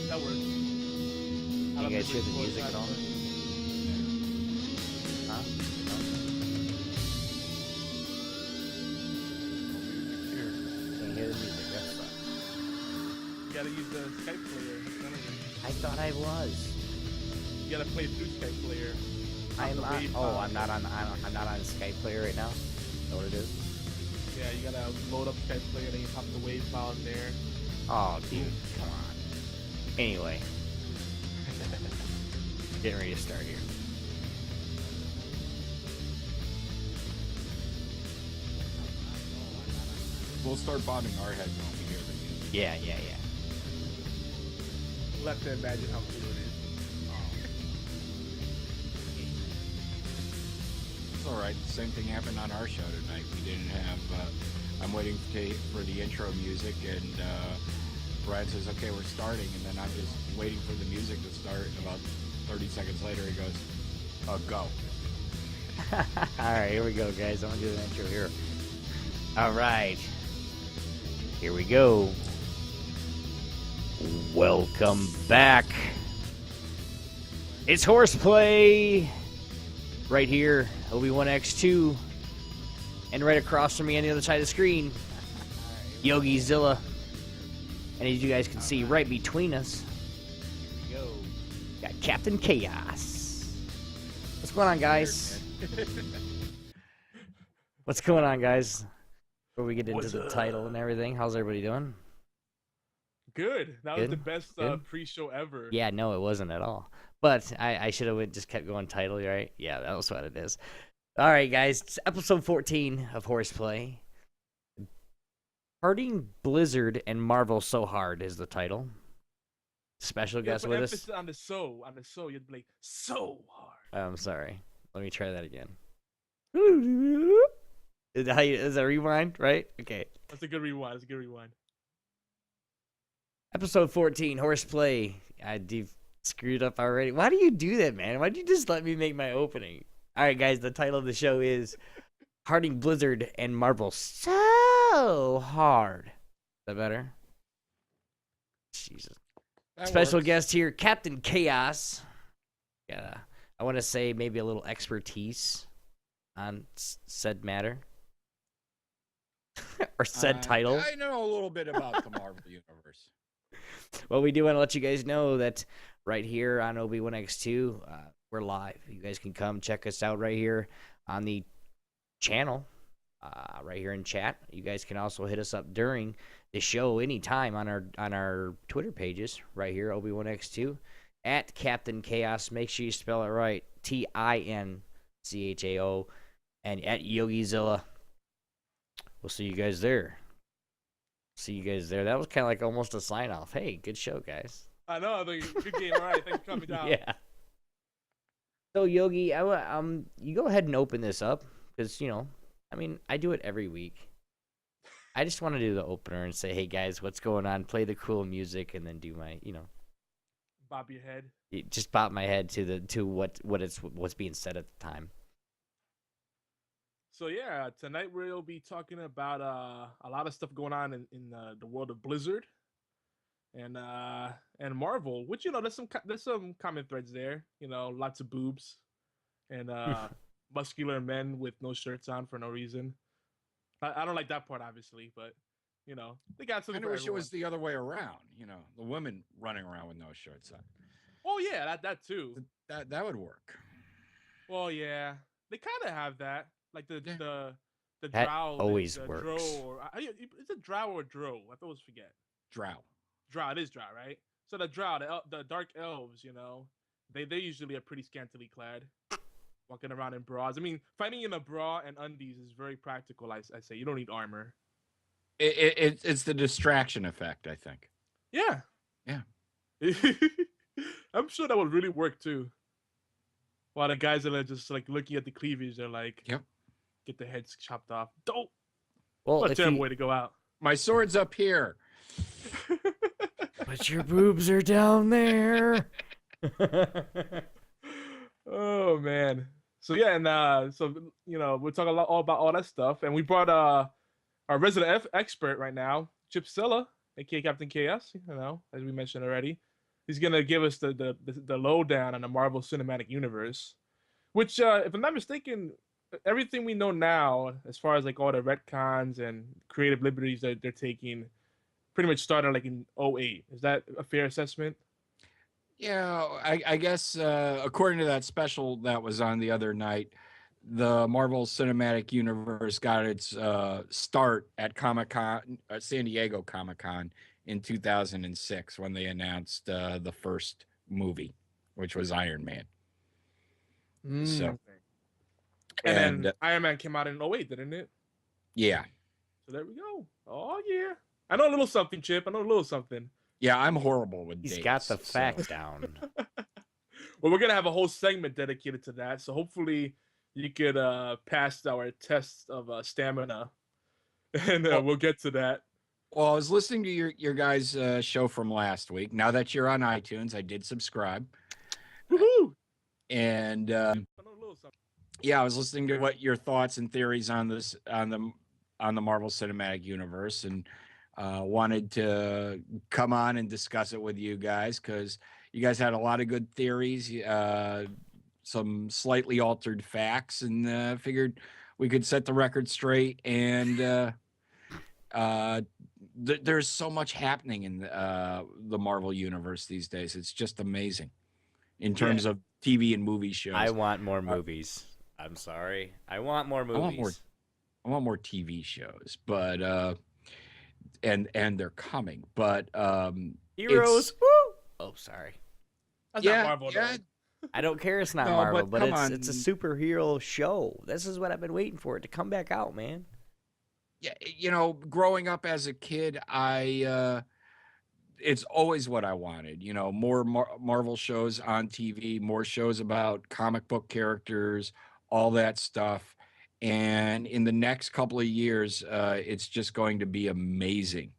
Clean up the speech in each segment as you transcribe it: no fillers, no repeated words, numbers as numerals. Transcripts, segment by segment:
that works. You guys hear the music at all? Huh? No? Can't hear the music. That sucks. You gotta use the Skype player. I thought I was. You gotta play through Skype player. I'm not on Skype player right now. Is that what it is? Yeah, you gotta load up Skype player, then you pop the wave file in there. Oh, dude, come on. Anyway, getting ready to start here. We'll start bobbing our heads when we hear the music. Yeah. You'll have to imagine how cool it is. It's all right. The same thing happened on our show tonight. We didn't have. I'm waiting for the intro music, and Brad says, "Okay, we're starting," and then I'm just waiting for the music to start. And about 30 seconds later, he goes, "Go." All right, here we go, guys. I'm gonna do the intro here. All right, here we go. Welcome back. It's HorsePLAY right here, OB1X2, and right across from me on the other side of the screen, Yogizilla. And as you guys can see, right between us, here we go, got CaptinChaos. What's going on, guys? What's going on, guys? Before we get into the title and everything, how's everybody doing? Good. That was the best pre-show ever. Yeah, no, it wasn't at all. But I should have just kept going title, right? Yeah, that was what it is. All right, guys. It's episode 14 of HorsePLAY. Parting Blizzard and Marvel So Hard is the title. Special guest with us. On the so. You'd be like, so hard. I'm sorry. Let me try that again. Is that rewind, right? Okay. That's a good rewind. Episode 14, HorsePLAY. I screwed up already. Why do you do that, man? Why do you just let me make my opening? All right, guys, the title of the show is Parting Blizzard and Marvel So Hard. Is that better? Jesus. That Special works. guest here, CaptinChaos. Yeah, I want to say maybe a little expertise on said matter. Or said title. I know a little bit about the Marvel Universe. Well, we do want to let you guys know that right here on OB1X2, we're live. You guys can come check us out right here on the channel, right here in chat. You guys can also hit us up during the show anytime on our Twitter pages right here, OB1X2, at CaptinChaos. Make sure you spell it right, TINCHAO, and at Yogizilla. We'll see you guys there. That was kind of like almost a sign off. Hey, good show, guys. I know. Good game. All right. Thanks for coming down. Yeah. So Yogi, you go ahead and open this up because I do it every week. I just want to do the opener and say, hey guys, what's going on? Play the cool music and then do my, bob your head. Just bob my head to what's being said at the time. So yeah, tonight we'll be talking about a lot of stuff going on in the world of Blizzard and Marvel. Which there's some common threads there. Lots of boobs and muscular men with no shirts on for no reason. I don't like that part, obviously, but they got something. I wish it was the other way around. The women running around with no shirts on. Oh yeah, that too. That would work. Well, yeah, they kind of have that. Like the that drow always the works. Drow is it drow or drow? I always forget. Drow. It is drow, right? So the drow, the dark elves, they usually are pretty scantily clad, walking around in bras. I mean, fighting in a bra and undies is very practical. I say you don't need armor. It's the distraction effect, I think. Yeah. I'm sure that would really work too. While the guys that are just like looking at the cleavage, they're like, "Yep, get the heads chopped off." Dope. Well, what a terrible way to go out. My sword's up here, but your boobs are down there. Oh man. So yeah, and we'll talk all about all that stuff, and we brought our resident expert right now, Cella, aka CaptinChaos. As we mentioned already. He's gonna give us the lowdown on the Marvel Cinematic Universe, which, if I'm not mistaken, everything we know now, as far as like all the retcons and creative liberties that they're taking, pretty much started like in '08. Is that a fair assessment? Yeah, I guess according to that special that was on the other night, the Marvel Cinematic Universe got its start at Comic Con, San Diego Comic Con in 2006 when they announced the first movie, which was Iron Man. So, And and then Iron Man came out in '08, didn't it? yeah, So there we go. Oh yeah, I know a little something, Chip. I know a little something. yeah, I'm horrible with He's dates. got the facts down. Well, we're gonna have a whole segment dedicated to that. So hopefully you could pass our test of stamina, and we'll get to that. Well, I was listening to your guys' show from last week. Now that you're on iTunes, I did subscribe. Woohoo! And I know a little something. yeah, I was listening to what your thoughts and theories on this on the Marvel Cinematic Universe, and wanted to come on and discuss it with you guys because you guys had a lot of good theories, some slightly altered facts, and figured we could set the record straight. And there's so much happening in the Marvel Universe these days. It's just amazing in terms of TV and movie shows. I want more movies. I'm sorry. I want more movies. I want more TV shows, but and they're coming. But Heroes. Woo! Oh, sorry. That's not Marvel, though. I don't care. It's not No, Marvel, but but it's a superhero show. This is what I've been waiting for it to come back out, man. Yeah, you know, growing up as a kid, it's always what I wanted. You know, more Marvel shows on TV, more shows about comic book characters, all that stuff. And in the next couple of years, it's just going to be amazing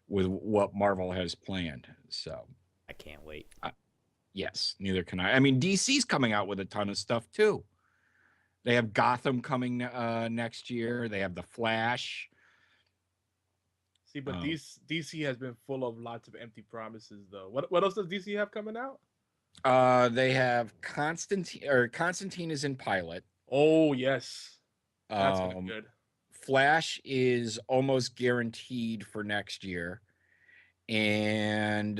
with what Marvel has planned. So I can't wait. Yes, neither can I. I mean, DC's coming out with a ton of stuff too. They have Gotham coming next year. They have The Flash. See, but DC has been full of lots of empty promises, though. What else does DC have coming out? They have Constantine is in pilot. Oh yes, that's gonna be good. Flash is almost guaranteed for next year, and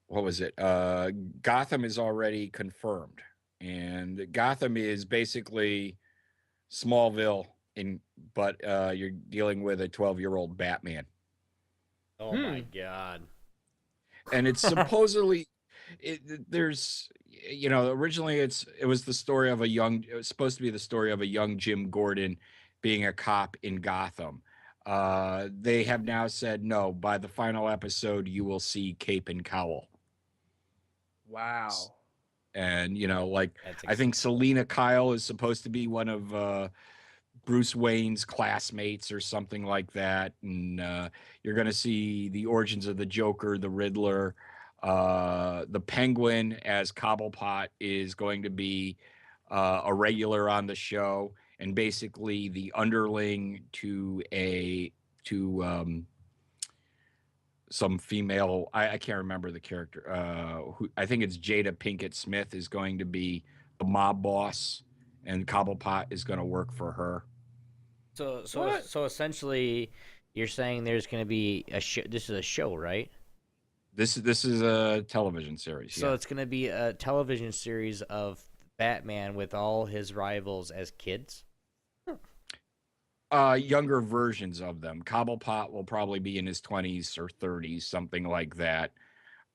what was it? Gotham is already confirmed, and Gotham is basically Smallville, but you're dealing with a 12-year-old Batman. Oh my god! And it's supposedly there's, you know, originally it was the story of it was supposed to be the story of a young Jim Gordon being a cop in Gotham. They have now said no. By the final episode, you will see Cape and Cowl. Wow. And you know, like I think Selena Kyle is supposed to be one of Bruce Wayne's classmates or something like that, and you're going to see the origins of the Joker, the Riddler, the Penguin as Cobblepot is going to be a regular on the show, and basically the underling to some female. I can't remember the character. Who I think it's Jada Pinkett Smith is going to be the mob boss, and Cobblepot is going to work for her. So essentially, you're saying there's going to be a show. This is a show, right? This is a television series. So it's going to be a television series of Batman with all his rivals as kids. Younger versions of them. Cobblepot will probably be in his 20s or 30s, something like that.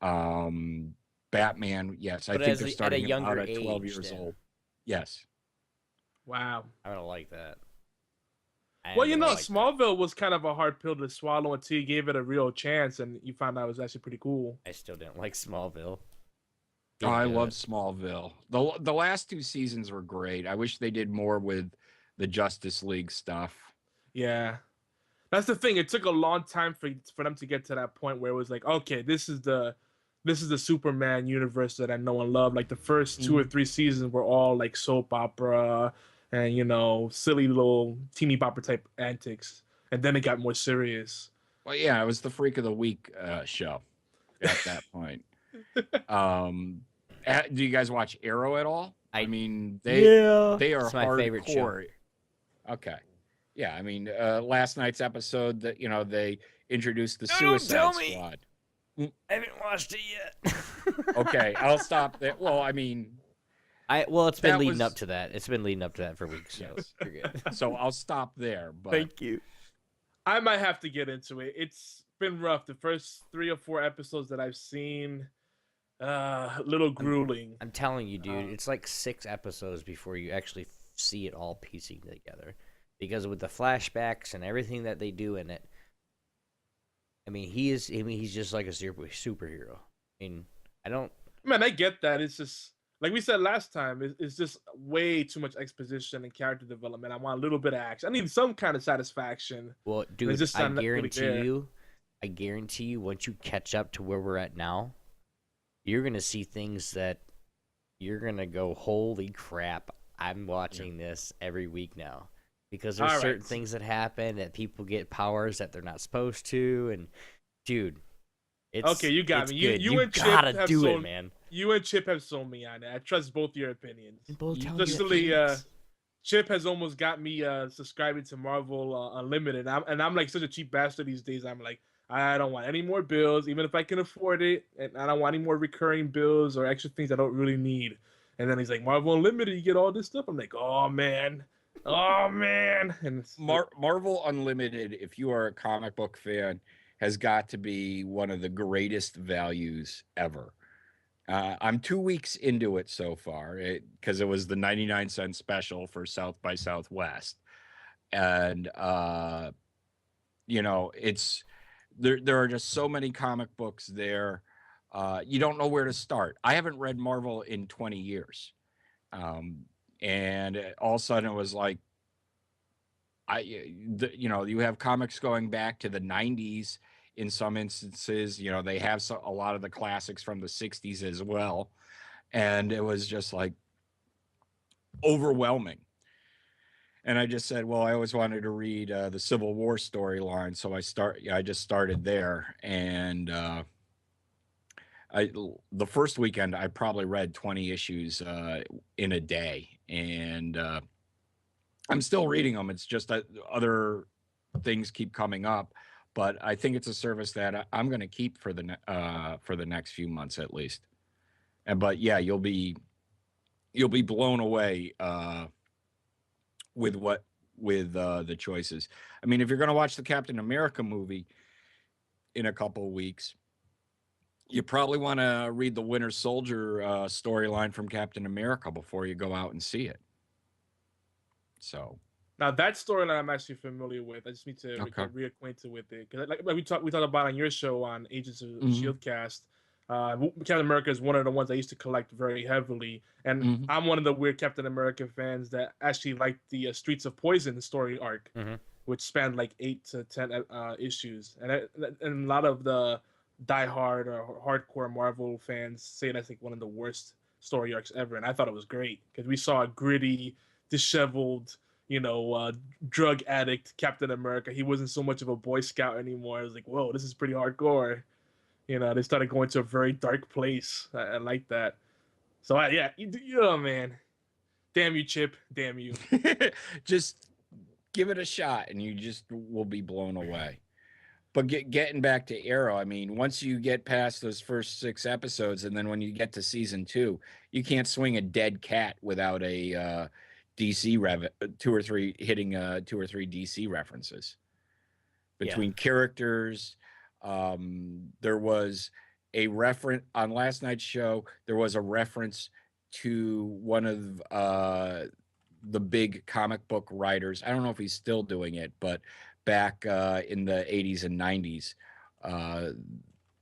Batman, yes, I think they're starting him out at 12 years old. Yes. Wow. I don't like that. Well, you know, Smallville was kind of a hard pill to swallow until you gave it a real chance, and you found out it was actually pretty cool. I still didn't like Smallville. Oh, I love Smallville. The last two seasons were great. I wish they did more with the Justice League stuff. Yeah, that's the thing. It took a long time for them to get to that point where it was like, okay, this is the Superman universe that I know and love. Like the first 2 or 3 seasons were all like soap opera and, you know, silly little teeny bopper type antics, and then it got more serious. Well, yeah, it was the Freak of the Week show. at that point. Do you guys watch Arrow at all? I mean, they are it's my favorite show. hardcore. Okay. Yeah, I mean, last night's episode that they introduced the Suicide Squad. I haven't watched it yet. Okay, I'll stop there. Well, I mean, it's been leading up to that. It's been leading up to that for weeks. So yes. you're good. So I'll stop there. But Thank you. I might have to get into it. It's been rough. The first 3 or 4 episodes that I've seen, a little grueling. I'm telling you, dude, it's like 6 episodes before you actually see it all piecing together. Because with the flashbacks and everything that they do in it, I mean, he's just like a superhero. I get that. It's just, like we said last time, it's just way too much exposition and character development. I want a little bit of action. I need some kind of satisfaction. Well, dude, I guarantee you, once you catch up to where we're at now, you're going to see things that you're going to go, holy crap, I'm watching this every week now. Because there's certain things that happen, that people get powers that they're not supposed to, and dude, it's okay. You got me. You and Chip gotta have do sold, it, man. You and Chip have sold me on it. I trust both your opinions. Especially, Chip has almost got me subscribing to Marvel Unlimited, and I'm like such a cheap bastard these days. I'm like, I don't want any more bills, even if I can afford it, and I don't want any more recurring bills or extra things I don't really need. And then he's like, Marvel Unlimited, you get all this stuff. I'm like, oh man. And Marvel Unlimited, if you are a comic book fan, has got to be one of the greatest values ever. I'm 2 weeks into it so far because it was the 99-cent special for South by Southwest. And, it's there are just so many comic books there. You don't know where to start. I haven't read Marvel in 20 years. And all of a sudden it was like, you have comics going back to the 90s in some instances. They have a lot of the classics from the 60s as well. And it was just like overwhelming. And I just said, well, I always wanted to read the Civil War storyline. So I just started there. And the first weekend, I probably read 20 issues in a day. And I'm still reading them. It's just that other things keep coming up. But I think it's a service that I'm going to keep for the next few months at least. But yeah, you'll be blown away with the choices. I mean, if you're going to watch the Captain America movie in a couple of weeks, you probably want to read the Winter Soldier storyline from Captain America before you go out and see it. So now that storyline I'm actually familiar with. I just need to get reacquainted with it because, like we talked about on your show on Agents of ShieldCAST. Captain America is one of the ones I used to collect very heavily, and I'm one of the weird Captain America fans that actually liked the Streets of Poison story arc, which spanned like 8 to 10 issues, and a lot of the diehard or hardcore Marvel fans say that's like one of the worst story arcs ever, and I thought it was great because we saw a gritty, disheveled, drug addict Captain America. He wasn't so much of a Boy Scout anymore. I was like, whoa, this is pretty hardcore. They started going to a very dark place. I like that. So man, damn you, Chip, damn you. Just give it a shot, and you just will be blown away. But getting back to Arrow, I mean, once you get past those first 6 episodes, and then when you get to season 2, you can't swing a dead cat without a DC 2 or 3 hitting 2 or 3 DC references between characters. There was a reference on last night's show. There was a reference to one of the big comic book writers. I don't know if he's still doing it, but back in the 80s and 90s,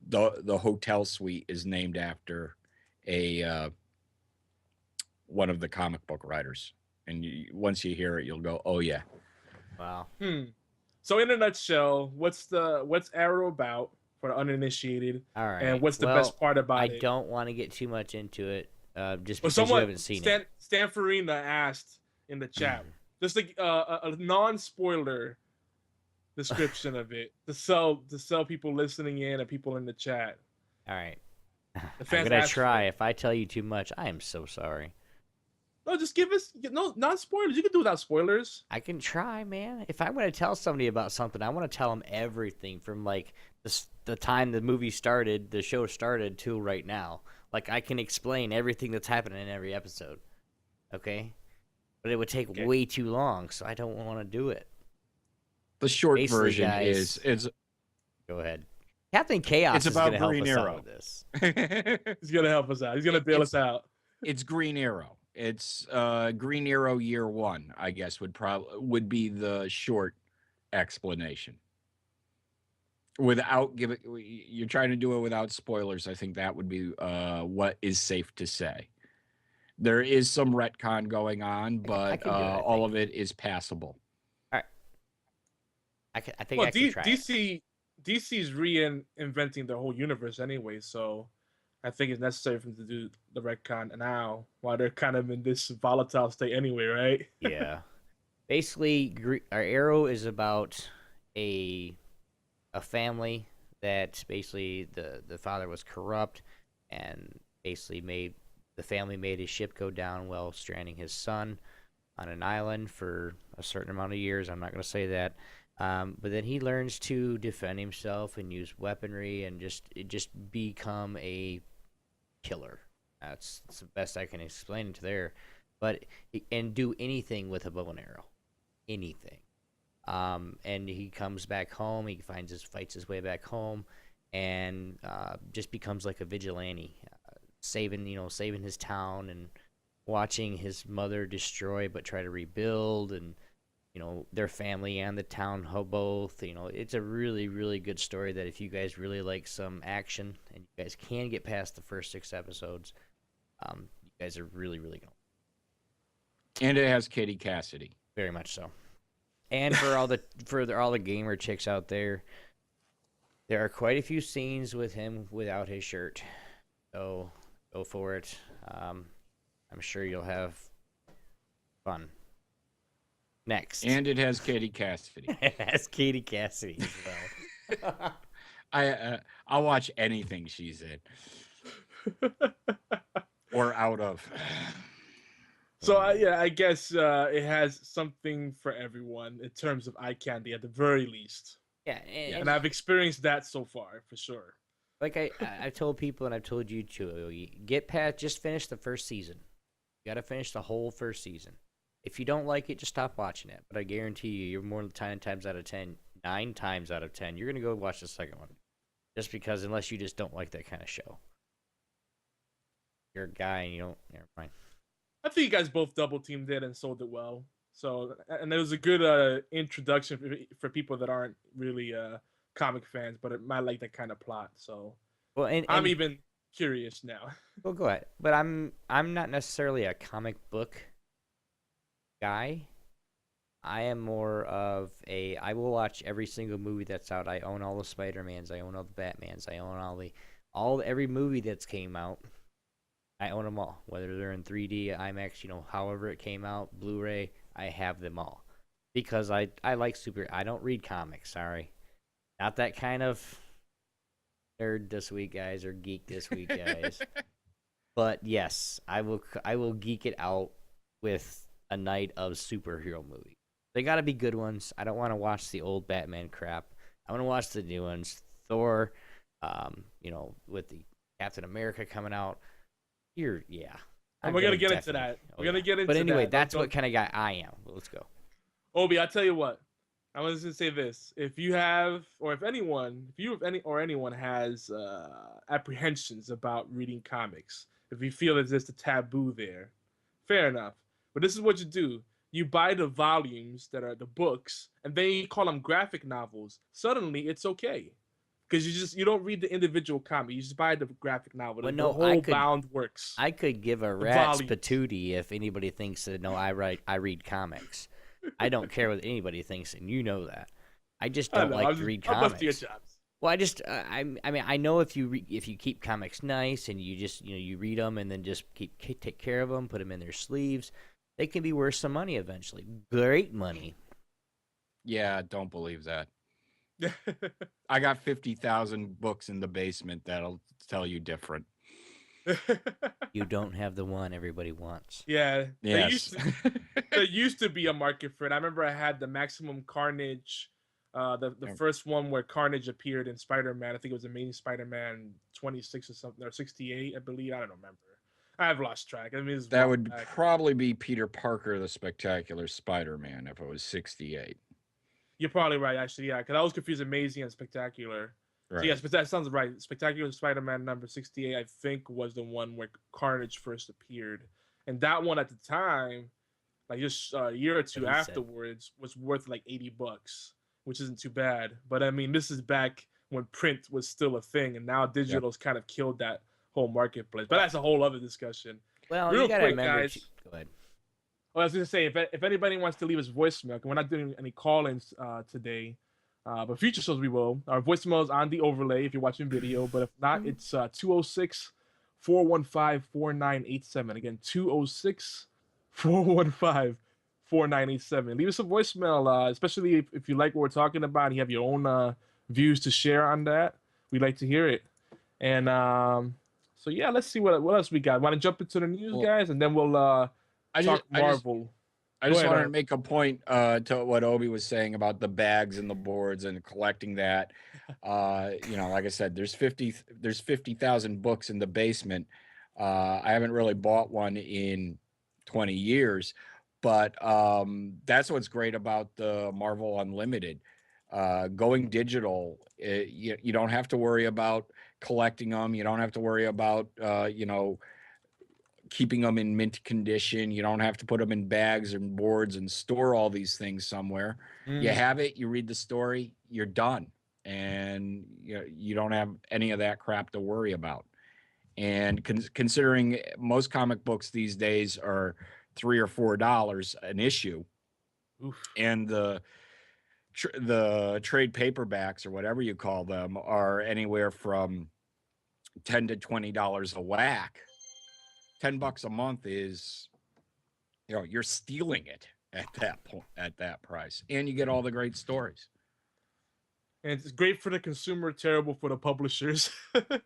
the hotel suite is named after one of the comic book writers. And once you hear it, you'll go, "Oh yeah." Wow. So in a nutshell, what's Arrow about for the uninitiated? All right. And what's the best part about it? I don't want to get too much into it, just because you haven't seen it. Stan Farina asked in the chat, just like a non-spoiler description of it to sell people listening in and people in the chat. All right. The I'm fans gonna asked for try. it. If I tell you too much, I am so sorry. No, just give us non spoilers. You can do without spoilers. I can try, man. If I'm gonna tell somebody about something, I want to tell them everything from like the time the movie started, the show started, to right now. Like I can explain everything that's happening in every episode. Okay, but it would take way too long, so I don't want to do it. The short Basically, version guys, is go ahead. CaptinChaos it's is about gonna help Green us out Arrow. with this. He's gonna help us out. He's gonna bail us out. It's Green Arrow. It's Green Arrow Year One, I guess would be the short explanation. Without giving, you're trying to do it without spoilers. I think that would be what is safe to say. There is some retcon going on, but all of it is passable. All right. I think Well, I can try it. DC's reinventing the whole universe anyway, so I think it's necessary for them to do the retcon now while they're kind of in this volatile state anyway, right? Yeah. Basically, our Arrow is about a family that basically the father was corrupt and basically the family made his ship go down while stranding his son on an island for a certain amount of years. I'm not going to say that. But then he learns to defend himself and use weaponry and just become a killer. That's the best I can explain it to there. And do anything with a bow and arrow. Anything. And he comes back home. He fights his way back home, and just becomes like a vigilante, saving his town and watching his mother destroy but try to rebuild, and their family and the town both. It's a really, really good story that if you guys really like some action and you guys can get past the first 6 episodes, you guys are really, really going. And it has Katie Cassidy. Very much so. And for all the gamer chicks out there, there are quite a few scenes with him without his shirt. So go for it. I'm sure you'll have fun. Next. And it has Katie Cassidy. It has Katie Cassidy as well. I'll watch anything she's in. Or out of. So I guess it has something for everyone in terms of eye candy at the very least. Yeah, and I've experienced that so far for sure. Like I've told people, and I've told you too, just finish the first season. You got to finish the whole first season. If you don't like it, just stop watching it. But I guarantee you're more than 9 times out of 10, you're gonna go watch the second one, just because unless you just don't like that kind of show. You're a guy, and you don't. Never mind. I think you guys both double teamed it and sold it well. So, and it was a good introduction for people that aren't really comic fans, but it might like that kind of plot. So, well, and I'm even curious now. Well, go ahead. But I'm not necessarily a comic book guy. I am more of I will watch every single movie that's out. I own all the Spider-Mans. I own all the Batmans. I own every movie that's came out. I own them all, whether they're in 3D, IMAX, however it came out, Blu-ray, I have them all. Because I like I don't read comics, sorry. Not that kind of nerd this week, guys, or geek this week, guys. But yes, I will geek it out with a night of superhero movies. They got to be good ones. I don't want to watch the old Batman crap. I want to watch the new ones. Thor, with the Captain America coming out. We're gonna get into that. We're gonna get into that. But anyway, that's what kind of guy I am. Let's go. Obi, I'll tell you what. I was gonna say this: if you have, or if anyone has apprehensions about reading comics, if you feel that there's a taboo there, fair enough. But this is what you do: you buy the volumes that are the books, and then you call them graphic novels. Suddenly, it's okay. Because you don't read the individual comic, you just buy the graphic novel. The whole bound works. I could give a rat's patootie if anybody thinks that I read comics. I don't care what anybody thinks, and you know that. I just don't like to read comics. Well, I know if you keep comics nice and you just you read them and then just take care of them, put them in their sleeves, they can be worth some money eventually. Great money. Yeah, don't believe that. I got 50,000 books in the basement that'll tell you different. You don't have the one everybody wants. Yeah, Yes. there used to be a market for it. I remember I had the Maximum Carnage, the first one where Carnage appeared in Spider-Man. I think it was Amazing Spider-Man 26 or something, or 68, I believe. I don't remember. I've lost track. I mean, it's That would probably be Peter Parker, the Spectacular Spider-Man, if it was 68. You're probably right, actually. Yeah, because I was confused Amazing and Spectacular. Right. So yes, but that sounds right. Spectacular Spider-Man number 68, I think, was the one where Carnage first appeared, and that one at the time, like just a year or two afterwards, was worth like $80, which isn't too bad. But I mean, this is back when print was still a thing, and now digital's kind of killed that whole marketplace. But that's a whole other discussion. Well, real you gotta quick, remember. guys. Go ahead. Well, I was gonna say, if anybody wants to leave us voicemail, we're not doing any call-ins today, but future shows we will. Our voicemail is on the overlay if you're watching video, but if not, it's 206-415-4987. Again, 206-415-4987. Leave us a voicemail, especially if you like what we're talking about and you have your own views to share on that. We'd like to hear it. And so yeah, let's see what else we got. Want to jump into the news, guys, and then we'll talk Marvel. I just wanted to make a point to what Obi was saying about the bags and the boards and collecting that. Like I said, there's 50,000 books in the basement. I haven't really bought one in 20 years, but that's what's great about the Marvel Unlimited. Going digital, you don't have to worry about collecting them. You don't have to worry about keeping them in mint condition. You don't have to put them in bags and boards and store all these things somewhere. You have it, you read the story, you're done. And you don't have any of that crap to worry about. And considering most comic books these days are $3 or $4 an issue, and the trade paperbacks or whatever you call them are anywhere from $10 to $20 a whack. $10 a month is, you're stealing it at that point, at that price, and you get all the great stories. And it's great for the consumer, terrible for the publishers and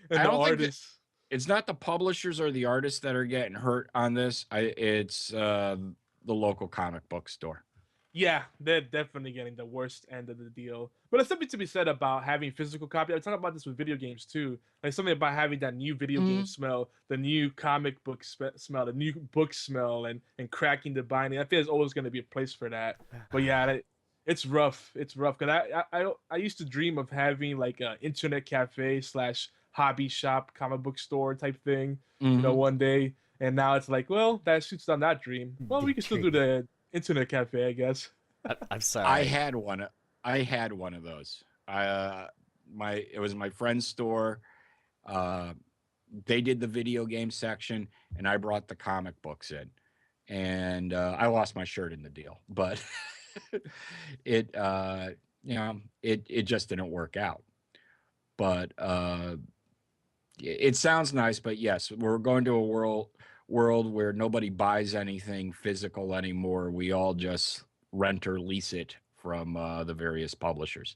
the artists. It's not the publishers or the artists that are getting hurt on this. It's the local comic book store. Yeah, they're definitely getting the worst end of the deal. But there's something to be said about having physical copy. I talk about this with video games too. Like something about having that new video game smell, the new comic book smell, the new book smell, and cracking the binding. I feel there's always going to be a place for that. But yeah, it's rough. It's rough because I used to dream of having like an internet cafe / hobby shop, comic book store type thing, one day. And now it's like, well, that shoots down that dream. Well, we can still do the internet cafe, I guess. I'm sorry. I had one of those. It was my friend's store. They did the video game section, and I brought the comic books in, and I lost my shirt in the deal, but it just didn't work out. But it sounds nice, but yes, we're going to a world where nobody buys anything physical anymore. We all just rent or lease it from the various publishers.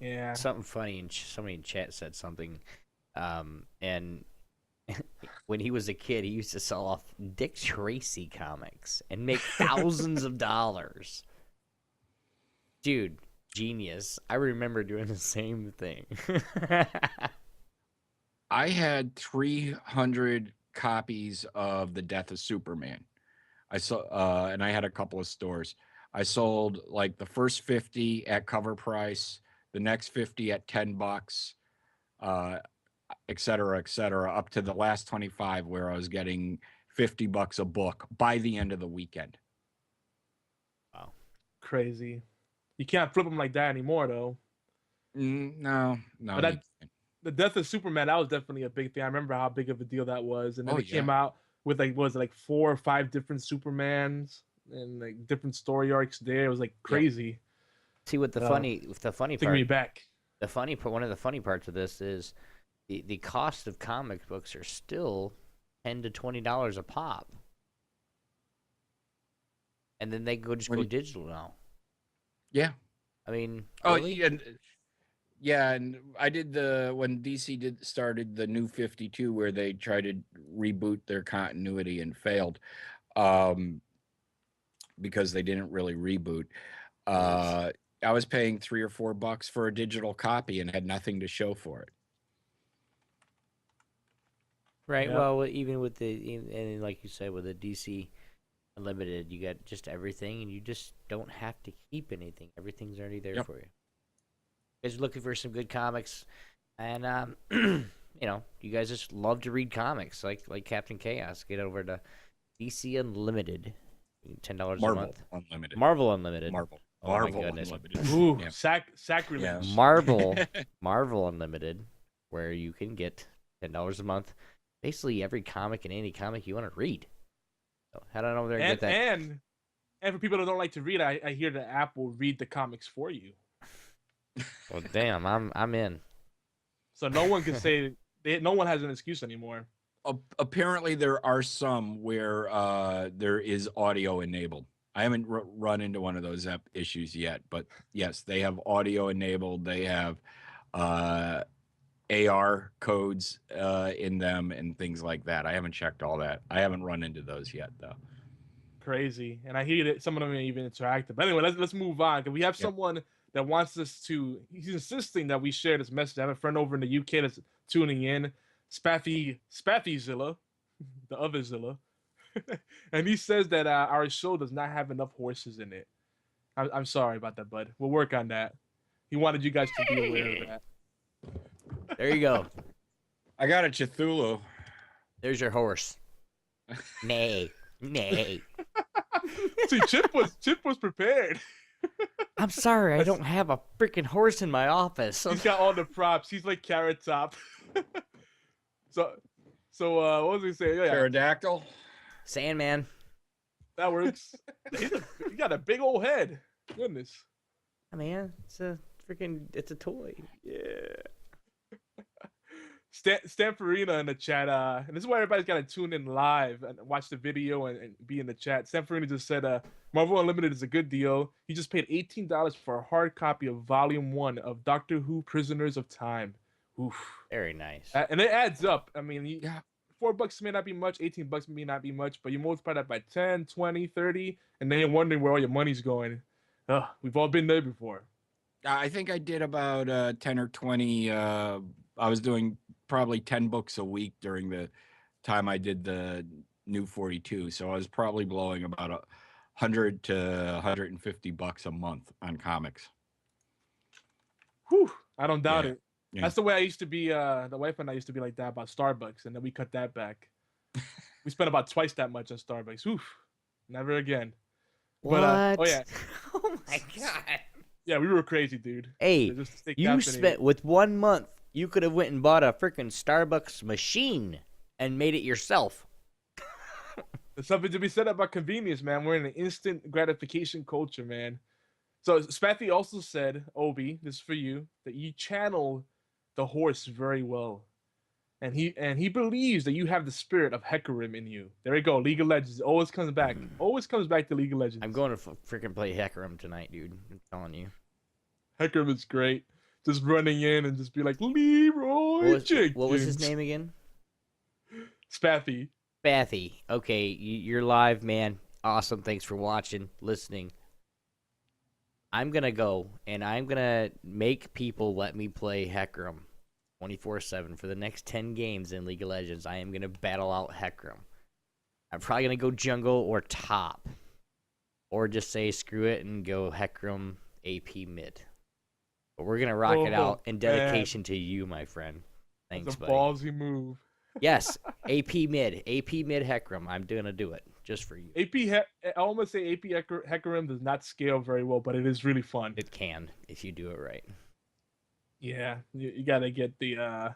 Yeah. Something funny, and somebody in chat said something, and when he was a kid, he used to sell off Dick Tracy comics and make thousands of dollars. Dude, genius. I remember doing the same thing. I had 300 copies of The Death of Superman. I saw, and I had a couple of stores. I sold like the first 50 at cover price, the next 50 at $10, et cetera, up to the last 25 where I was getting $50 a book by the end of the weekend. Wow, crazy! You can't flip them like that anymore, though. No. But the Death of Superman, that was definitely a big thing. I remember how big of a deal that was, and then it came out with like 4 or 5 different Supermans and like different story arcs there. It was like crazy. See what the funny part. Me back. One of the funny parts of this is the cost of comic books are still $10 to $20 a pop, and then they go digital now. Yeah. I mean, Oh, really? yeah, and I did when DC started the New 52, where they tried to reboot their continuity and failed, um, because they didn't really reboot. Jeez. I was paying $3 or $4 for a digital copy and had nothing to show for it. Right. Yeah. Well, even with and like you said, with the DC Unlimited, you got just everything, and you just don't have to keep anything. Everything's already there Yep. for you. You guys are looking for some good comics, and you know, you guys just love to read comics, like CaptinChaos. Get over to DC Unlimited, $10 a Marvel month. Unlimited. Marvel Unlimited. Marvel. Oh my Marvel goodness. Unlimited. Ooh, Yeah. sacrilege. Yeah. Marvel Unlimited, where you can get $10 a month, basically every comic and any comic you want to read. So head on over there and get that. And for people that don't like to read, I hear the app will read the comics for you. Well, damn, I'm in. So no one can say no one has an excuse anymore. Apparently, there are some where there is audio enabled. I haven't run into one of those issues yet, but yes, they have audio enabled. They have AR codes in them and things like that. I haven't checked all that. I haven't run into those yet, though. Crazy, and I hear that some of them are even interactive. But anyway, let's move on. Cause we have someone that wants us to. He's insisting that we share this message. I have a friend over in the UK that's tuning in, Spaffyzilla, the other Zilla, and he says that our show does not have enough horses in it. I'm sorry about that, bud. We'll work on that. He wanted you guys to be aware of that. There you go. I got a Cthulhu. There's your horse. Nay. See, Chip was prepared. I'm sorry, I don't have a freaking horse in my office. He's got all the props. He's like Carrot Top. so what was he saying? Yeah, Pterodactyl. Sandman. that works. He got a big old head. Goodness. Oh, man, it's a toy. Yeah. Stanfarina in the chat, and this is why everybody's got to tune in live and watch the video and be in the chat. Stanfarina just said, Marvel Unlimited is a good deal. He just paid $18 for a hard copy of Volume 1 of Doctor Who Prisoners of Time. Oof. Very nice. And it adds up. I mean, $4 may not be much, $18 may not be much, but you multiply that by 10, 20, 30, and then you're wondering where all your money's going. We've all been there before. I think I did about 10 or 20. I was doing probably 10 books a week during the time I did the New 42. So I was probably blowing about $100 to $150 a month on comics. Whew, I don't doubt it. Yeah. That's the way I used to be. The wife and I used to be like that about Starbucks, and then we cut that back. We spent about twice that much on Starbucks. Oof, never again. What? But, oh yeah. Oh my god. Yeah, we were crazy, dude. Hey, you spent with 1 month. You could have went and bought a freaking Starbucks machine and made it yourself. There's something to be said about convenience, man. We're in an instant gratification culture, man. So Spaffy also said, Obi, this is for you, that you channel the horse very well. And he believes that you have the spirit of Hecarim in you. There you go. League of Legends. It always comes back. Always comes back to League of Legends. I'm going to freaking play Hecarim tonight, dude. I'm telling you. Hecarim is great. Just running in and just be like, Leroy Jenkins. What was his name again? Spaffy. Spaffy. Okay, you're live, man. Awesome. Thanks for watching, listening. I'm going to go, and I'm going to make people let me play Hecarim 24/7 for the next 10 games in League of Legends. I am going to battle out Hecarim. I'm probably going to go jungle or top. Or just say screw it and go Hecarim AP mid. But we're going to rock it out in dedication to you, my friend. Thanks, buddy. That's a ballsy move. Yes, AP mid Hecarim. I'm going to do it just for you. I almost say AP Hecarim does not scale very well, but it is really fun. It can if you do it right. Yeah, you got to get the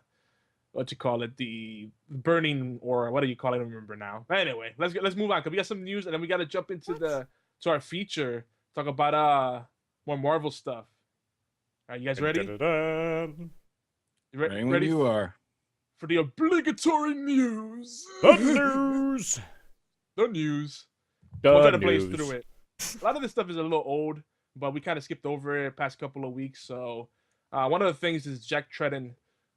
the burning, or what do you call it? I don't remember now. But anyway, let's move on because we got some news and then we got to jump into to our feature. Talk about more Marvel stuff. All right, you guys ready? Ready when you are. For the obligatory news. The news. The news. We'll try to blaze through it. A lot of this stuff is a little old, but we kind of skipped over it past couple of weeks. So one of the things is Jack Tretton,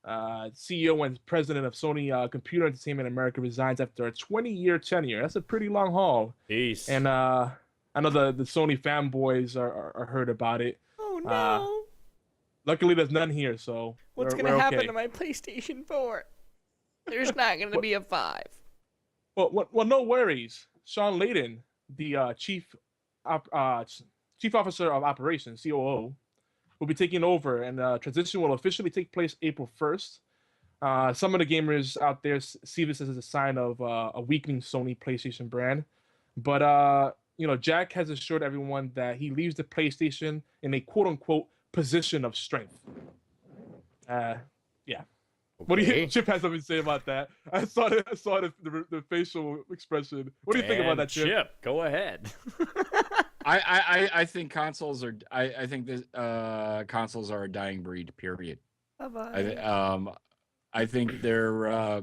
CEO and president of Sony Computer Entertainment America, resigns after a 20-year tenure. That's a pretty long haul. Peace. And I know the Sony fanboys are heard about it. Oh no! Luckily, there's none here, so What's we're gonna happen okay. to my PlayStation 4? There's not gonna be a 5. Well, no worries. Sean Layden, the chief officer of operations (COO), will be taking over, and transition will officially take place April 1st. Some of the gamers out there see this as a sign of a weakening Sony PlayStation brand, but Jack has assured everyone that he leaves the PlayStation in a quote-unquote position of strength. Yeah. What do you? Chip has something to say about that. I saw the facial expression. What do you think about that, Chip? Go ahead. I think consoles are. I think this consoles are a dying breed. Period. Bye-bye. I think they're.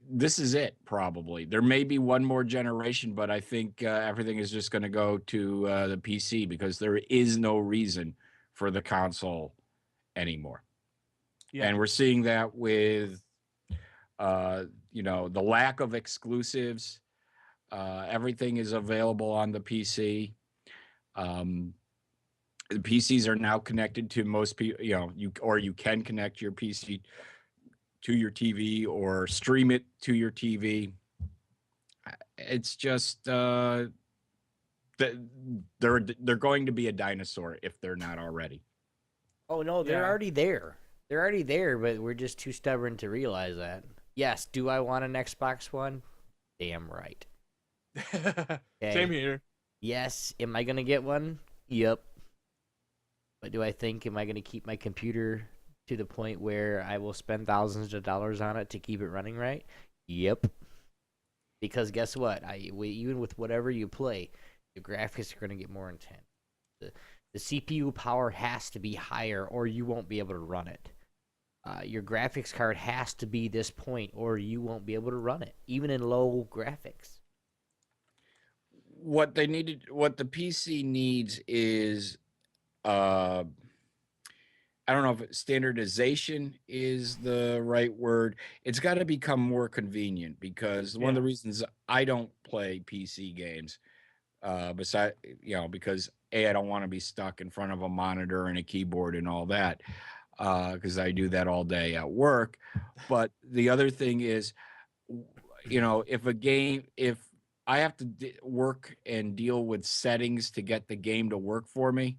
This is it. Probably there may be one more generation, but I think everything is just going to go to the PC because there is no reason for the console anymore. Yeah. And we're seeing that with, the lack of exclusives. Everything is available on the PC. The PCs are now connected to most people. You can connect your PC to your TV or stream it to your TV. It's just they're going to be a dinosaur if they're not already. Oh no, they're already there. They're already there, but we're just too stubborn to realize that. Yes, do I want an Xbox One? Damn right. Okay. Same here. Yes, am I going to get one? Yep. But do I think, am I going to keep my computer to the point where I will spend thousands of dollars on it to keep it running right? Yep. Because guess what? Even with whatever you play, the graphics are going to get more intense. The CPU power has to be higher or you won't be able to run it. Your graphics card has to be this point or you won't be able to run it, even in low graphics. What the PC needs is, I don't know if standardization is the right word. It's got to become more convenient because one of the reasons I don't play PC games, because I don't want to be stuck in front of a monitor and a keyboard and all that, because I do that all day at work. But the other thing is, if I have to work and deal with settings to get the game to work for me,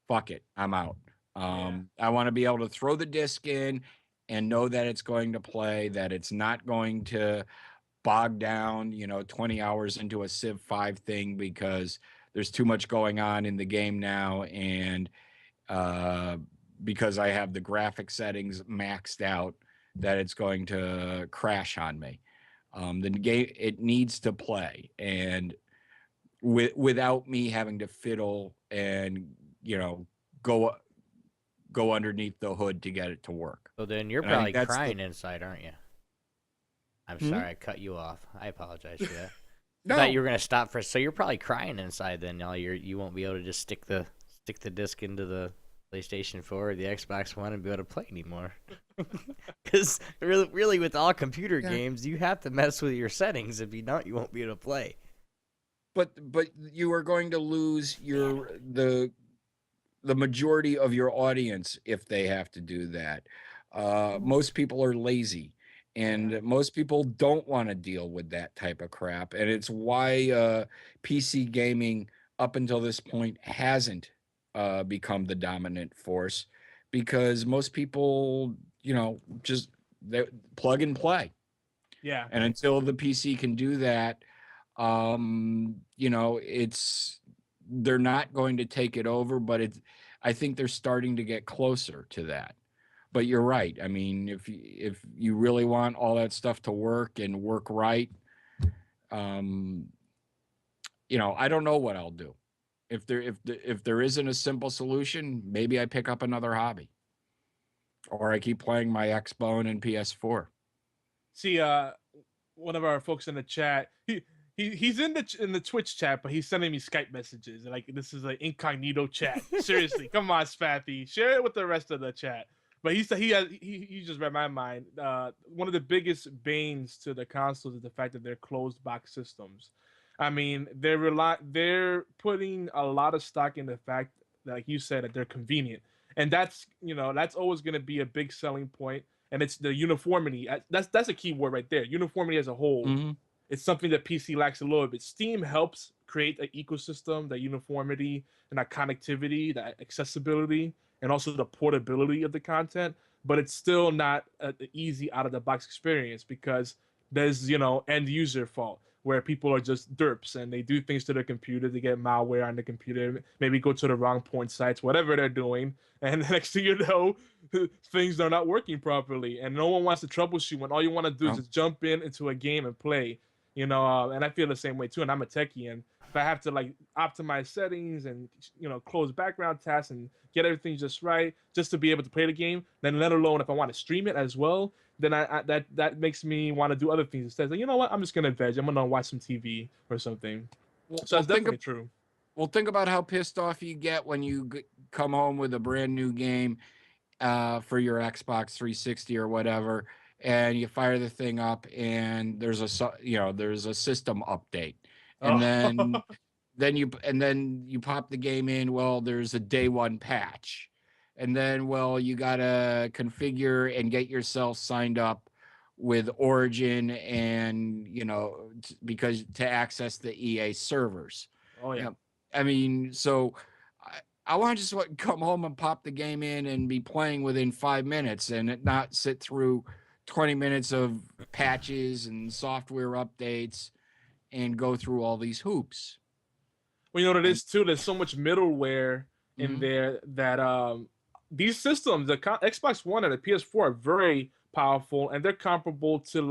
fuck it, I'm out. I want to be able to throw the disc in and know that it's going to play, that it's not going to bog down, 20 hours into a Civ 5 thing because there's too much going on in the game now, and because I have the graphic settings maxed out, that it's going to crash on me. The game, it needs to play, and without me having to fiddle and go underneath the hood to get it to work. So then you're probably crying inside, aren't you? I'm sorry, I cut you off. I apologize for that. No. I thought you were gonna stop for. So you're probably crying inside. Then you won't be able to just stick the disc into the PlayStation 4 or the Xbox One and be able to play anymore. Because really, with all computer games, you have to mess with your settings. If you don't, you won't be able to play. But you are going to lose the majority of your audience if they have to do that. Most people are lazy. And most people don't want to deal with that type of crap. And it's why PC gaming up until this point hasn't become the dominant force, because most people, just they plug and play. Yeah. And until the PC can do that, they're not going to take it over, but I think they're starting to get closer to that. But you're right. I mean, if you really want all that stuff to work and work right, I don't know what I'll do. If there isn't a simple solution, maybe I pick up another hobby, or I keep playing my Xbone and PS4. See, one of our folks in the chat, He's in the Twitch chat, but he's sending me Skype messages. Like, this is an incognito chat. Seriously, come on, Spathy, share it with the rest of the chat. But he said he just read my mind. One of the biggest banes to the consoles is the fact that they're closed box systems. I mean, they're putting a lot of stock in the fact that, like you said, that they're convenient, and that's always going to be a big selling point. And it's the uniformity. That's a key word right there. Uniformity as a whole. Mm-hmm. It's something that PC lacks a little bit. Steam helps create an ecosystem, that uniformity and that connectivity, that accessibility, and also the portability of the content. But it's still not an easy out of the box experience because there's end user fault where people are just derps and they do things to their computer, they get malware on the computer, maybe go to the wrong porn sites, whatever they're doing, and the next thing you know, things are not working properly, and no one wants to troubleshoot when all you want to do is just jump into a game and play. And I feel the same way too. And I'm a techie, and if I have to like optimize settings and close background tasks and get everything just right, just to be able to play the game, then let alone if I want to stream it as well, then that makes me want to do other things instead. Like, you know what? I'm just gonna veg. I'm gonna watch some TV or something. So that's definitely true. Well, think about how pissed off you get when you come home with a brand new game for your Xbox 360 or whatever, and you fire the thing up and there's a system update, and then you pop the game in. Well, there's a day one patch, and then you gotta configure and get yourself signed up with Origin and because to access the EA servers. Oh yeah. I mean, so I want to just come home and pop the game in and be playing within 5 minutes and not sit through 20 minutes of patches and software updates and go through all these hoops. Well, you know what it is too? There's so much middleware in there that these systems, the Xbox One and the PS4, are very powerful, and they're comparable to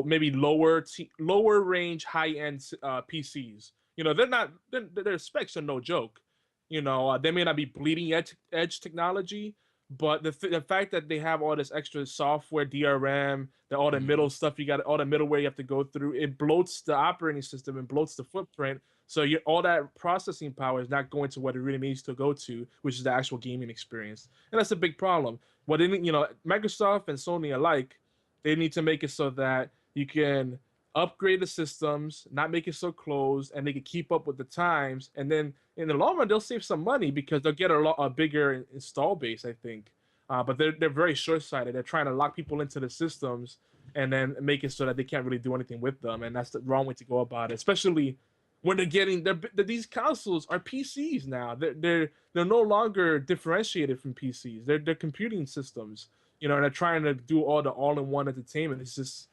maybe lower range, high end PCs. Their specs are no joke. They may not be bleeding edge technology, but the fact that they have all this extra software, DRM, all the middle stuff all the middleware you have to go through, it bloats the operating system and bloats the footprint. So all that processing power is not going to what it really needs to go to, which is the actual gaming experience, and that's a big problem. Microsoft and Sony alike, they need to make it so that you can upgrade the systems, not make it so closed, and they can keep up with the times. And then in the long run, they'll save some money because they'll get a bigger install base, I think. But they're very short-sighted. They're trying to lock people into the systems and then make it so that they can't really do anything with them. And that's the wrong way to go about it, especially when these consoles are PCs now. They're no longer differentiated from PCs. They're computing systems, and they're trying to do all the all-in-one entertainment. It's just,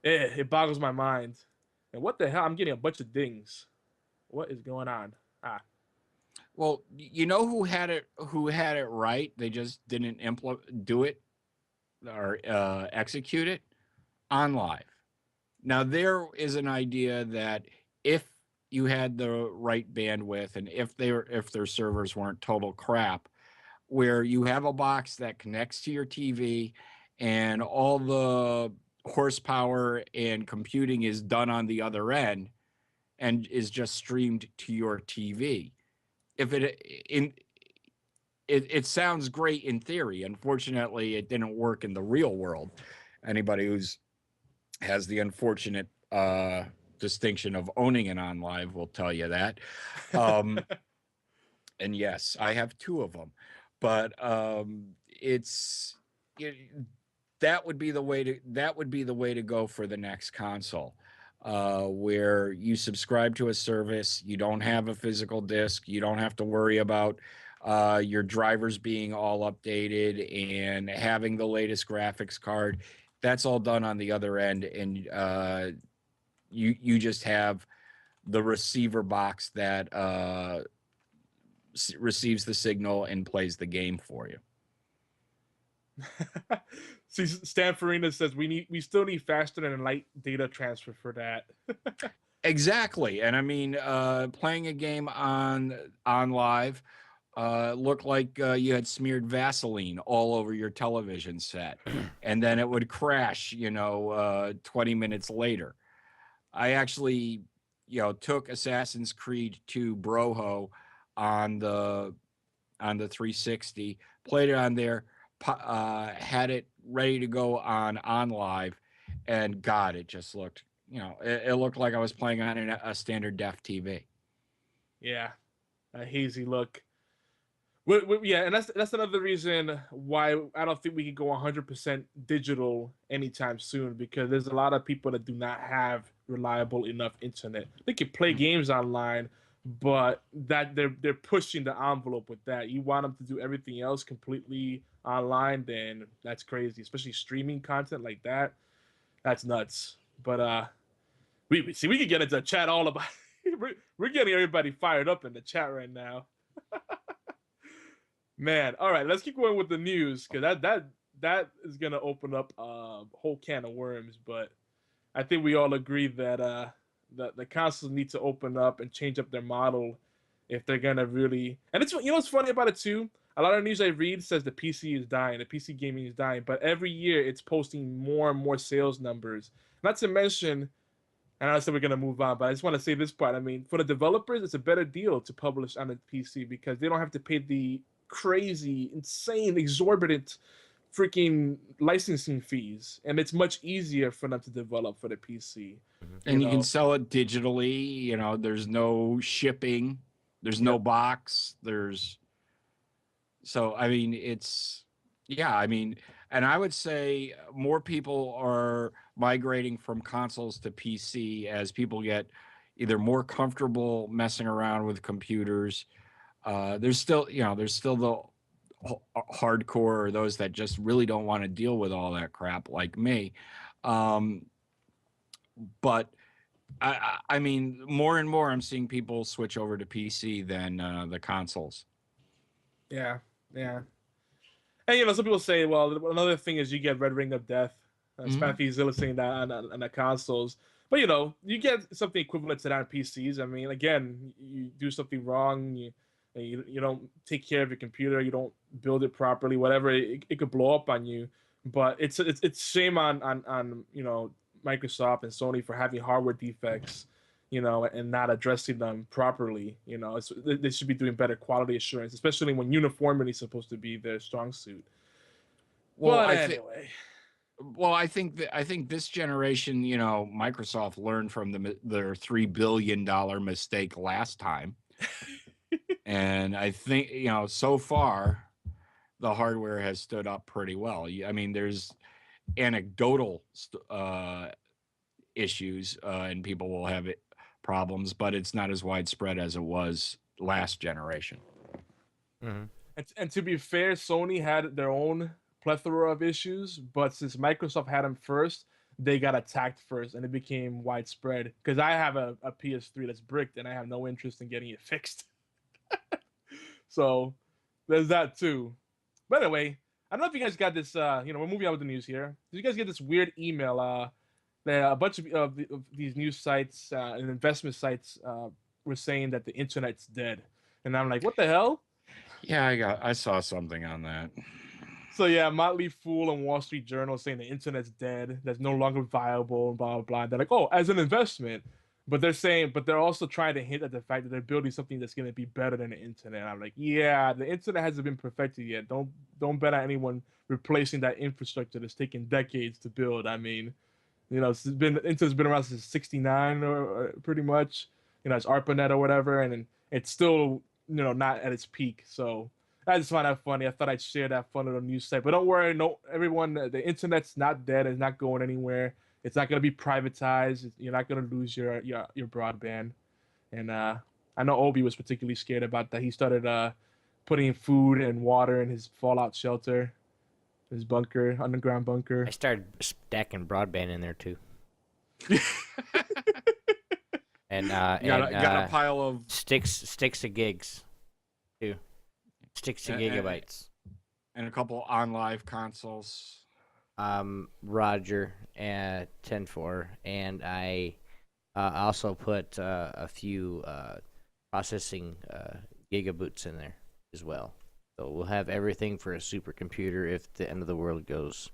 it boggles my mind. And what the hell? I'm getting a bunch of dings. What is going on? Well, who had it right? They just didn't do it or execute it on live. Now there is an idea that if you had the right bandwidth and if their servers weren't total crap, where you have a box that connects to your TV and all the horsepower and computing is done on the other end and is just streamed to your TV. It sounds great in theory. Unfortunately, it didn't work in the real world. Anybody has the unfortunate distinction of owning an OnLive will tell you that. And yes, I have 2 of them, but that would be the way to go for the next console, where you subscribe to a service. You don't have a physical disc. You don't have to worry about your drivers being all updated and having the latest graphics card. That's all done on the other end, and you just have the receiver box that receives the signal and plays the game for you. See, Stanfordina says we still need faster and light data transfer for that. Exactly, and I mean, playing a game on live looked like you had smeared Vaseline all over your television set, and then it would crash, 20 minutes later. I actually, took Assassin's Creed 2 Broho on the 360, played it on there, had it ready to go on live, and God, it just looked, it looked like I was playing on a standard def TV. Yeah, a hazy look. Yeah, and that's another reason why I don't think we can go 100% digital anytime soon, because there's a lot of people that do not have reliable enough internet. They can play games online, but that they're pushing the envelope with that. You want them to do everything else completely online, then that's crazy. Especially streaming content like that, that's nuts. But we see we can get into the chat all about. We're getting everybody fired up in the chat right now. Man, all right, let's keep going with the news, because that is gonna open up a whole can of worms. But I think we all agree that the consoles need to open up and change up their model if they're gonna really. And it's, what's funny about it too. A lot of news I read says the PC is dying, the PC gaming is dying, but every year it's posting more and more sales numbers. Not to mention, and I said we're gonna move on, but I just want to say this part. I mean, for the developers, it's a better deal to publish on a PC because they don't have to pay the crazy, insane, exorbitant freaking licensing fees, and it's much easier for them to develop for the PC. And you can sell it digitally. There's no shipping, there's no box, so I mean, and I would say more people are migrating from consoles to PC as people get either more comfortable messing around with computers. There's still the hardcore, or those that just really don't want to deal with all that crap, like me. But I mean, more and more I'm seeing people switch over to PC than the consoles. Yeah. And some people say, well, another thing is you get Red Ring of Death. Yogizilla saying that on the consoles. But you get something equivalent to that on PCs. I mean, again, you do something wrong, you don't take care of your computer, you don't build it properly, whatever, it could blow up on you. But it's shame on Microsoft and Sony for having hardware defects, and not addressing them properly. They should be doing better quality assurance, especially when uniformity is supposed to be their strong suit. Well, but anyway. I think this generation, Microsoft learned from their $3 billion mistake last time. And I think, so far the hardware has stood up pretty well. I mean, there's anecdotal issues, and people will have problems, but it's not as widespread as it was last generation. Mm-hmm. And to be fair, Sony had their own plethora of issues, but since Microsoft had them first, they got attacked first, and it became widespread. Because I have a PS3 that's bricked, and I have no interest in getting it fixed. So there's that too. But anyway, I don't know if you guys got this. We're moving on with the news here. Did you guys get this weird email? That a bunch of these news sites and investment sites were saying that the internet's dead, and I'm like, what the hell? Yeah, I saw something on that. So yeah, Motley Fool and Wall Street Journal saying the internet's dead, that's no longer viable, and blah blah blah. They're like, oh, as an investment, but they're also trying to hint at the fact that they're building something that's going to be better than the internet. I'm like, yeah, the internet hasn't been perfected yet. Don't bet on anyone replacing that infrastructure that's taken decades to build. I mean, internet's been around since '69 or pretty much. It's ARPANET or whatever, and it's still not at its peak. So I just find that funny. I thought I'd share that fun little news site. But don't worry, no, everyone, the internet's not dead. It's not going anywhere. It's not going to be privatized. You're not going to lose your broadband. And I know Obi was particularly scared about that. He started putting food and water in his fallout shelter, his bunker, underground bunker. I started stacking broadband in there too. And got a pile of sticks of gigs too. Sticks to gigabytes. And a couple on live consoles. Roger and 10-4, and I also put a few processing gigaboots in there as well. So we'll have everything for a supercomputer if the end of the world goes.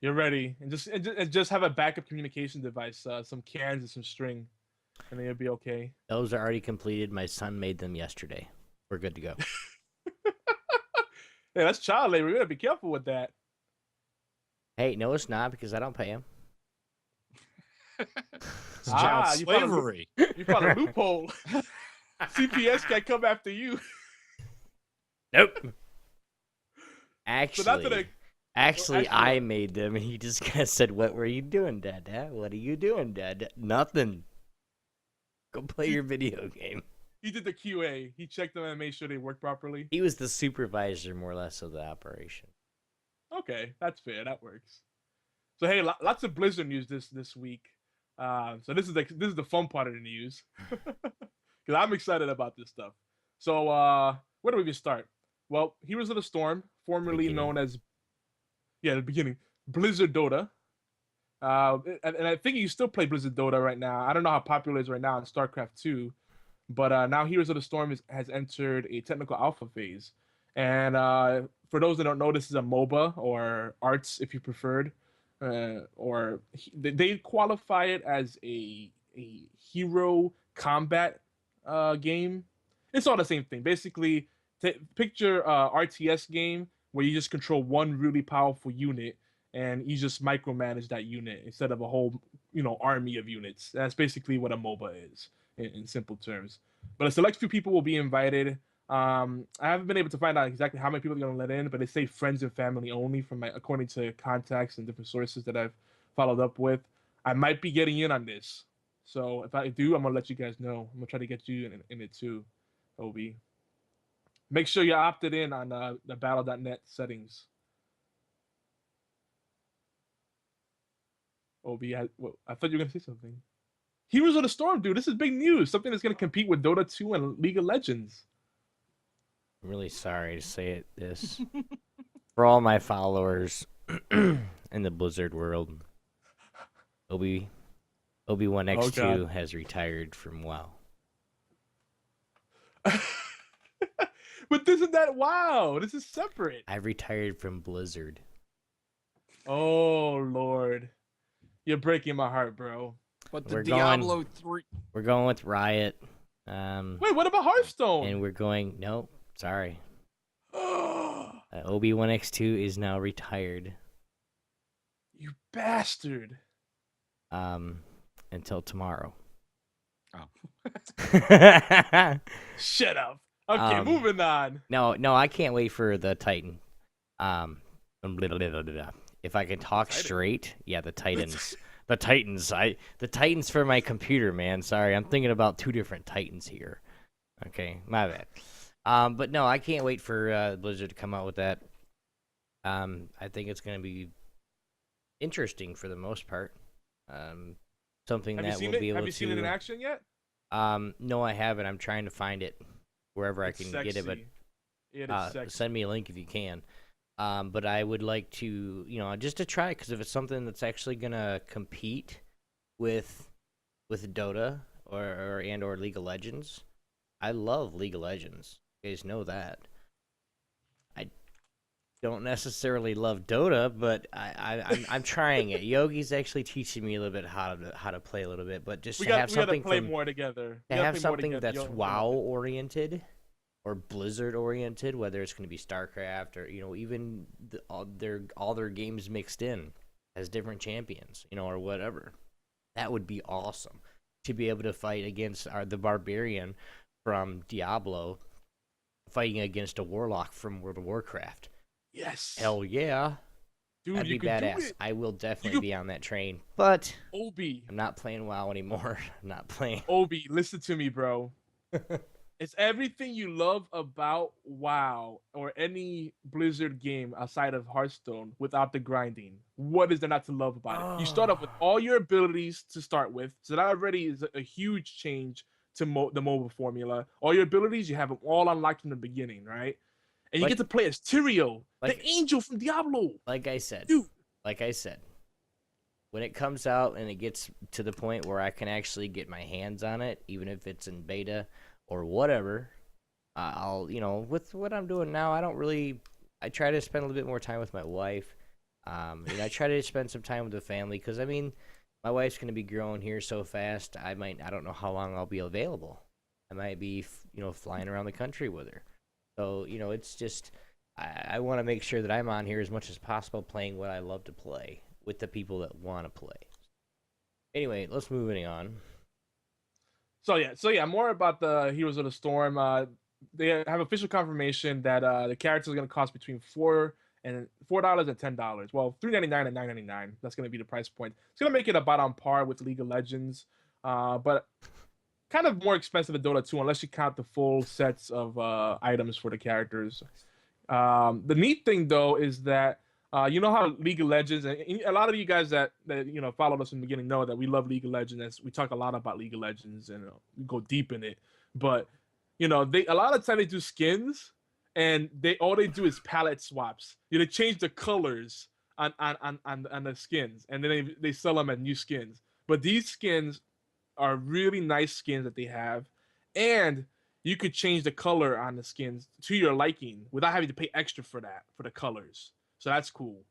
You're ready, and just have a backup communication device, some cans and some string, and then you'll be okay. Those are already completed. My son made them yesterday. We're good to go. Hey, that's child labor. We gotta be careful with that. Hey, no, it's not because I don't pay him. It's child You slavery. You found a loophole. CPS can't come after you. Nope. So Actually, I made them, and he just kind of said, "What were you doing, Dad? What are you doing, Dad? Nothing. Go play your video game." He did the QA. He checked them and made sure they worked properly. He was the supervisor, more or less, of the operation. Okay, that's fair. That works. So hey, lots of Blizzard news this week. So this is the fun part of the news, because I'm excited about this stuff. So where do we even start? Well, Heroes of the Storm, formerly known as the beginning, Blizzard Dota. And I think you still play Blizzard Dota right now. I don't know how popular it is right now in StarCraft 2, but now Heroes of the Storm has entered a technical alpha phase. And for those that don't know, this is a MOBA, or ARTS if you preferred, or they qualify it as a hero combat game. It's all the same thing. Basically, picture RTS game where you just control one really powerful unit and you just micromanage that unit instead of a whole, army of units. That's basically what a MOBA is in simple terms. But a select few people will be invited. I haven't been able to find out exactly how many people they're going to let in, but they say friends and family only according to contacts and different sources that I've followed up with. I might be getting in on this. So if I do, I'm going to let you guys know. I'm going to try to get you in it too, Obi. Make sure you're opted in on the battle.net settings. Obi, I thought you were going to say something. Heroes of the Storm, dude. This is big news. Something that's going to compete with Dota 2 and League of Legends. I'm really sorry to say this. For all my followers in the Blizzard world, Obi1X2 has retired from WoW. But isn't that WoW? This is separate. I've retired from Blizzard. Oh, Lord. You're breaking my heart, bro. But the Diablo 3... We're going with Riot. Wait, what about Hearthstone? And we're going... Nope, sorry. Obi1X2 is now retired. You bastard. Until tomorrow. Oh. Shut up. Okay, moving on. No, I can't wait for the Titan. If I can talk straight, yeah, the Titans. The Titans for my computer, man. Sorry, I'm thinking about two different Titans here. Okay, my bad. But no, I can't wait for Blizzard to come out with that. I think it's going to be interesting for the most part. Something that we'll be able to... Have you seen it in action yet? No, I haven't. I'm trying to find it wherever I can get it, but it is sexy. Send me a link if you can. But I would like to, just to try, because if it's something that's actually gonna compete with Dota or League of Legends, I love League of Legends. You guys know that. I don't necessarily love Dota, but I'm trying it. Yogi's actually teaching me a little bit how to play a little bit, but just to have something play more together. To have something that's WoW oriented or Blizzard oriented, whether it's going to be StarCraft or even all their games mixed in as different champions, or whatever. That would be awesome to be able to fight against the Barbarian from Diablo, fighting against a Warlock from World of Warcraft. Yes. Hell yeah. Dude, that'd be badass. Do it. I will definitely be on that train, but Obi, I'm not playing WoW anymore. I'm not playing. Obi, listen to me, bro. It's everything you love about WoW or any Blizzard game outside of Hearthstone without the grinding. What is there not to love about it? You start off with all your abilities to start with, so that already is a huge change to the mobile formula. All your abilities, you have them all unlocked from the beginning, right? And you get to play as Tyrael, the angel from Diablo. Like I said, when it comes out and it gets to the point where I can actually get my hands on it, even if it's in beta or whatever, I'll, with what I'm doing now, I try to spend a little bit more time with my wife. I try to spend some time with the family because I mean, my wife's gonna be growing here so fast. I don't know how long I'll be available. I might be, flying around the country with her. So it's just I want to make sure that I'm on here as much as possible, playing what I love to play with the people that want to play. Anyway, let's move on. So yeah, more about the Heroes of the Storm. They have official confirmation that the character is going to cost between $4 and $10. Well, $3.99 and $9.99. That's going to be the price point. It's going to make it about on par with League of Legends, but kind of more expensive than Dota 2 unless you count the full sets of items for the characters. The neat thing though is that you know how League of Legends, and a lot of you guys that followed us in the beginning know that we love League of Legends. We talk a lot about League of Legends and we go deep in it. But they a lot of time they do skins, and all they do is palette swaps. They change the colors on the skins, and then they sell them as new skins. But these skins are really nice skins that they have, and you could change the color on the skins to your liking without having to pay extra for the colors. So that's cool.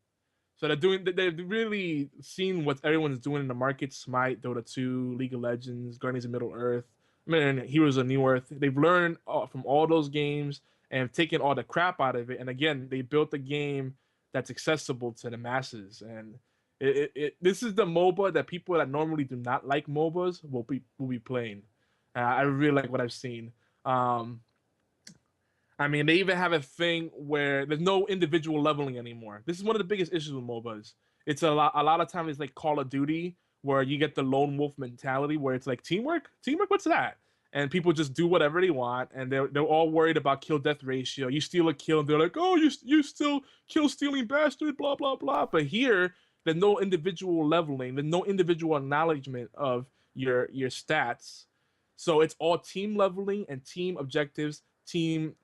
So they've really seen what everyone's doing in the market: Smite, Dota 2, League of Legends, Guardians of Middle Earth, Heroes of New Earth. They've learned from all those games and have taken all the crap out of it. And again, they built a game that's accessible to the masses. And this is the MOBA that people that normally do not like MOBAs will be playing. I really like what I've seen. I mean, they even have a thing where there's no individual leveling anymore. This is one of the biggest issues with MOBAs. It's a lot of times it's like Call of Duty, where you get the lone wolf mentality, where it's like teamwork. What's that? And people just do whatever they want, and they're all worried about kill death ratio. You steal a kill, and they're like, "Oh, you still kill stealing bastard," blah blah blah. But here, there's no individual leveling. There's no individual acknowledgement of your stats. So it's all team leveling and team objectives, team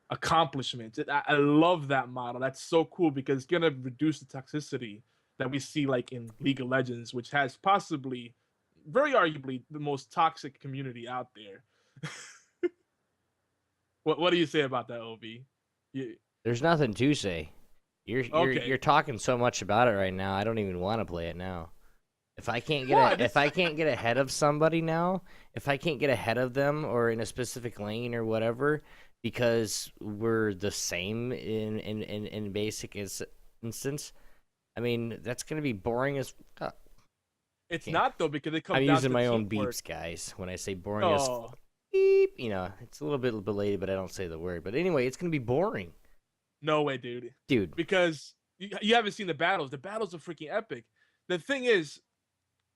accomplishments. I love that model. That's so cool because it's gonna reduce the toxicity that we see like in League of Legends, which has possibly, very arguably, the most toxic community out there. What do you say about that, Obi? There's nothing to say. You're talking so much about it right now. I don't even want to play it now. If I can't get ahead of somebody now, if I can't get ahead of them or in a specific lane or whatever, because we're the same in basic instance, I mean that's gonna be boring as fuck. It's not though, because it comes I'm down using to my own teamwork. beeps, guys. When I say boring as beep, it's a little bit belated, but I don't say the word. But anyway, it's gonna be boring. No way, dude. Because you haven't seen the battles. The battles are freaking epic. The thing is,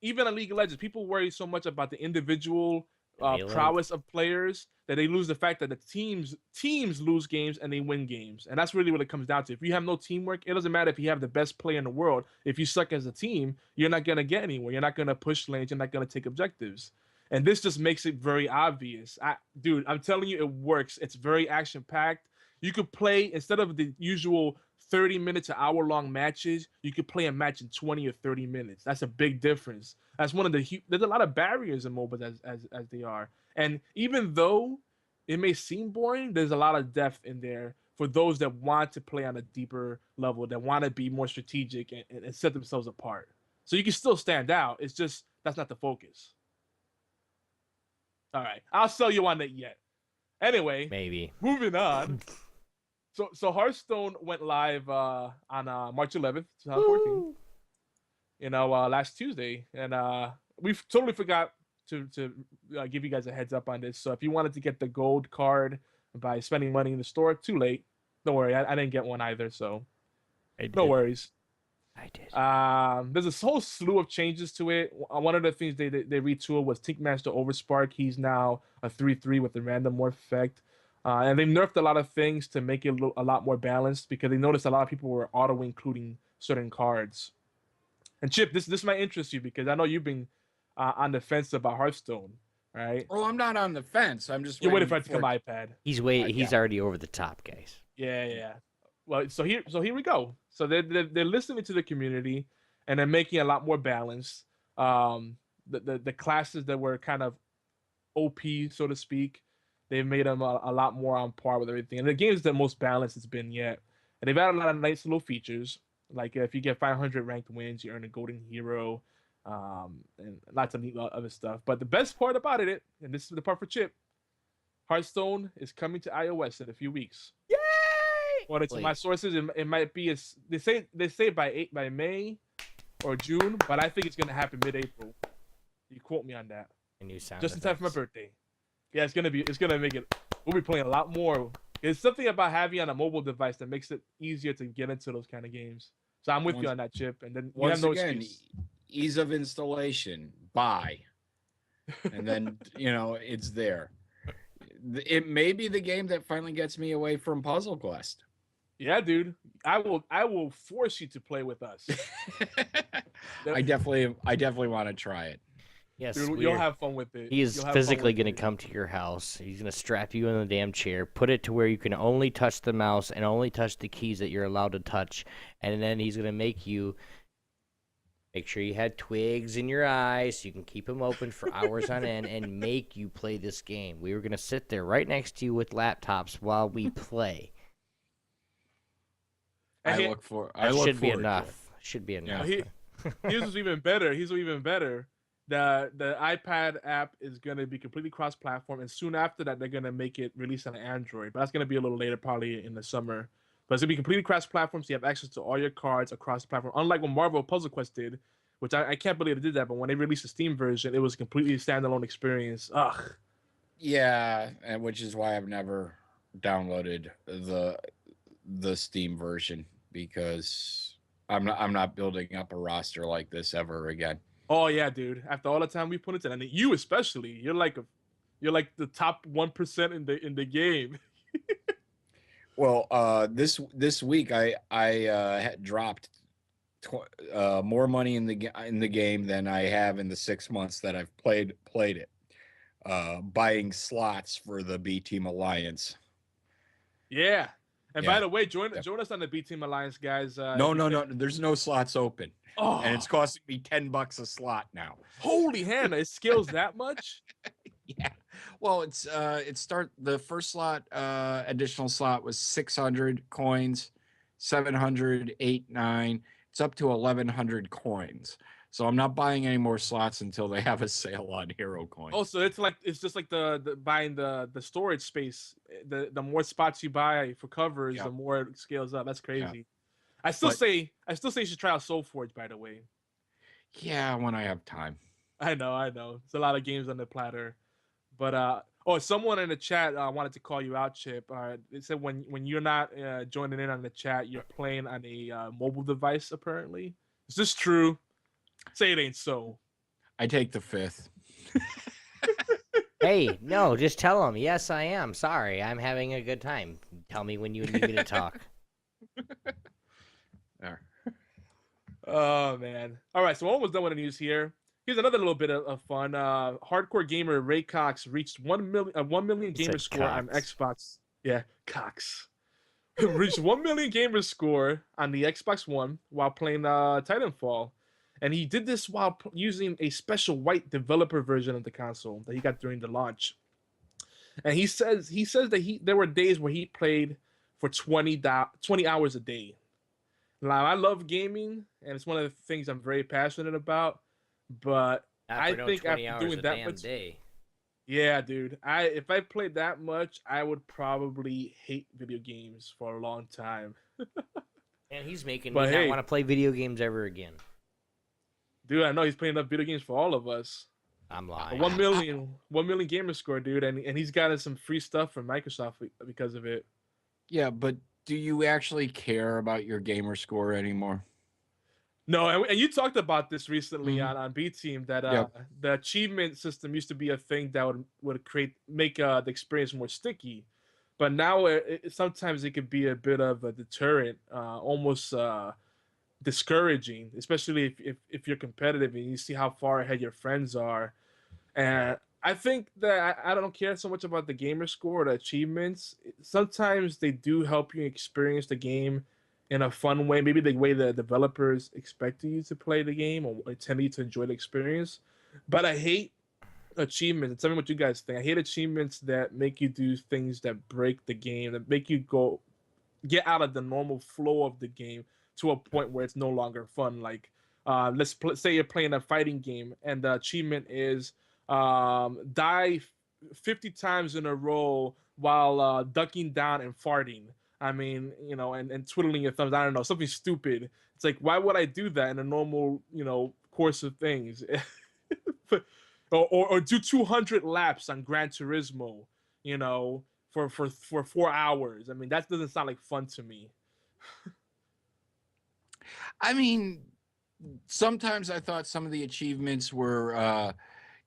even in League of Legends, people worry so much about the individual prowess of players that they lose the fact that the teams lose games and they win games. And that's really what it comes down to. If you have no teamwork, it doesn't matter if you have the best player in the world. If you suck as a team, you're not going to get anywhere. You're not going to push lanes. You're not going to take objectives. And this just makes it very obvious. Dude, I'm telling you, it works. It's very action-packed. You could play, instead of the usual 30 minutes to hour-long matches, you could play a match in 20 or 30 minutes. That's a big difference. That's one of there's a lot of barriers in MOBAs as they are. And even though it may seem boring, there's a lot of depth in there for those that want to play on a deeper level, that want to be more strategic and set themselves apart. So you can still stand out. It's just that's not the focus. All right. I'll sell you on that yet. Anyway, maybe. Moving on. So Hearthstone went live on March 11th, 2014. Last Tuesday, and we totally forgot to give you guys a heads up on this. So if you wanted to get the gold card by spending money in the store, too late. Don't worry, I didn't get one either, so no worries. I did. There's a whole slew of changes to it. One of the things they retooled was Tinkmaster Overspark. He's now a 3/3 with the random morph effect. And they've nerfed a lot of things to make it a lot more balanced, because they noticed a lot of people were auto-including certain cards. And Chip, this might interest you, because I know you've been on the fence about Hearthstone, right? Oh, I'm not on the fence. I'm just You're waiting for it to come iPad. He's already over the top, guys. Yeah. Well, so here we go. So they're listening to the community, and they're making a lot more balanced. The classes that were kind of OP, so to speak, they've made them a lot more on par with everything. And the game is the most balanced it's been yet. And they've added a lot of nice little features. Like if you get 500 ranked wins, you earn a golden hero, and lots of neat other stuff. But the best part about it, and this is the part for Chip, Hearthstone is coming to iOS in a few weeks. Yay! According to my sources, it might be they say by May or June, but I think it's gonna happen mid-April. You quote me on that. And new sound just in time for my effects. birthday. Yeah, it's gonna make it. We'll be playing a lot more. There's something about having on a mobile device that makes it easier to get into those kind of games. So I'm with you on that, Chip. And then you have Once no again, excuse. ease of installation, buy, and then it's there. It may be the game that finally gets me away from Puzzle Quest. Yeah, dude. I will force you to play with us. I definitely want to try it. Yes, Dude, you'll have fun with it. He is physically going to come to your house. He's going to strap you in the damn chair, put it to where you can only touch the mouse and only touch the keys that you're allowed to touch, and then he's going to make sure you had twigs in your eyes so you can keep them open for hours on end and make you play this game. We were going to sit there right next to you with laptops while we play. I look for. Should be enough. Should be enough. His was even better. The iPad app is going to be completely cross-platform, and soon after that, they're going to make it release on Android. But that's going to be a little later, probably in the summer. But it's going to be completely cross-platform, so you have access to all your cards across the platform. Unlike what Marvel Puzzle Quest did, which I can't believe they did that, but when they released the Steam version, it was a completely standalone experience. Ugh. Yeah, and which is why I've never downloaded the Steam version, because I'm not building up a roster like this ever again. Oh yeah, dude. After all the time we put into it, and you especially, you're like the top 1% in the game. Well, this week I had dropped more money in the game than I have in the 6 months that I've played it. Buying slots for the B Team Alliance. Yeah. And by the way, join us on the B Team Alliance, guys. No. There's no slots open. Oh. And it's costing me $10 a slot now. Holy Hannah, it scales that much? Yeah. Well, the first slot, additional slot was 600 coins, 700, 8, 9. It's up to 1,100 coins. So I'm not buying any more slots until they have a sale on hero coins. Oh, so it's just like the buying the storage space. The more spots you buy for covers, the more it scales up. That's crazy. Yeah. I still say you should try out SoulForge, by the way. Yeah, when I have time. I know. There's a lot of games on the platter. But someone in the chat wanted to call you out, Chip. They said when you're not joining in on the chat, you're playing on a mobile device, apparently. Is this true? Say it ain't so. I take the 5th. Hey, no, just tell them. Yes, I am. Sorry, I'm having a good time. Tell me when you need me to talk. Oh, man. All right, so we're almost done with the news here. Here's another little bit of fun. Hardcore gamer Ray Cox reached 1 million gamer score on Xbox. Yeah, Cox. Reached 1 million gamer score on the Xbox One while playing Titanfall. And he did this while using a special white developer version of the console that he got during the launch. And he says that there were days where he played for 20 hours a day. Now, I love gaming, and it's one of the things I'm very passionate about. But I think after doing that much, yeah, dude. If I played that much, I would probably hate video games for a long time. And he's making me not want to play video games ever again. Dude, I know he's playing enough video games for all of us. I'm lying. 1 million gamer score, dude, and he's gotten some free stuff from Microsoft because of it. Yeah, but do you actually care about your gamer score anymore? No, and you talked about this recently on B Team that the achievement system used to be a thing that would make the experience more sticky, but now sometimes it could be a bit of a deterrent, almost discouraging, especially if you're competitive and you see how far ahead your friends are. And I think that I don't care so much about the gamer score or the achievements. Sometimes they do help you experience the game in a fun way, maybe the way the developers expect you to play the game or intend you to enjoy the experience. But I hate achievements. Tell me what you guys think. I hate achievements that make you do things that break the game, that make you get out of the normal flow of the game to a point where it's no longer fun. Like, say you're playing a fighting game, and the achievement is die 50 times in a row while ducking down and farting. I mean, and twiddling your thumbs. I don't know, something stupid. It's like, why would I do that in a normal, course of things? or do 200 laps on Gran Turismo, for 4 hours. I mean, that doesn't sound like fun to me. I mean, sometimes I thought some of the achievements were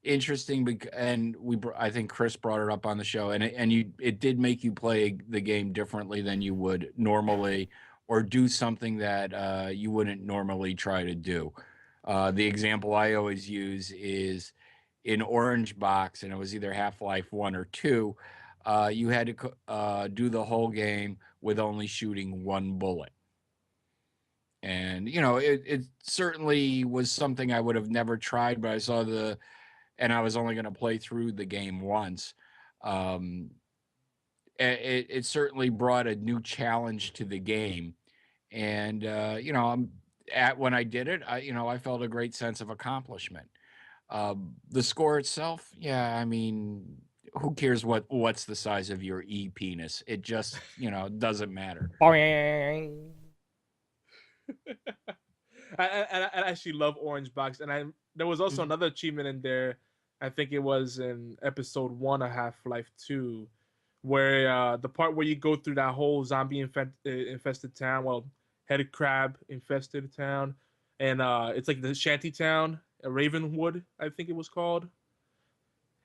interesting, and I think Chris brought it up on the show, and it did make you play the game differently than you would normally, or do something that you wouldn't normally try to do. The example I always use is in Orange Box, and it was either Half-Life 1 or 2. You had to do the whole game with only shooting one bullet. And, it certainly was something I would have never tried, but I saw and I was only going to play through the game once. It certainly brought a new challenge to the game. And, when I did it, I felt a great sense of accomplishment. The score itself, yeah, I mean, who cares what's the size of your penis? It just, doesn't matter. I actually love Orange Box, and there was also another achievement in there. I think it was in episode 1 of Half-Life 2, where the part where you go through that whole zombie infested town, headed crab infested town, and it's like the shanty town, Ravenwood, I think it was called.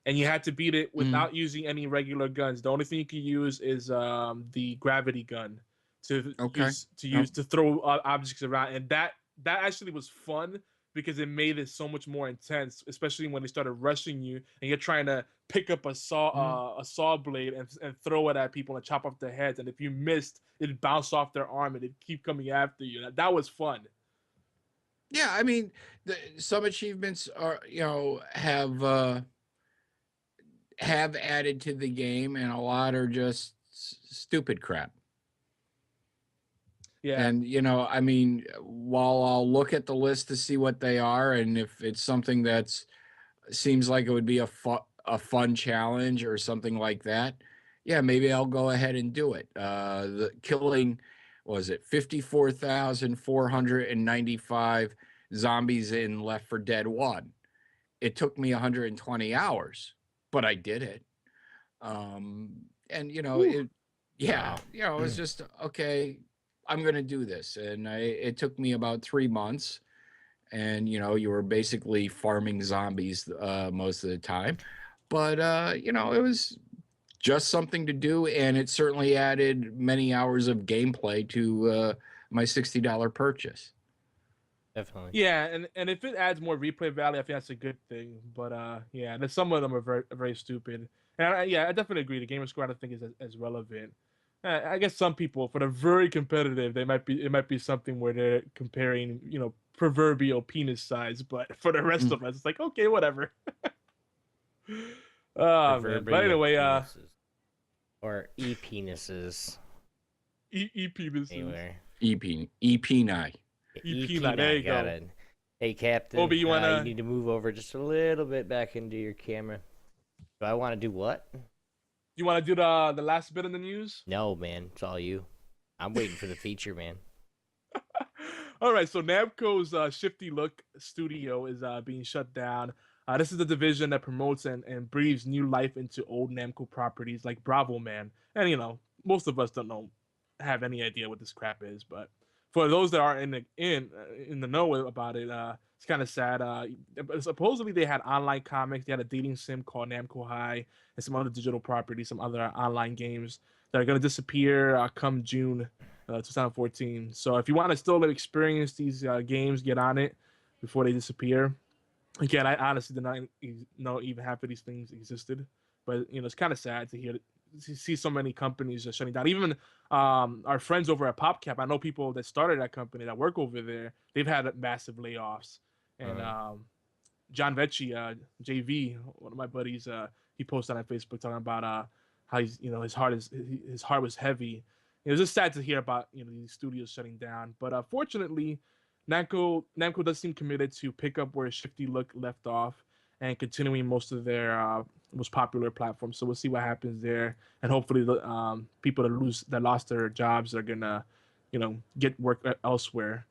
And you had to beat it without using any regular guns. The only thing you could use is the gravity gun to throw objects around, and that actually was fun because it made it so much more intense, especially when they started rushing you and you're trying to pick up a saw blade and throw it at people and chop off their heads, and if you missed, it'd bounce off their arm and it'd keep coming after you. That was fun. Yeah, I mean, some achievements are have added to the game, and a lot are just stupid crap. Yeah. And, I mean, while I'll look at the list to see what they are, and if it's something that seems like it would be a fun challenge or something like that, yeah, maybe I'll go ahead and do it. The killing, was it 54,495 zombies in Left 4 Dead 1. It took me 120 hours, but I did it. And, it was just, okay, I'm going to do this. And it took me about 3 months. And, you were basically farming zombies most of the time. But, it was just something to do. And it certainly added many hours of gameplay to my $60 purchase. Definitely. Yeah, and if it adds more replay value, I think that's a good thing. But some of them are very, very stupid. And I definitely agree. The gamer score, I don't think is as relevant. I guess some people, for the very competitive, it might be something where they're comparing, proverbial penis size. But for the rest of us, it's like, okay, whatever. Man. But anyway, penises. Or e-penises. E-penises. Anyway. E-peni. EP9, there you go. It. Hey, Captain. Obi, you need to move over just a little bit back into your camera. Do I want to do what? You want to do the last bit of the news? No, man. It's all you. I'm waiting for the feature, man. All right, so Namco's Shifty Look studio is being shut down. This is the division that promotes and breathes new life into old Namco properties like Bravo Man. And, most of us don't have any idea what this crap is, but for those that are in the know about it, it's kind of sad. Supposedly they had online comics. They had a dating sim called Namco High and some other digital properties, some other online games that are going to disappear come June 2014. So if you want to still experience these games, get on it before they disappear. Again, I honestly did not know even half of these things existed, but it's kind of sad to see so many companies shutting down. Even our friends over at PopCap, I know people that started that company that work over there. They've had massive layoffs. And John Vecchi, JV, one of my buddies, he posted on Facebook talking about how he's his heart was heavy, it's just sad to hear about these studios shutting down. But fortunately, Namco does seem committed to pick up where Shifty Look left off and continuing most of their most popular platforms. So we'll see what happens there, and hopefully the people that lost their jobs are gonna get work elsewhere.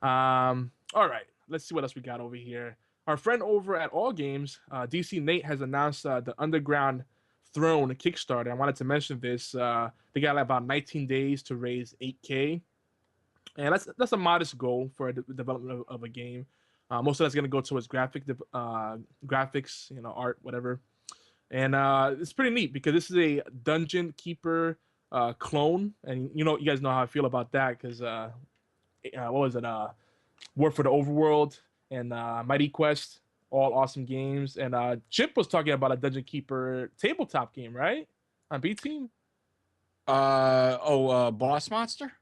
All right, let's see what else we got over here. Our friend over at All Games, DC Nate, has announced the Underground Throne Kickstarter. I wanted to mention this. They got about 19 days to raise 8K, and that's a modest goal for the development of a game. Most of that's going to go towards graphics, art, whatever. And it's pretty neat because this is a Dungeon Keeper clone, and you guys know how I feel about that because what was it? War for the Overworld and Mighty Quest, all awesome games. And Chip was talking about a Dungeon Keeper tabletop game, right? On B Team. Boss Monster.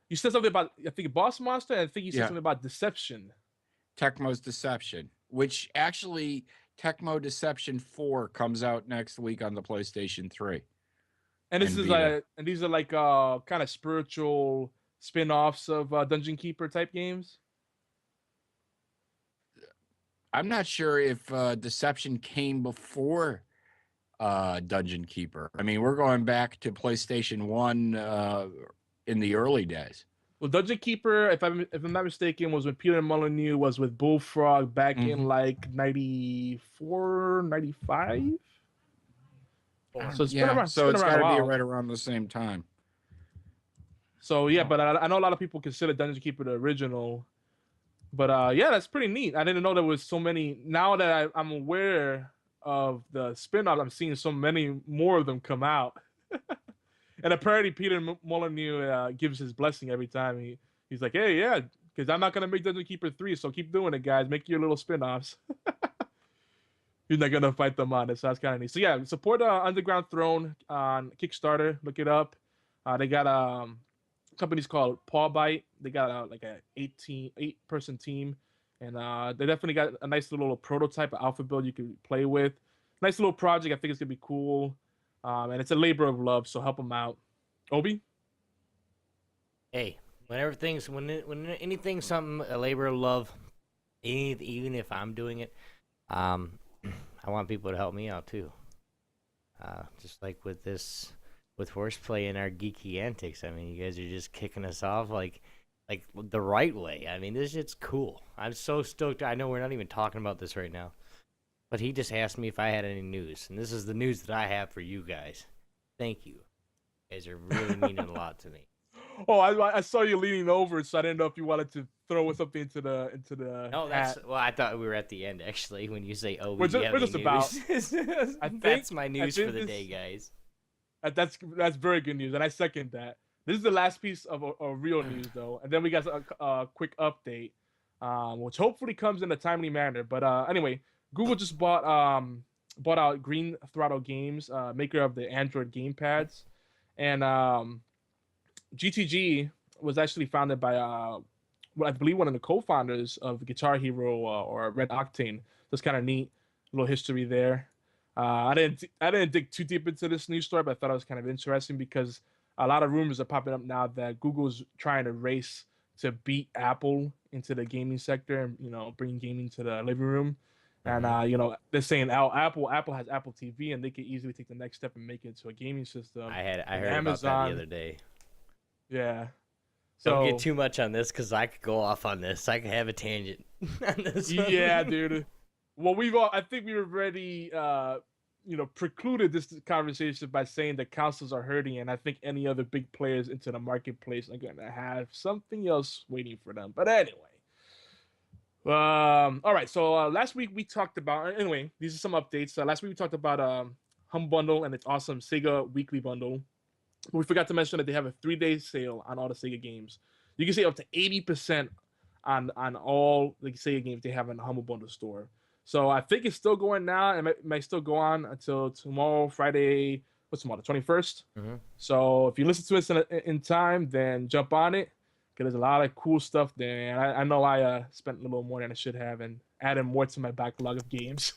You said something about, I think, Boss Monster, and I think you said something about Deception. Tecmo's Deception, which actually Tecmo Deception 4 comes out next week on the PlayStation 3. And these are like kind of spiritual spin-offs of Dungeon Keeper type games. I'm not sure if Deception came before Dungeon Keeper. I mean, we're going back to PlayStation 1 in the early days. Well, Dungeon Keeper, if I'm not mistaken, was when Peter Molyneux was with Bullfrog back in like 94, 95. So it's been around. So it's got to be right around the same time. So yeah, but I know a lot of people consider Dungeon Keeper the original. But yeah, that's pretty neat. I didn't know there was so many. Now that I'm aware of the spin-off, I'm seeing so many more of them come out. And apparently Peter Molyneux gives his blessing every time. He's like, hey, yeah, because I'm not going to make Dungeon Keeper 3, so keep doing it, guys. Make your little spin-offs. You're not going to fight them on it, so that's kind of neat. So yeah, support Underground Throne on Kickstarter. Look it up. They got companies called Paw Bite. They got like an 8-person team. And they definitely got a nice little prototype of alpha build you can play with. Nice little project. I think it's going to be cool. And it's a labor of love, so help them out. Obi? Hey, when anything's something a labor of love, even if I'm doing it, I want people to help me out too. Just like with HorsePLAY and our geeky antics. I mean, you guys are just kicking us off like the right way. I mean, this shit's cool. I'm so stoked. I know we're not even talking about this right now. But he just asked me if I had any news, and this is the news that I have for you guys. Thank you. You guys are really meaning a lot to me. Oh, I saw you leaning over, so I didn't know if you wanted to throw something into the. No, I thought we were at the end actually when you say, "Oh, we're just about." That's my news for the day, guys. That's very good news, and I second that. This is the last piece of real news, though, and then we got a quick update, which hopefully comes in a timely manner. But anyway. Google just bought out Green Throttle Games, maker of the Android gamepads, and GTG was actually founded by I believe one of the co-founders of Guitar Hero or Red Octane. That's kind of neat, little history there. I didn't dig too deep into this news story, but I thought it was kind of interesting because a lot of rumors are popping up now that Google's trying to race to beat Apple into the gaming sector and bring gaming to the living room. And they're saying Apple has Apple TV, and they could easily take the next step and make it into a gaming system. I heard Amazon, about that the other day. Yeah. Don't get too much on this because I could go off on this. I could have a tangent on this. Yeah, dude. Well, I think we've already precluded this conversation by saying the consoles are hurting, and I think any other big players into the marketplace are going to have something else waiting for them. But anyway. All right, so last week we talked about, anyway, these are some updates. Last week we talked about Humble Bundle and its awesome Sega Weekly Bundle. But we forgot to mention that they have a 3-day sale on all the Sega games. You can save up to 80% on all the Sega games they have in the Humble Bundle store. So I think it's still going now, and it might still go on until tomorrow, Friday, what's tomorrow, the 21st? Mm-hmm. So if you listen to us in time, then jump on it. Because there's a lot of cool stuff there, and I know I spent a little more than I should have, and added more to my backlog of games.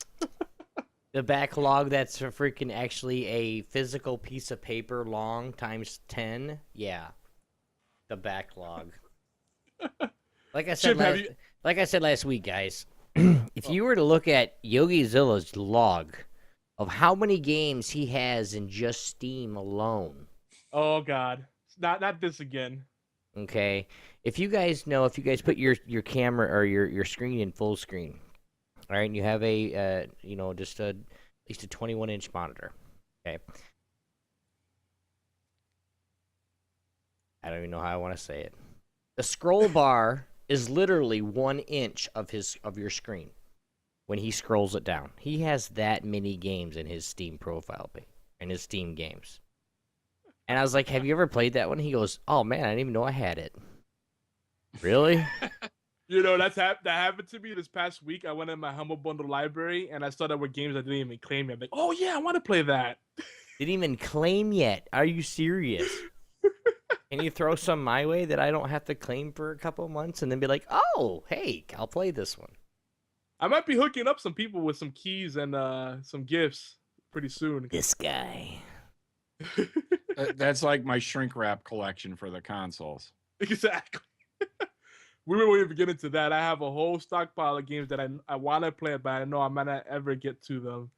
The backlog that's freaking actually a physical piece of paper long times 10. Yeah. The backlog. Like I said last week, guys, if you were to look at Yogizilla's log of how many games he has in just Steam alone. Oh God. Not this again. Okay. If you guys put your camera or your screen in full screen, all right, and you have a just at least a 21-inch monitor. Okay. I don't even know how I want to say it. The scroll bar is literally 1 inch of your screen when he scrolls it down. He has that many games in his Steam profile page, in his Steam games. And I was like, "Have you ever played that one?" He goes, "Oh man, I didn't even know I had it." Really? That happened to me this past week. I went in my Humble Bundle library and I saw there were games I didn't even claim yet. I'm like, oh yeah, I want to play that. Didn't even claim yet. Are you serious? Can you throw some my way that I don't have to claim for a couple months and then be like, oh, hey, I'll play this one? I might be hooking up some people with some keys and some gifts pretty soon. This guy. That's like my shrink wrap collection for the consoles. Exactly. We won't even get into that. I have a whole stockpile of games that I want to play, but I know I might not ever get to them.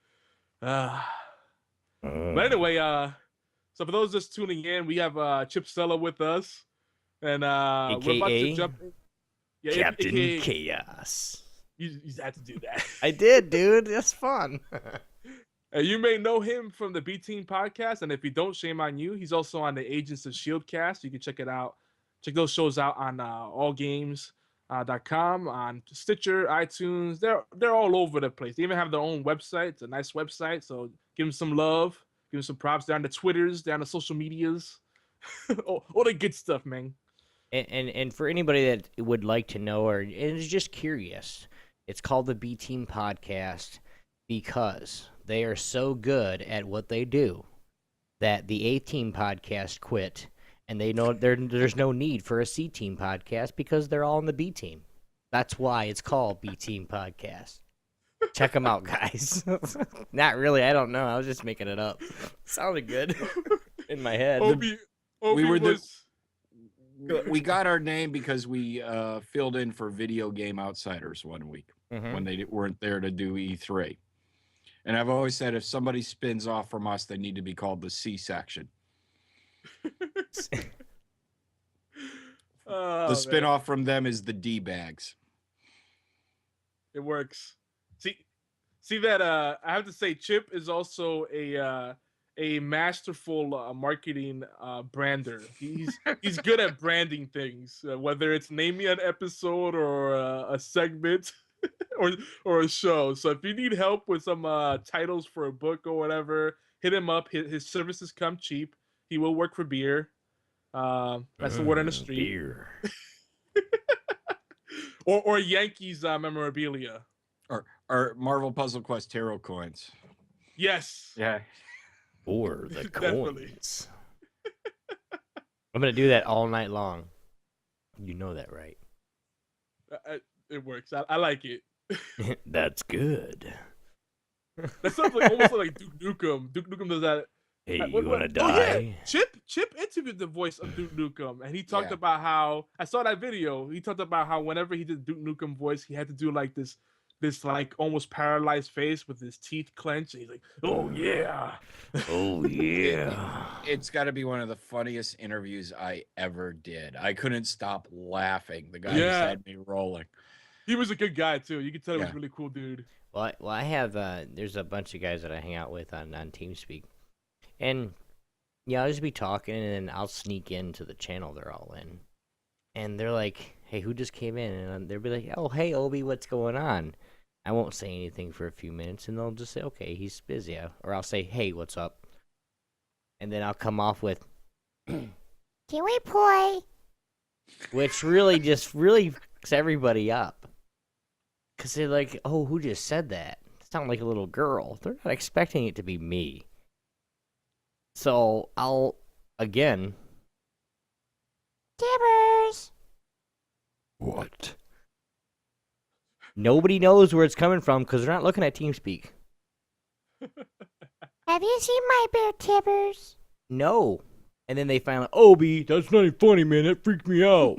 But anyway, so for those just tuning in, we have Cella with us, and we're about to jump in. Yeah, CaptinChaos. You had to do that. I did, dude. That's fun. You may know him from the B Team podcast, and if you don't, shame on you. He's also on the Agents of ShieldCAST. You can check it out. Check those shows out on allgames.com, on Stitcher, iTunes. They're all over the place. They even have their own website. It's a nice website, so give them some love. Give them some props down the Twitters, down the social medias. all the good stuff, man. And for anybody that would like to know or is just curious, it's called the B Team Podcast because they are so good at what they do that the A Team Podcast quit. And they know there's no need for a C Team podcast because they're all in the B Team. That's why it's called B Team Podcast. Check them out, guys. Not really. I don't know. I was just making it up. Sounded good in my head. We got our name because we filled in for Video Game Outsiders one week when they weren't there to do E3. And I've always said if somebody spins off from us, they need to be called the C-section. The spin-off from them is the D-bags. It works. See that I have to say Chip is also a masterful marketing brander. He's good at branding things, whether it's naming an episode or a segment or a show. So if you need help with some titles for a book or whatever, hit him up. His services come cheap. He will work for beer. That's the word on the street. Beer. or Yankees memorabilia. Or Marvel Puzzle Quest tarot coins. Yes. Yeah. Or the coins. I'm going to do that all night long. You know that, right? It works. I like it. That's good. That sounds like almost like Duke Nukem. Duke Nukem does that. Hey, you want to die? Yeah. Chip interviewed the voice of Duke Nukem, and he talked about how I saw that video. He talked about how whenever he did Duke Nukem voice, he had to do like this like almost paralyzed face with his teeth clenched. And he's like, "Oh yeah, oh yeah." It's got to be one of the funniest interviews I ever did. I couldn't stop laughing. The guy just had me rolling. He was a good guy too. You could tell he was a really cool dude. Well, I have there's a bunch of guys that I hang out with on TeamSpeak. And, I'll just be talking, and then I'll sneak into the channel they're all in. And they're like, hey, who just came in? And they'll be like, oh, hey, Obi, what's going on? I won't say anything for a few minutes, and they'll just say, okay, he's busy. Or I'll say, hey, what's up? And then I'll come off with, can we play? Which really fucks everybody up. Because they're like, oh, who just said that? Sound like a little girl. They're not expecting it to be me. So, I'll, again... Tibbers! What? Nobody knows where it's coming from because they're not looking at TeamSpeak. Have you seen my bear Tibbers? No. And then they finally, Obi, that's not even funny, man. That freaked me out.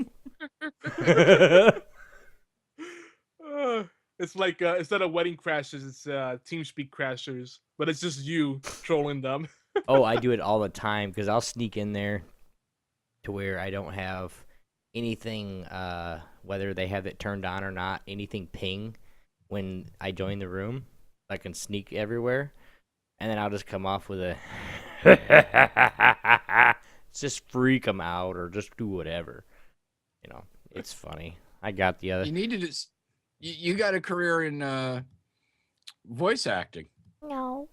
It's like instead of wedding crashers, it's TeamSpeak crashers, but it's just you trolling them. Oh, I do it all the time because I'll sneak in there to where I don't have anything, whether they have it turned on or not, anything ping when I join the room. I can sneak everywhere, and then I'll just come off with a just freak them out or just do whatever. You know, it's funny. I got the other. You needed to. You got a career in voice acting. No.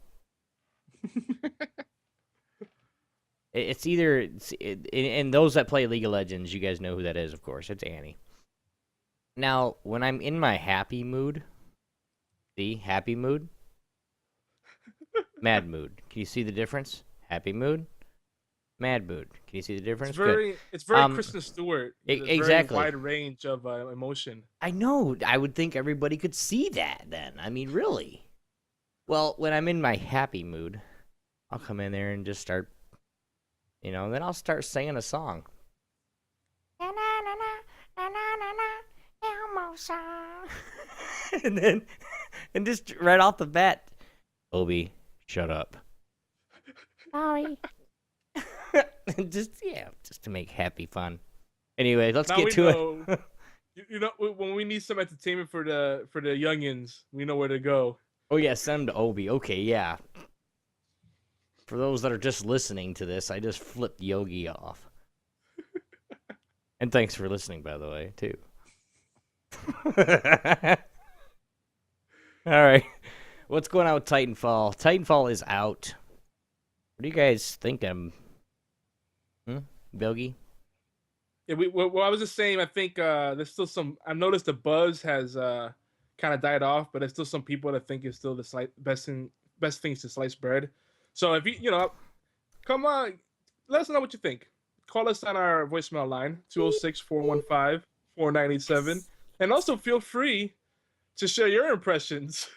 It's either, and those that play League of Legends, you guys know who that is, of course. It's Annie. Now, when I'm in my happy mood, see, happy mood, mad mood. Can you see the difference? Happy mood, mad mood. Can you see the difference? It's very Kristen Stewart. Exactly. Very wide range of emotion. I know. I would think everybody could see that then. I mean, really. Well, when I'm in my happy mood, I'll come in there and just start, you know, then I'll start singing a song. Na na na na na na na Elmo song. and just right off the bat, Obi, shut up. Sorry. just to make happy fun. Anyway, let's Now get we to know, it. you know, when we need some entertainment for the youngins, we know where to go. Oh yeah, send them to Obi. Okay, yeah. For those that are just listening to this, I just flipped Yogi off. And thanks for listening, by the way, too. All right. What's going on with Titanfall? Titanfall is out. What do you guys think? Bilgy? Yeah, well, I was just saying, I think there's still some. I've noticed the buzz has kind of died off, but there's still some people that think it's still the best things to slice bread. So if you know, come on, let us know what you think. Call us on our voicemail line 206-415-4987, and also feel free to share your impressions.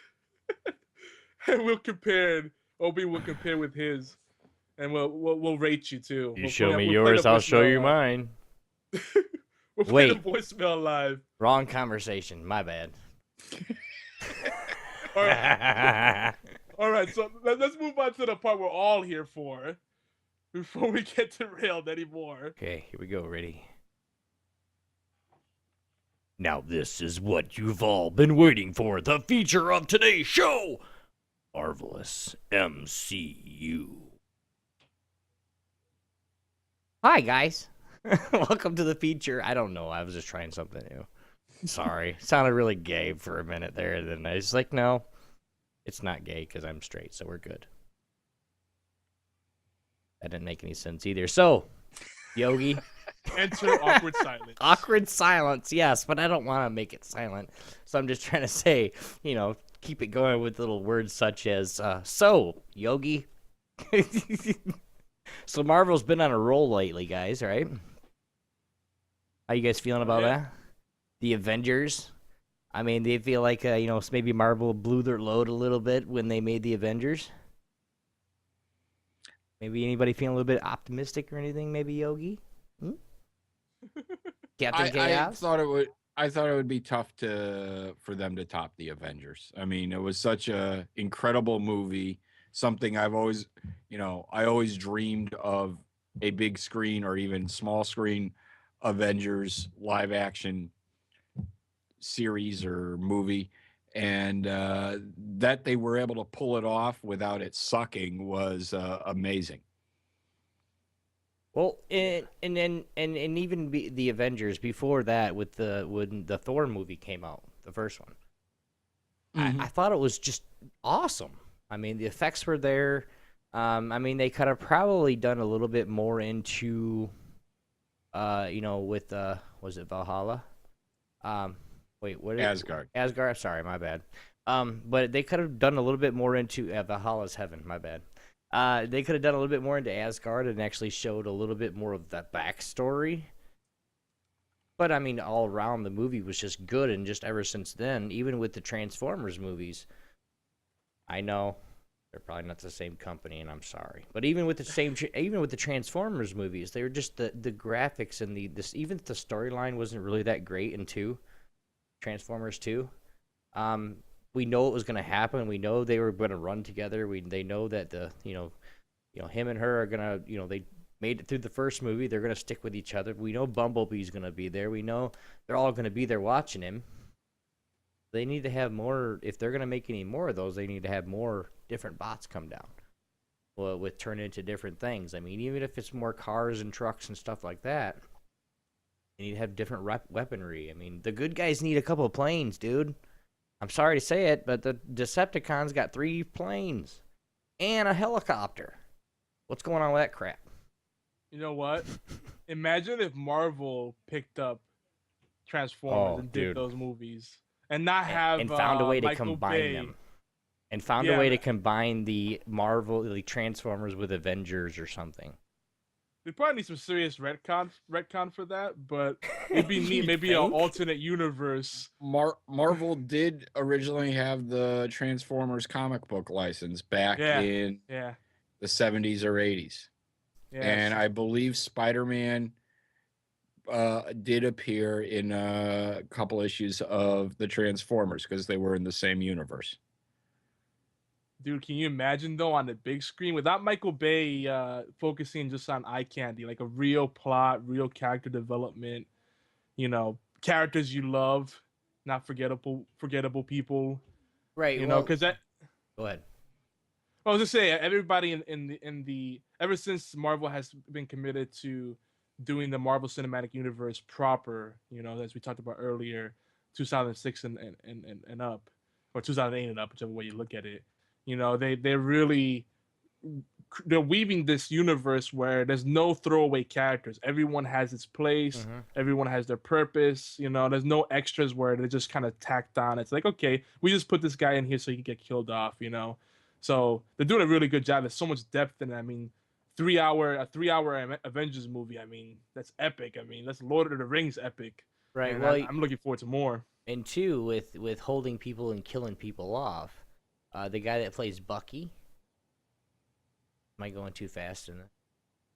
And we'll compare. Obi will compare with his, and we'll rate you too. You show me yours, I'll show you mine. We'll play the voicemail live. Wrong conversation. My bad. All right, so let's move on to the part we're all here for before we get derailed anymore. Okay, here we go. Ready? Now this is what you've all been waiting for. The feature of today's show. Marvelous MCU. Hi, guys. Welcome to the feature. I don't know. I was just trying something new. Sorry. Sounded really gay for a minute there. And then I was like, no, it's not gay because I'm straight, so we're good. That didn't make any sense either. So, Yogi. Enter awkward silence. Awkward silence, yes, but I don't want to make it silent. So I'm just trying to say, you know, keep it going with little words such as, so, Yogi. So Marvel's been on a roll lately, guys, right? How you guys feeling about that? The Avengers. I mean, they feel like, you know, maybe Marvel blew their load a little bit when they made the Avengers. Maybe anybody feeling a little bit optimistic or anything? Maybe Yogi? CaptinChaos? I thought it would be tough for them to top the Avengers. I mean, it was such a incredible movie. Something I've always, you know, I always dreamed of a big screen or even small screen Avengers live action series or movie, and that they were able to pull it off without it sucking was amazing. Well, and even the Avengers before that, when the Thor movie came out, the first one, I thought it was just awesome. I mean, the effects were there. I mean, they could have probably done a little bit more into, you know, with was it Valhalla? Wait, what? Asgard. Asgard. Sorry, my bad. But they could have done a little bit more into Valhalla's heaven. My bad. They could have done a little bit more into Asgard and actually showed a little bit more of that backstory. But I mean, all around the movie was just good, and just ever since then, even with the Transformers movies, I know They're probably not the same company, and I'm sorry. But even with even with the Transformers movies, they were just the graphics and even if the storyline wasn't really that great in Transformers 2. We know it was going to happen. We know they were going to run together. They know that him and her are gonna, they made it through the first movie. They're gonna stick with each other. We know Bumblebee's gonna be there. We know they're all gonna be there watching him. They need to have more. If they're gonna make any more of those, they need to have more different bots come down. Well, with turn into different things. I mean, even if it's more cars and trucks and stuff like that, they need to have different weaponry. I mean, the good guys need a couple of planes, dude. I'm sorry to say it, but the Decepticons got 3 planes and a helicopter. What's going on with that crap? You know what? Imagine if Marvel picked up Transformers and did those movies, and not have and found a way to Michael combine Bay. them, and found a way to combine the Marvel, the Transformers with Avengers or something. We probably need some serious retcon for that, but it'd be neat. Maybe an alternate universe. Marvel did originally have the Transformers comic book license back in the 70s or 80s. Yeah, and I believe Spider-Man did appear in a couple issues of the Transformers because they were in the same universe. Dude, can you imagine, though, on the big screen, without Michael Bay focusing just on eye candy, like a real plot, real character development, characters you love, not forgettable people. Right. Because that... Go ahead. I was just saying, everybody in the ever since Marvel has been committed to doing the Marvel Cinematic Universe proper, as we talked about earlier, 2006 and up, or 2008 and up, whichever way you look at it. They're weaving this universe where there's no throwaway characters. Everyone has its place. Mm-hmm. Everyone has their purpose. There's no extras where they're just kind of tacked on. It's like, okay, we just put this guy in here so he can get killed off. So they're doing a really good job. There's so much depth in it. I mean, a 3-hour Avengers movie. I mean, that's epic. I mean, that's Lord of the Rings epic. Right. And well, I'm looking forward to more. And two, with holding people and killing people off. The guy that plays Bucky. Am I going too fast in it?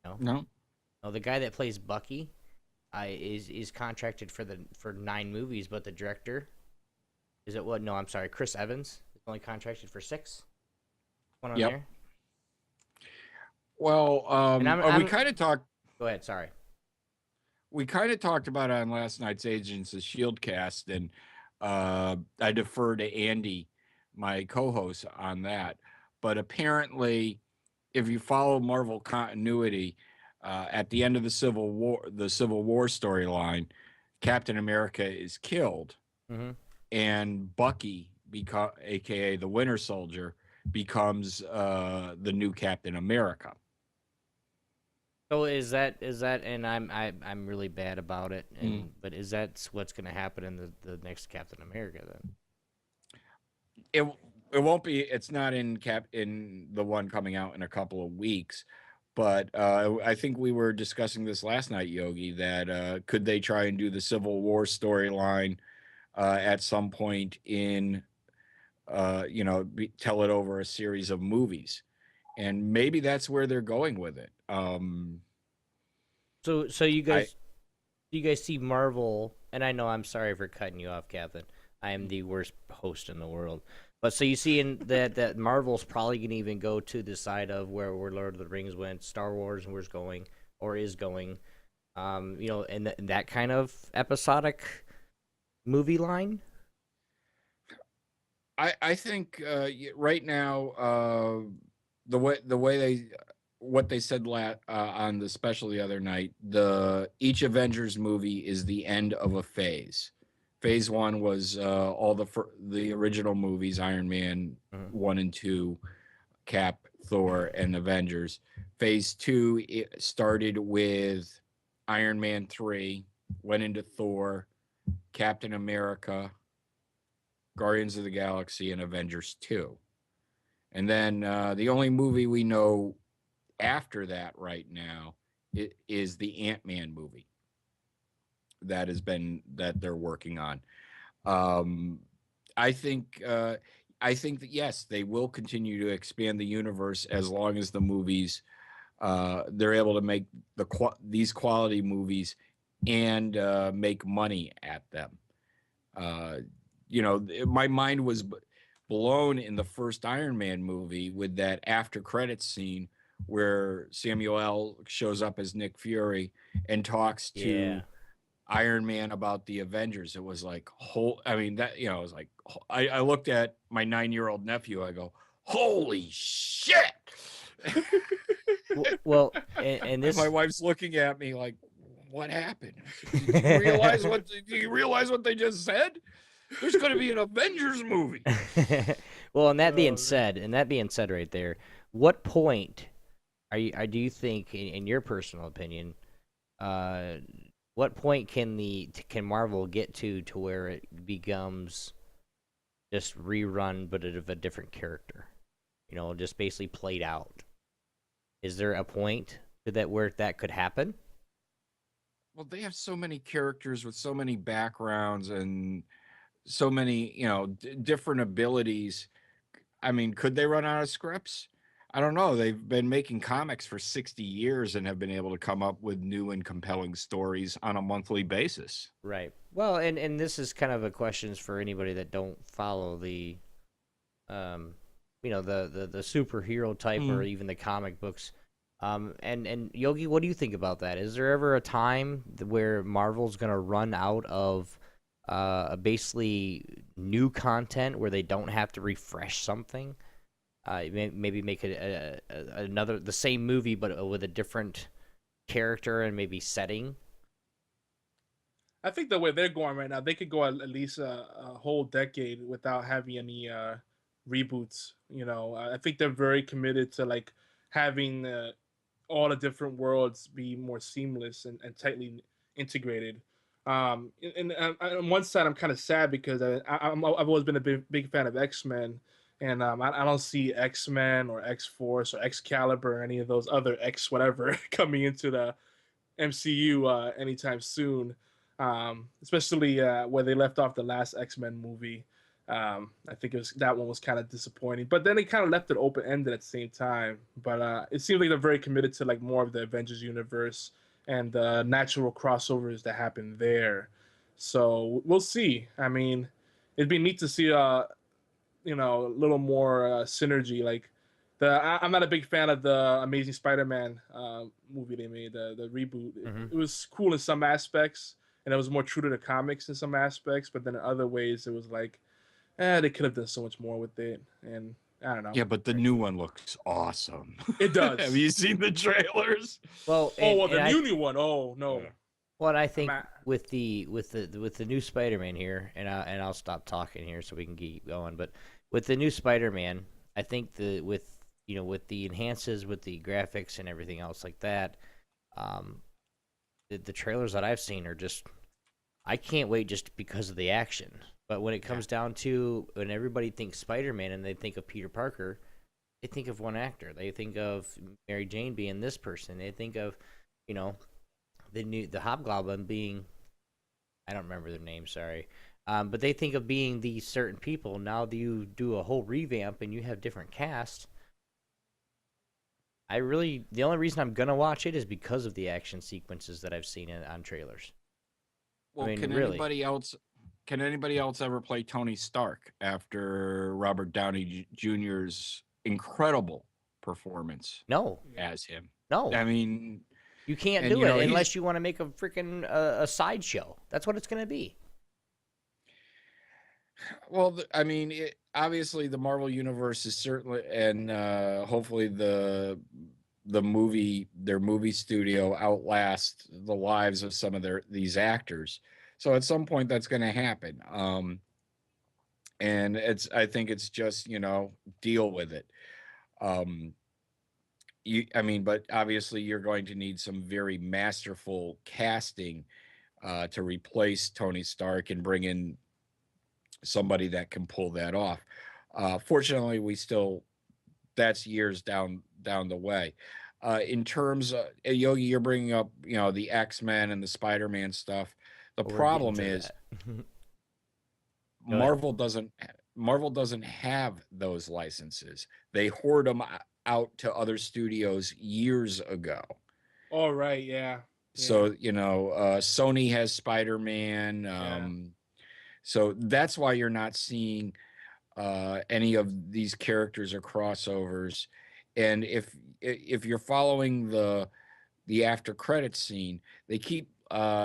No. No, the guy that plays Bucky is contracted for 9 movies, but the director is it what? No, I'm sorry, Chris Evans is only contracted for 6. One on there. Well, we kind of talked. Go ahead. Sorry. We kind of talked about it on last night's Agents of ShieldCAST, and I defer to Andy, my co-host, on that. But apparently, if you follow Marvel continuity, at the end of the Civil War storyline, Captain America is killed, and Bucky, aka the Winter Soldier, becomes the new Captain America. So is that and I'm really bad about it, but is that what's going to happen in the next Captain America then? It won't be. It's not in the one coming out in a couple of weeks, but I think we were discussing this last night, Yogi. That could they try and do the Civil War storyline at some point in tell it over a series of movies, and maybe that's where they're going with it. So you guys see Marvel, and I know I'm sorry for cutting you off, Captain. I am the worst host in the world. But so you see in that Marvel's probably going to even go to the side of where Lord of the Rings went, Star Wars was going, or is going, and that kind of episodic movie line? I think right now what they said on the special the other night, each Avengers movie is the end of a phase. Phase 1 was all the original movies, Iron Man 1 and 2, Cap, Thor, and Avengers. Phase 2 it started with Iron Man 3, went into Thor, Captain America, Guardians of the Galaxy, and Avengers 2. And then the only movie we know after that right now is the Ant-Man movie that they're working on. I think I think that yes, they will continue to expand the universe as long as the movies they're able to make these quality movies and make money at them. My mind was blown in the first Iron Man movie with that after credits scene where Samuel L. shows up as Nick Fury and talks to Iron Man about the Avengers. It was like it was like I looked at my 9-year-old nephew. I go, "Holy shit!" Well, and this, my wife's looking at me like, "What happened? Do you realize what they just said? There's going to be an Avengers movie." Well, and that being said, right there, what point do you think, in your personal opinion, what point can Marvel get to where it becomes just rerun, but of a different character? Just basically played out. Is there a point where that could happen? Well, they have so many characters with so many backgrounds and so many, different abilities. I mean, could they run out of scripts? I don't know. They've been making comics for 60 years and have been able to come up with new and compelling stories on a monthly basis. Right. Well, and this is kind of a question for anybody that don't follow the the superhero type or even the comic books. And Yogi, what do you think about that? Is there ever a time where Marvel's going to run out of basically new content where they don't have to refresh something? Maybe make it the same movie but with a different character and maybe setting? I think the way they're going right now, they could go at least a whole decade without having any reboots. I think they're very committed to like having all the different worlds be more seamless and tightly integrated. On one side, I'm kind of sad because I've always been a big fan of X-Men, and I don't see X-Men or X-Force or Excalibur or any of those other X whatever coming into the MCU anytime soon. Especially where they left off the last X-Men movie. I think that one was kind of disappointing, but then they kind of left it open-ended at the same time. But it seems like they're very committed to like more of the Avengers universe and the natural crossovers that happen there. So we'll see. I mean, it'd be neat to see a little more synergy. Like I'm not a big fan of the Amazing Spider-Man movie they made, the reboot. It was cool in some aspects, and it was more true to the comics in some aspects, but then in other ways it was like, they could have done so much more with it, and I don't know. Yeah, but the new one looks awesome. It does. Have you seen the trailers? Well, the new one. Oh no. Yeah. Well, and I think with the new Spider-Man here, and I'll stop talking here so we can keep going. But with the new Spider-Man, I think with the enhances with the graphics and everything else like that, the trailers that I've seen are just, I can't wait just because of the action. But when it comes down to when everybody thinks Spider-Man and they think of Peter Parker, they think of one actor. They think of Mary Jane being this person. They think of, the Hobgoblin being, I don't remember their name, sorry. But they think of being these certain people. Now you do a whole revamp and you have different casts. The only reason I'm gonna watch it is because of the action sequences that I've seen on trailers. Well, I mean, can anybody else ever play Tony Stark after Robert Downey Jr.'s incredible performance? No, as him. No, I mean, you can't do it unless you want to make a freaking a sideshow. That's what it's gonna be. Well, I mean, obviously the Marvel universe is certainly, and hopefully their movie studio outlast the lives of some of these actors. So at some point that's going to happen. And I think it's just, deal with it. But obviously you're going to need some very masterful casting to replace Tony Stark and bring in somebody that can pull that off. Fortunately, that's years down the way. In terms of Yogi, you're bringing up, the X-Men and the Spider-Man stuff. The problem is Marvel doesn't Marvel doesn't have those licenses. They hoard them out to other studios years ago. All right, yeah. So, Sony has Spider-Man. So that's why you're not seeing any of these characters or crossovers. And if you're following the after credits scene, they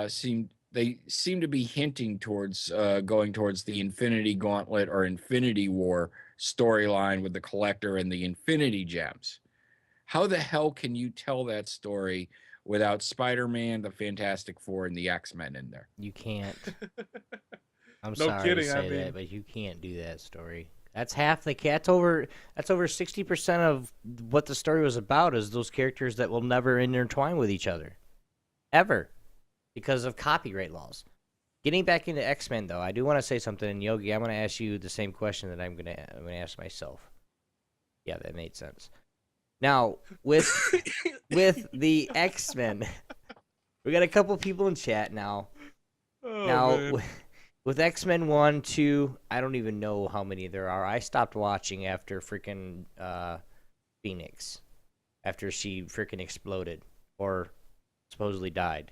seem to be hinting towards going towards the Infinity Gauntlet or Infinity War storyline with the Collector and the Infinity Gems. How the hell can you tell that story without Spider-Man, the Fantastic Four, and the X-Men in there? You can't. I'm No sorry kidding, to say I mean- that, but you can't do that story. That's half the cat. That's over 60% of what the story was about. Is those characters that will never intertwine with each other, ever, because of copyright laws. Getting back into X-Men, though, I do want to say something. And Yogi, I'm going to ask you the same question that I'm going to ask myself. Yeah, that made sense. Now, with the X-Men, we got a couple people in chat now. Oh, Now, man. with X-Men 1, 2, I don't even know how many there are. I stopped watching after freaking Phoenix, after she freaking exploded or supposedly died.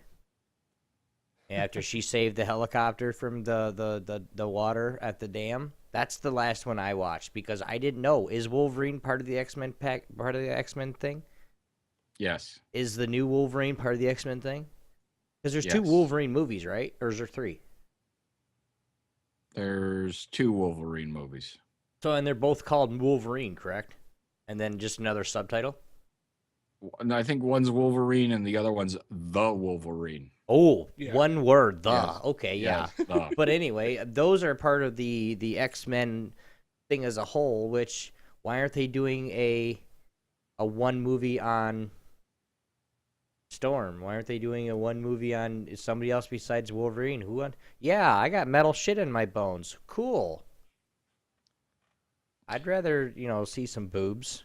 After she saved the helicopter from the water at the dam. That's the last one I watched because I didn't know. Is Wolverine part of the X-Men part of the X-Men thing? Yes. Is the new Wolverine part of the X-Men thing? Because there's 2 Yes. Wolverine movies, right? Or is there 3? There's 2 Wolverine movies. So, and they're both called Wolverine, correct? And then just another subtitle? And I think one's Wolverine and the other one's The Wolverine. Oh, Yeah. one word, the. Yes. Okay, yeah. Yes, the. But anyway, those are part of the X-Men thing as a whole, which, why aren't they doing a one movie on Storm? Why aren't they doing a one movie on somebody else besides Wolverine? Yeah, I got metal shit in my bones. Cool. I'd rather, see some boobs.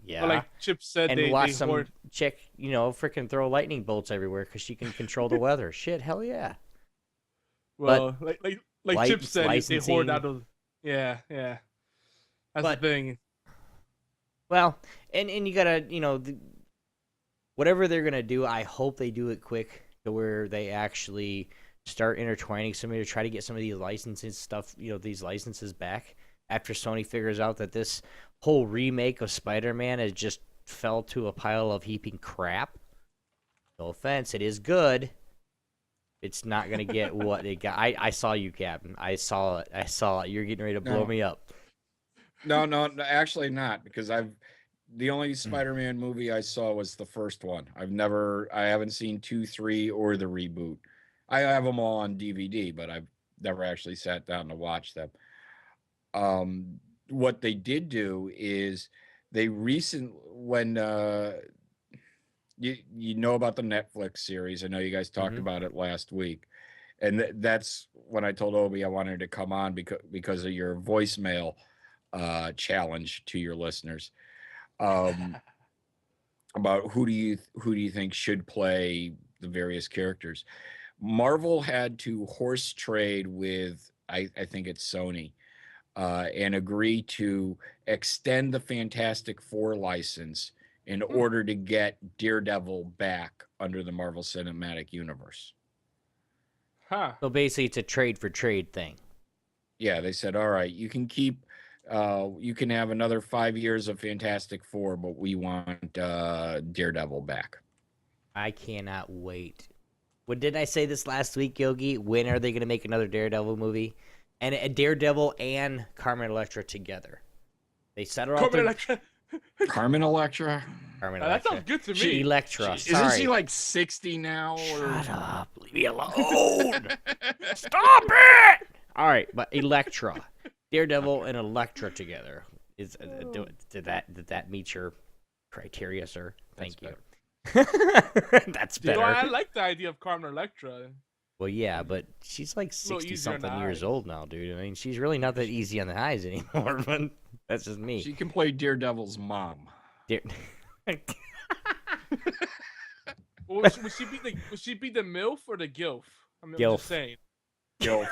Yeah. But like Chip said, And they watch they some hoard. chick, freaking throw lightning bolts everywhere because she can control the weather. Shit, hell yeah. Well, like Chip said, they licensing- hoard out of. Yeah. That's But- the thing. Well, and you gotta, whatever they're gonna do, I hope they do it quick to where they actually start intertwining somebody to try to get some of these licenses stuff, these licenses back after Sony figures out that this whole remake of Spider-Man has just fell to a pile of heaping crap. No offense, it is good. It's not gonna get what it got. I saw you, Captain. I saw it. You're getting ready to blow No. me up. No, actually not, because the only Spider-Man movie I saw was the first one. I haven't seen 2, 3, or the reboot. I have them all on DVD, but I've never actually sat down to watch them. What they did do is they when you know about the Netflix series. I know you guys talked about it last week, and that's when I told Obi I wanted to come on because of your voicemail challenge to your listeners about who do you think should play the various characters. Marvel had to horse trade with I think it's Sony and agree to extend the Fantastic Four license in order to get Daredevil back under the Marvel Cinematic Universe. Huh. So basically, it's a trade for trade thing. Yeah, they said, all right, you can keep, you can have another 5 years of Fantastic Four, but we want Daredevil back. I cannot wait. What did I say this last week, Yogi? When are they going to make another Daredevil movie? And a Daredevil and Carmen Electra together. They set her up. Carmen Electra. Carmen Electra? Carmen That Electra. sounds good to me. Electra. Isn't Sorry. she like 60 now? Or... Shut up. Leave me alone. Stop it. All right, but Electra. Daredevil and Electra together. Did that meet your criteria, sir? Thank you. That's better. I like the idea of Carmen Electra. Well, yeah, but she's like little easier 60-something on the years eyes. old now, dude. I mean, she's really not that easy on the eyes anymore, but that's just me. She can play Daredevil's mom. Well, would she be the MILF or the GILF? I'm Gilf. just saying. Gil.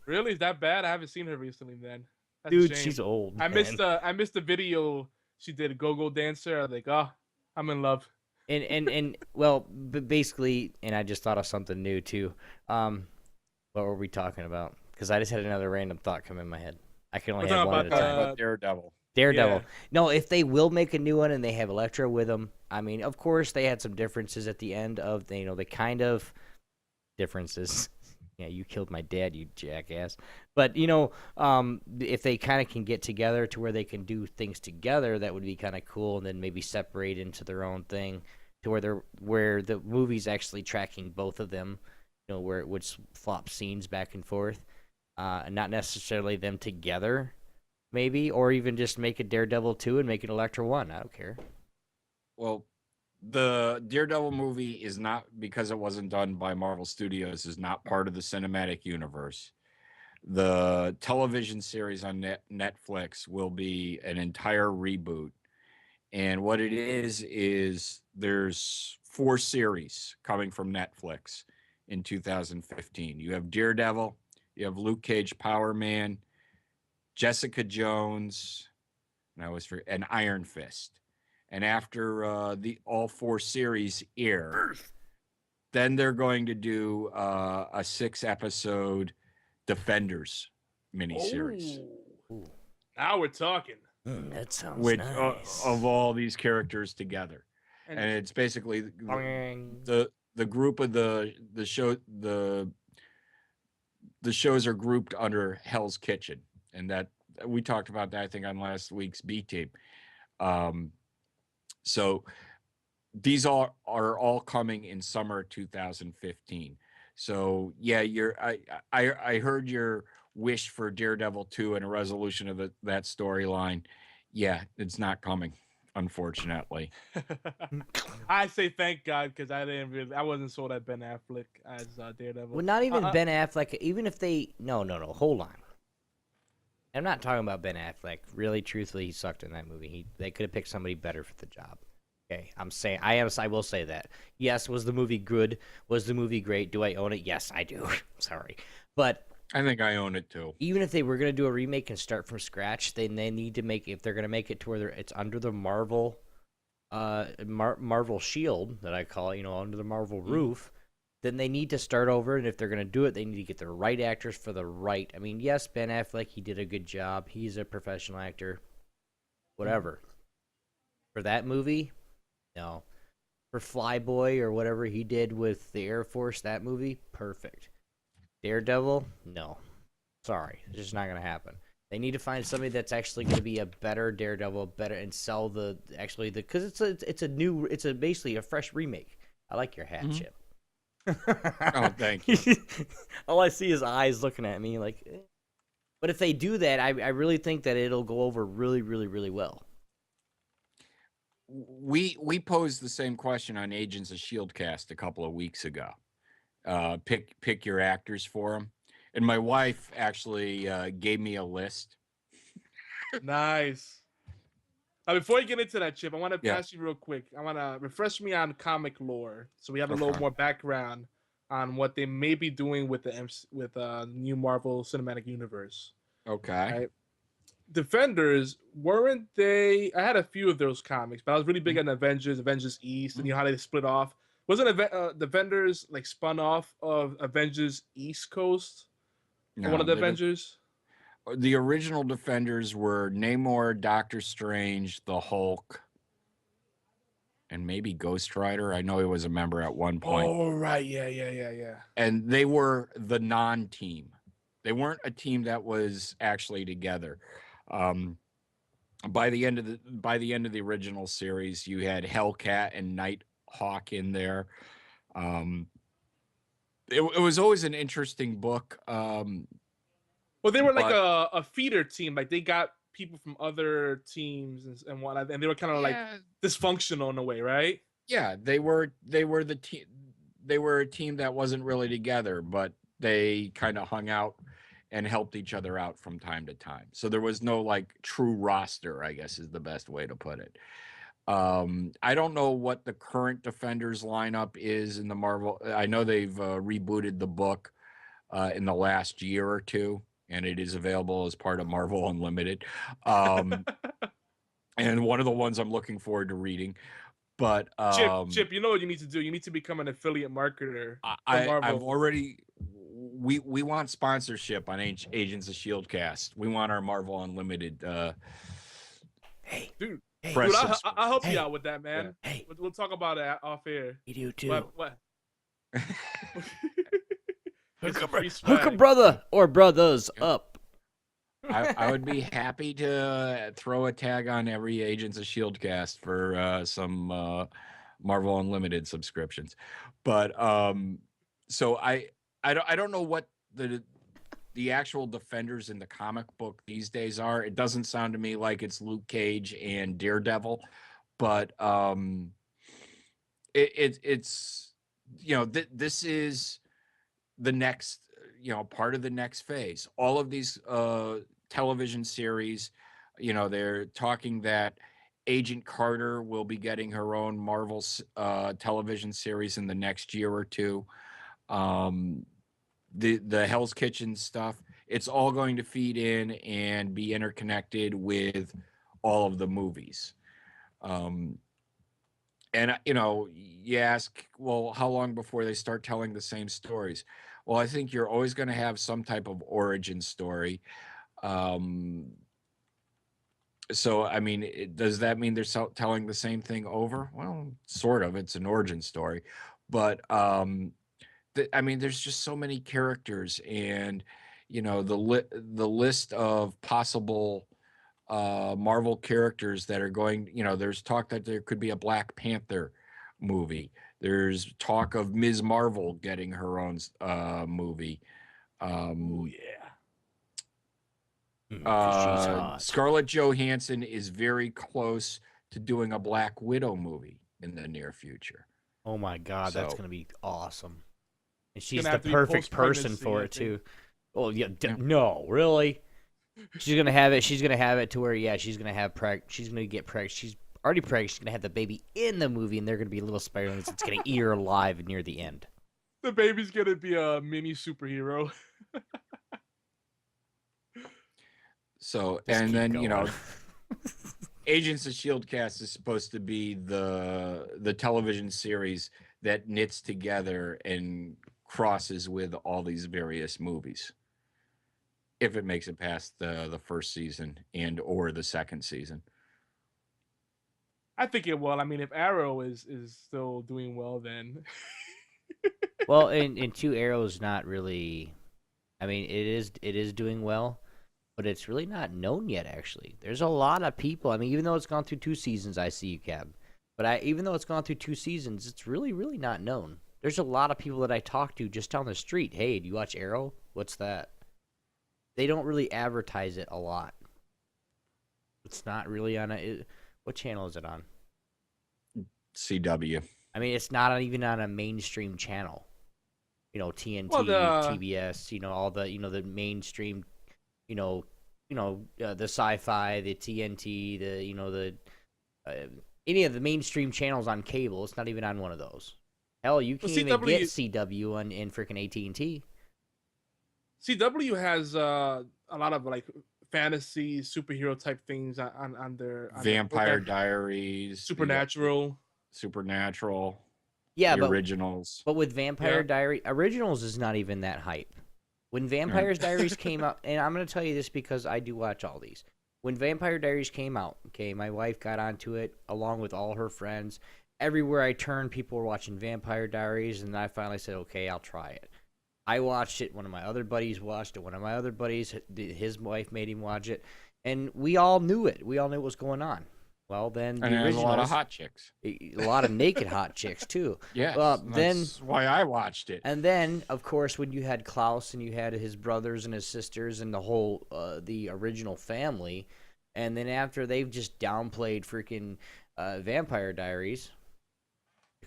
Really? Is that bad? I haven't seen her recently then. That's a Dude, shame. she's old. I Man. missed the video she did, Go-Go Dancer. I was like, oh, I'm in love. And well, basically, and I just thought of something new too. What were we talking about? Because I just had another random thought come in my head. I can only We're have talking one at a about time. About Daredevil. Daredevil. Yeah. No, if they will make a new one and they have Elektra with them, I mean, of course they had some differences at the end of the kind of differences. Yeah, you killed my dad, you jackass. But if they kind of can get together to where they can do things together, that would be kind of cool. And then maybe separate into their own thing, to where the movie's actually tracking both of them. Where it would flop scenes back and forth, and not necessarily them together, maybe, or even just make it Daredevil 2 and make it Elektra 1. I don't care. Well, the Daredevil movie is not, because it wasn't done by Marvel Studios, is not part of the cinematic universe. The television series on Netflix will be an entire reboot. And what it is there's 4 series coming from Netflix in 2015. You have Daredevil, you have Luke Cage, Power Man, Jessica Jones, and Iron Fist. And after all 4 series air, then they're going to do a 6-episode Defenders miniseries. Ooh. Now we're talking. That sounds nice. Of all these characters together, and it's basically the group of the shows are grouped under Hell's Kitchen, and that we talked about that I think on last week's B Team. So these are all coming in summer 2015. So yeah, I heard your wish for Daredevil 2 and a resolution of that storyline. Yeah, it's not coming, unfortunately. I say thank God, because I wasn't sold at Ben Affleck as Daredevil. Well, not even Ben Affleck. Even if they no, hold on. I'm not talking about Ben Affleck. Really, truthfully, he sucked in that movie. They could have picked somebody better for the job. Okay, I will say that. Yes, was the movie good? Was the movie great? Do I own it? Yes, I do. Sorry, but I think I own it too. Even if they were gonna do a remake and start from scratch, then they need to if they're gonna make it to where it's under the Marvel, Marvel shield that I call it, under the Marvel roof. Then they need to start over, and if they're going to do it, they need to get the right actors for the right. I mean, yes, Ben Affleck, he did a good job. He's a professional actor. Whatever. For that movie, no. For Flyboy or whatever he did with the Air Force, that movie, perfect. Daredevil, no. Sorry, it's just not going to happen. They need to find somebody that's actually going to be a better Daredevil, and sell because it's basically a fresh remake. I like your hat, Chip. Oh, thank you. All I see is eyes looking at me like. But if they do that, I really think that it'll go over really, really, really well. We posed the same question on Agents of ShieldCAST a couple of weeks ago. Pick your actors for them, and my wife actually gave me a list. Nice. Before you get into that, Chip, I want to pass you real quick. I want to refresh me on comic lore, so we have a little more background on what they may be doing with the new Marvel Cinematic Universe. Okay. Right? Defenders, weren't they? I had a few of those comics, but I was really big on Avengers East, and how they split off. Wasn't Defenders like spun off of Avengers East Coast? No, one of the Avengers? The original Defenders were Namor, Doctor Strange, the Hulk, and maybe Ghost Rider. I know he was a member at one point. Oh, right. Yeah. And they were the non-team. They weren't a team that was actually together. By the end of the original series, you had Hellcat and Nighthawk in there. It was always an interesting book. Well, they were like a feeder team. Like they got people from other teams and whatnot, and they were kind of like dysfunctional in a way, right? Yeah, they were the team. They were a team that wasn't really together, but they kind of hung out and helped each other out from time to time. So there was no like true roster, I guess is the best way to put it. I don't know what the current Defenders lineup is in the Marvel. I know they've rebooted the book in the last year or two and it is available as part of Marvel Unlimited. And one of the ones I'm looking forward to reading. But Chip, you know what you need to do? You need to become an affiliate marketer for I've Marvel. already. We want sponsorship on Agents of ShieldCAST. We want our Marvel Unlimited. Hey, Dude, press I'll help you Hey. out with that, man. Hey. We'll talk about it off air. you do too. What? Hook a brother or brothers up. I would be happy to throw a tag on every Agents of ShieldCAST for some Marvel Unlimited subscriptions, but so I don't know what the actual Defenders in the comic book these days are. It doesn't sound to me like it's Luke Cage and Daredevil, but it's this is the next part of the next phase. All of these television series, they're talking that Agent Carter will be getting her own Marvel television series in the next year or two. The Hell's Kitchen stuff, it's all going to feed in and be interconnected with all of the movies. And you ask, well, how long before they start telling the same stories? Well, I think you're always going to have some type of origin story. So, I mean, does that mean they're telling the same thing over? Well, sort of. It's an origin story. But, I mean, there's just so many characters, and, the list of possible Marvel characters that are going, there's talk that there could be a Black Panther movie. There's talk of Ms. Marvel getting her own movie. Oh yeah. She's hot. Scarlett Johansson is very close to doing a Black Widow movie in the near future. Oh my God, that's So- gonna be awesome. And she's gonna the have to be perfect person post-pregnancy, for I it too. think. Oh yeah, no, really? She's gonna have it. She's gonna have it to where she's gonna have she's gonna get pregnant. She's already pregnant. She's gonna have the baby in the movie, and they're gonna be little spiderlings. It's gonna eat her alive near the end. The baby's gonna be a mini superhero. So, Just and keep then, going. Agents of ShieldCAST is supposed to be the television series that knits together and crosses with all these various movies, if it makes it past the first season and or the second season. I think it will. I mean, if Arrow is still doing well, then Well, and Two Arrows not really. I mean, it is doing well, but it's really not known yet. Actually, there's a lot of people. I mean, even though it's gone through 2 seasons, I see you, Cab. But even though it's gone through 2 seasons, it's really not known. There's a lot of people that I talk to just on the street. Hey, do you watch Arrow? What's that? They don't really advertise it a lot. It's not really on what channel is it on? CW. I mean, it's not even on a mainstream channel. TNT, Well, TBS, all the, the mainstream, the sci-fi, the TNT, the any of the mainstream channels on cable. It's not even on one of those. Hell, you can't even get CW in freaking AT&T. CW has a lot of like fantasy superhero type things on their Vampire Diaries, Supernatural. Yeah, the but originals. But with Vampire Diary originals is not even that hype. When Vampire Diaries came out, and I'm going to tell you this because I do watch all these. When Vampire Diaries came out, okay, my wife got onto it along with all her friends. Everywhere I turned, people were watching Vampire Diaries, and I finally said, okay, I'll try it. I watched it. One of my other buddies watched it. One of my other buddies, his wife made him watch it. And we all knew it. We all knew what was going on. Well, then the and there's originals, a lot of hot chicks. A lot of naked hot chicks, too. Yes, that's why I watched it. And then, of course, when you had Klaus and you had his brothers and his sisters and the whole, the original family, and then after they've just downplayed freaking Vampire Diaries,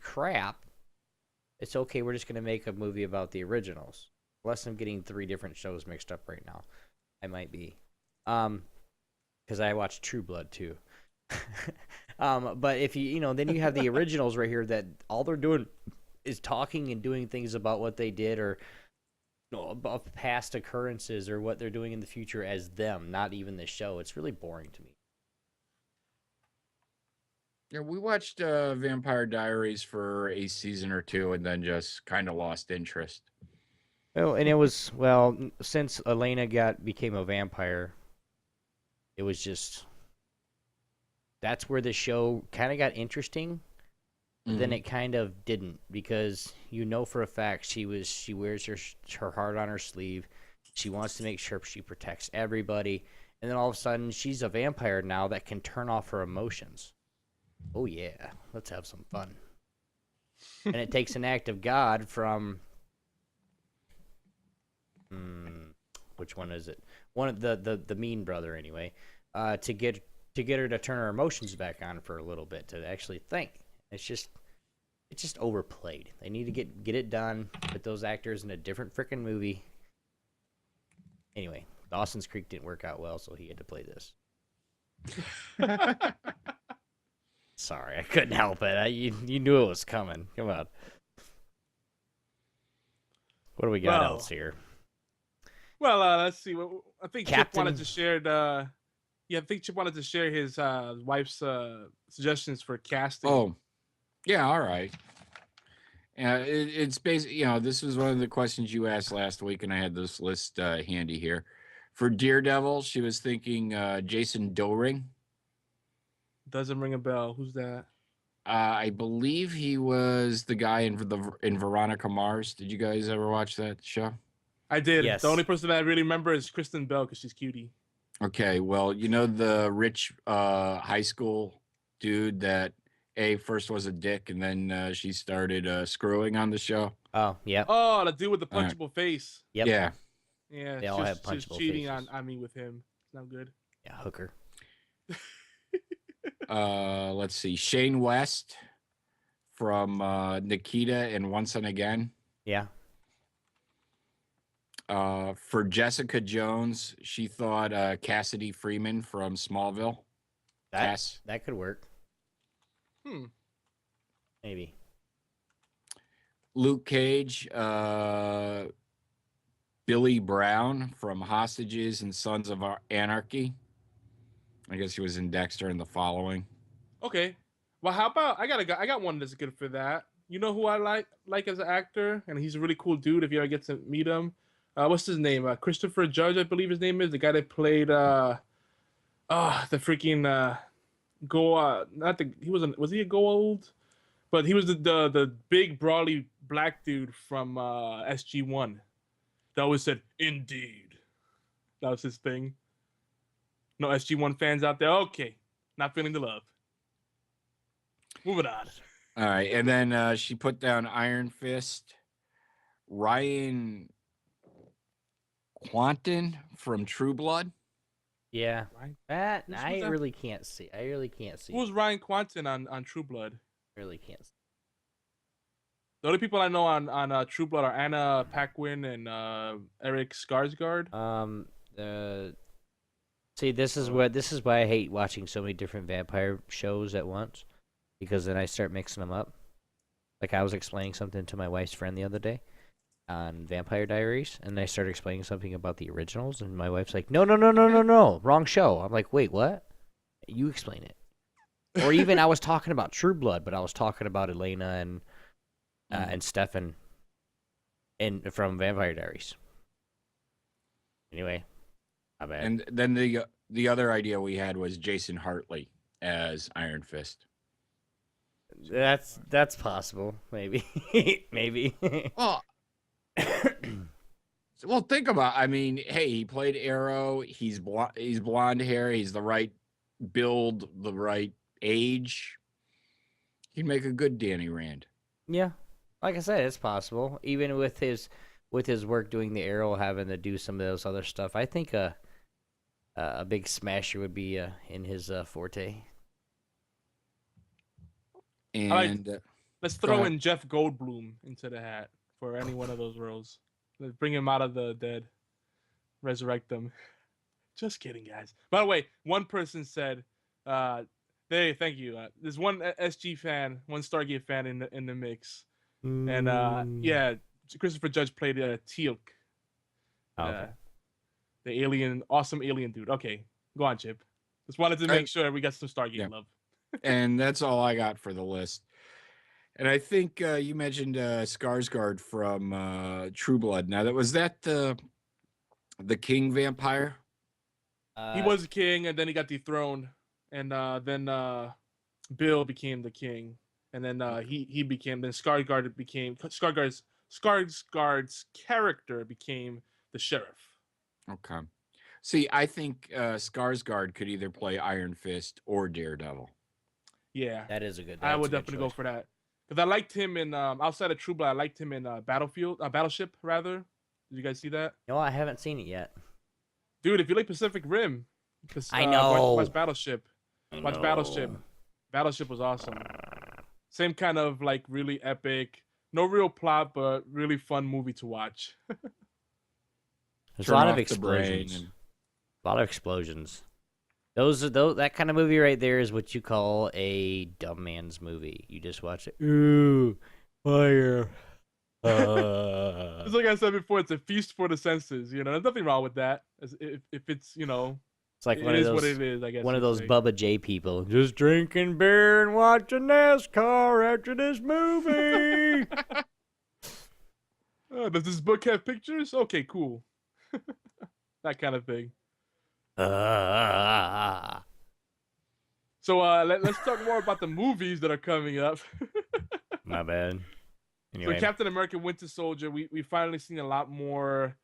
crap, it's okay, we're just going to make a movie about the originals. Unless I'm getting 3 different shows mixed up right now. I might be. Because I watch True Blood, too. But if then you have the originals right here that all they're doing is talking and doing things about what they did or of past occurrences or what they're doing in the future as them, not even the show. It's really boring to me. Yeah, we watched Vampire Diaries for a season or two and then just kind of lost interest. Well, and it was since Elena became a vampire, it was just that's where the show kind of got interesting. But then it kind of didn't, because for a fact she wears her heart on her sleeve. She wants to make sure she protects everybody, and then all of a sudden she's a vampire now that can turn off her emotions. Oh yeah, let's have some fun. And it takes an act of God from which one is it? One of the mean brother anyway, to get her to turn her emotions back on for a little bit, to actually think. It's just overplayed. They need to get it done. Put those actors in a different freaking movie. Anyway, Dawson's Creek didn't work out well, so he had to play this. Sorry, I couldn't help it. You knew it was coming. Come on. What do we got else here? Well, let's see. I think Chip wanted to share Chip wanted to share his wife's suggestions for casting. Oh, yeah, all right. It's basically, this was one of the questions you asked last week, and I had this list handy here. For Daredevil, she was thinking Jason Doring. Doesn't ring a bell. Who's that? I believe he was the guy in Veronica Mars. Did you guys ever watch that show? I did. Yes. The only person that I really remember is Kristen Bell because she's cutie. Okay, well, the rich high school dude that first was a dick, and then she started screwing on the show. Oh, yeah. Oh, the dude with the punchable face. Yep. Yeah. Yeah. They all have punchable cheating faces. on me with him. It's not good. Yeah, hooker. Let's see. Shane West from Nikita and Once and Again. Yeah. For Jessica Jones, she thought Cassidy Freeman from Smallville. That could work. Maybe. Luke Cage, Billy Brown from Hostages and Sons of Anarchy. I guess he was in Dexter and The Following. Okay. Well, how about I got one that's good for that. You know who I like as an actor, and he's a really cool dude if you ever get to meet him. What's his name? Christopher Judge, I believe his name is, the guy that played the freaking was he a Goa'uld? But he was the big brawly black dude from SG-1 that always said indeed. That was his thing. No SG-1 fans out there? Okay. Not feeling the love. Moving on. All right. And then she put down Iron Fist. Ryan Quanten from True Blood. Yeah. Right. That Who's I that? really can't see. Who was Ryan Quanten on True Blood? I really can't see. The only people I know on True Blood are Anna Paquin and Eric Skarsgård. See, this is why I hate watching so many different vampire shows at once, because then I start mixing them up. Like I was explaining something to my wife's friend the other day on Vampire Diaries, and I started explaining something about the originals, and my wife's like, no, wrong show. I'm like, wait, what? You explain it. Or even I was talking about True Blood, but I was talking about Elena and Stefan from Vampire Diaries. Anyway, not bad. And then the other idea we had was Jason Hartley as Iron Fist. That's possible, maybe. Maybe. Well, think about. I mean, hey, he played Arrow. He's blonde hair. He's the right build, the right age. He'd make a good Danny Rand. Yeah, like I said, it's possible. Even with his work doing the Arrow, having to do some of those other stuff, I think a big smasher would be in his forte. And let's throw in Jeff Goldblum into the hat for any one of those roles. Let's bring him out of the dead, resurrect them. Just kidding, guys. By the way, one person said, thank you. There's one SG fan, one Stargate fan in the mix, and yeah, Christopher Judge played Teal'c Oh, okay. The alien, awesome alien dude. Okay, go on, Chip. Just wanted to make sure we got some Stargate love. And that's all I got for the list. And I think you mentioned Skarsgård from True Blood. Now, was that the king vampire? He was a king, and then he got dethroned, and then Bill became the king, and then he became. Then Skarsgård's character became the sheriff. Okay. See, I think Skarsgård could either play Iron Fist or Daredevil. Yeah, that is a good. I would definitely go for that because I liked him in outside of True Blood. I liked him in Battleship rather. Did you guys see that? No, I haven't seen it yet. Dude, if you like Pacific Rim, I know. Watch Battleship. Watch Battleship. Battleship was awesome. Same kind of like really epic, no real plot, but really fun movie to watch. There's a lot of explosions. A lot of explosions. That kind of movie right there is what you call a dumb man's movie. You just watch it. Ooh, fire. Just like I said before, it's a feast for the senses. You know, there's nothing wrong with that. If it's, you know, it's like it is what it is. I guess one of those Bubba J people just drinking beer and watching NASCAR after this movie. Does this book have pictures? Okay, cool. That kind of thing. So let's talk more about the movies that are coming up. My bad. Anyway. So Captain America Winter Soldier, we finally seen a lot more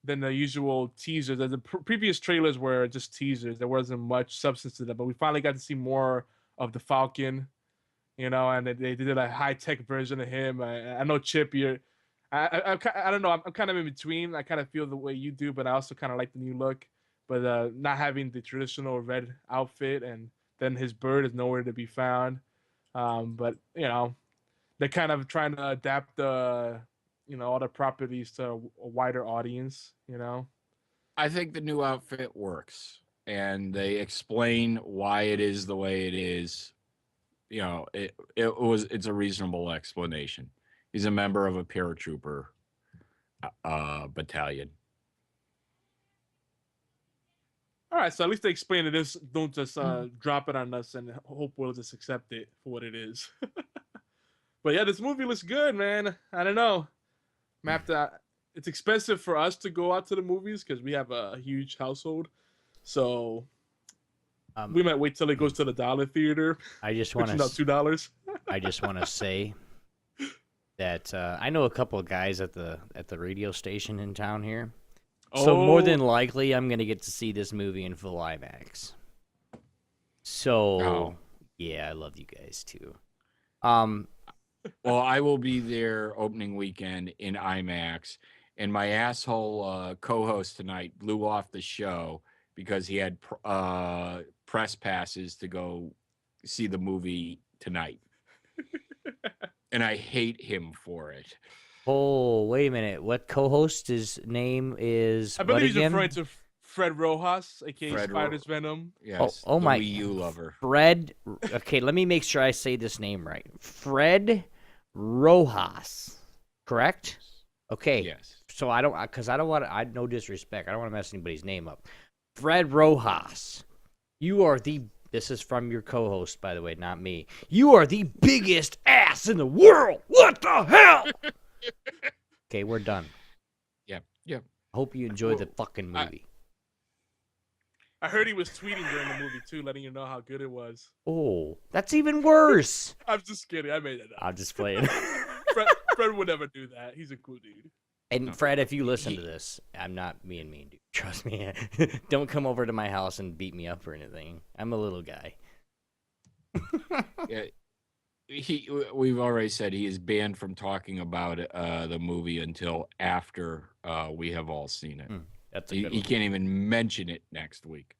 than the usual teasers. The previous trailers were just teasers. There wasn't much substance to them, but we finally got to see more of the Falcon, you know, and they did a high-tech version of him. I know, Chip, I don't know. I'm kind of in between. I kind of feel the way you do, but I also kind of like the new look. But not having the traditional red outfit, and then his bird is nowhere to be found. But, you know, they're kind of trying to adapt all the properties to a wider audience, you know. I think the new outfit works, and they explain why it is the way it is. You know, it's a reasonable explanation. He's a member of a paratrooper battalion. All right, so at least they explain it. This don't just drop it on us and hope we'll just accept it for what it is. But yeah, this movie looks good, man. I don't know. It's expensive for us to go out to the movies because we have a huge household. So we might wait till it goes to the dollar theater. I just want to $2. I just want to say that I know a couple of guys at the radio station in town here. So more than likely, I'm gonna get to see this movie in full IMAX. So yeah, I love you guys too. Well, I will be there opening weekend in IMAX, and my asshole co-host tonight blew off the show because he had press passes to go see the movie tonight. And I hate him for it. Oh, wait a minute. What co-host? His name is I believe he's again? referring to Fred Rojas, aka Fred Spider's Venom. Yes. Oh my. Wii U lover. Fred. Okay, let me make sure I say this name right. Fred Rojas. Correct? Okay. Yes. So I don't want to, no disrespect. I don't want to mess anybody's name up. Fred Rojas. You are this is from your co-host, by the way, not me. You are the biggest ass in the world. What the hell? Okay, we're done. Yep. Hope you enjoyed the fucking movie. I heard he was tweeting during the movie too, letting you know how good it was. Oh, that's even worse. I'm just kidding. I made it up. I'm just playing. Fred would never do that. He's a cool dude. And Fred, if you listen to this, I'm not being mean, dude. Trust me. Don't come over to my house and beat me up or anything. I'm a little guy. Yeah, we've already said he is banned from talking about the movie until after we have all seen it. That's a good one. He can't even mention it next week.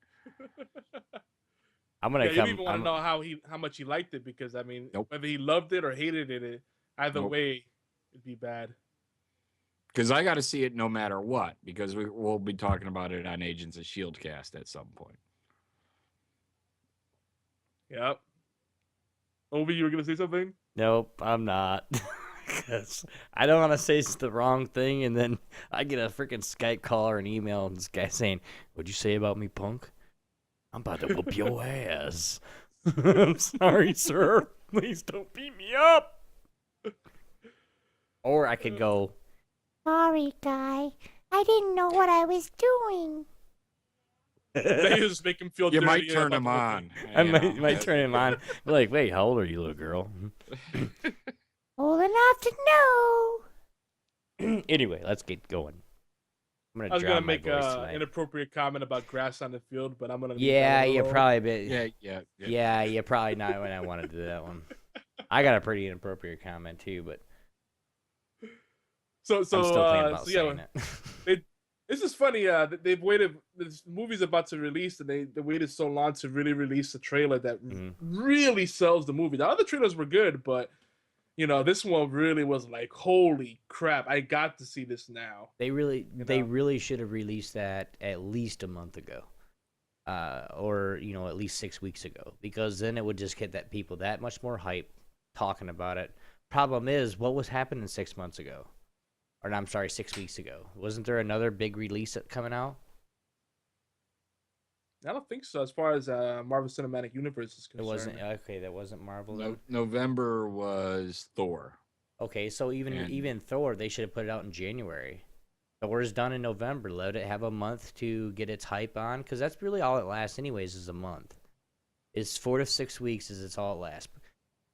I'm gonna come. You don't even want to know how much he liked it, because I mean, whether he loved it or hated it, either way, it'd be bad. Because I got to see it no matter what, because we'll be talking about it on Agents of ShieldCAST at some point. Yep. Obi, you were gonna say something? Nope, I'm not. Because I don't want to say it's the wrong thing, and then I get a freaking Skype call or an email, and this guy saying, "What'd you say about me, punk? I'm about to whoop your ass." I'm sorry, sir. Please don't beat me up. Or I could go, Sorry, guy. I didn't know what I was doing. They just make him feel You dirty might and turn about him to whoop on. I you might, know. might turn him on. Be like, wait, how old are you, little girl? Old enough to know. Anyway, let's get going. I'm I gonna was drown gonna my make voice an tonight. inappropriate comment about grass on the field, but I'm gonna leave Yeah, that one you alone. probably bit. Yeah. You probably not when I want to do that one. I got a pretty inappropriate comment too, but So I'm still thinking about yeah, saying it. this is funny. They've waited. This movie's about to release, and they waited so long to really release a trailer that Mhm. really sells the movie. The other trailers were good, but you know, this one really was like, holy crap! I got to see this now. They know? really should have released that at least a month ago, or at least 6 weeks ago, because then it would just get that people that much more hype talking about it. Problem is, what was happening 6 months ago, or no, I'm sorry, 6 weeks ago? Wasn't there another big release coming out? I don't think so. As far as Marvel Cinematic Universe is It concerned, wasn't okay. That wasn't Marvel. Then? November was Thor. Okay, so even Thor, they should have put it out in January. Thor's done in November. Let it have a month to get its hype on, because that's really all it lasts anyways, is a month. It's 4 to 6 weeks is it's all it lasts.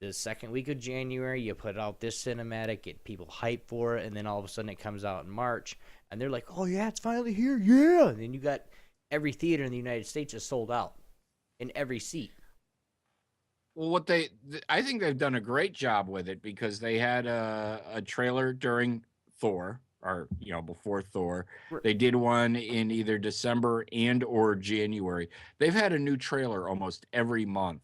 The second week of January, you put out this cinematic, get people hype for it, and then all of a sudden it comes out in March, and they're like, oh yeah, it's finally here, yeah! And then you got every theater in the United States is sold out in every seat. Well, I think they've done a great job with it, because they had a trailer during Thor, or before Thor. They did one in either December or January. They've had a new trailer almost every month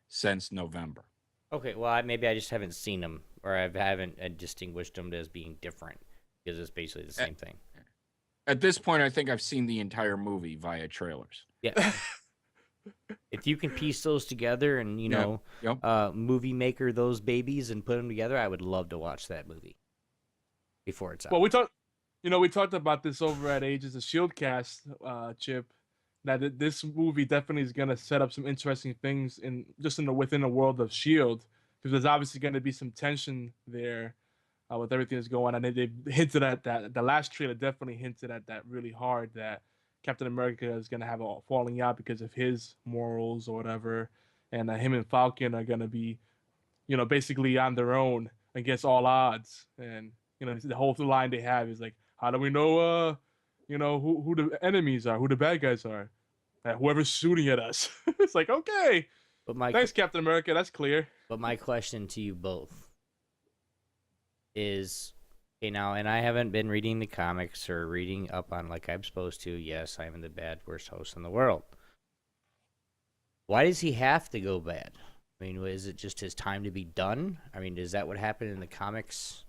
since November. Okay, well, maybe I just haven't seen them, or I haven't distinguished them as being different, because it's basically the same thing. At this point, I think I've seen the entire movie via trailers. Yeah. If you can piece those together and, Yep. movie maker those babies and put them together, I would love to watch that movie before it's out. Well, we talked about this over at Ages of ShieldCAST, Chip. That this movie definitely is gonna set up some interesting things within the world of Shield, because there's obviously gonna be some tension there with everything that's going on. And they hinted at that. The last trailer definitely hinted at that really hard, that Captain America is gonna have a falling out because of his morals or whatever, and him and Falcon are gonna be, basically on their own against all odds. And the whole line they have is like, how do we know who the enemies are, who the bad guys are? Whoever's shooting at us. It's like, okay, thanks, Captain America, that's clear. But my question to you both is, okay, now, and I haven't been reading the comics or reading up on like I'm supposed to. Yes, I'm the worst host in the world. Why does he have to go bad? I mean, is it just his time to be done? I mean, is that what happened in the comics?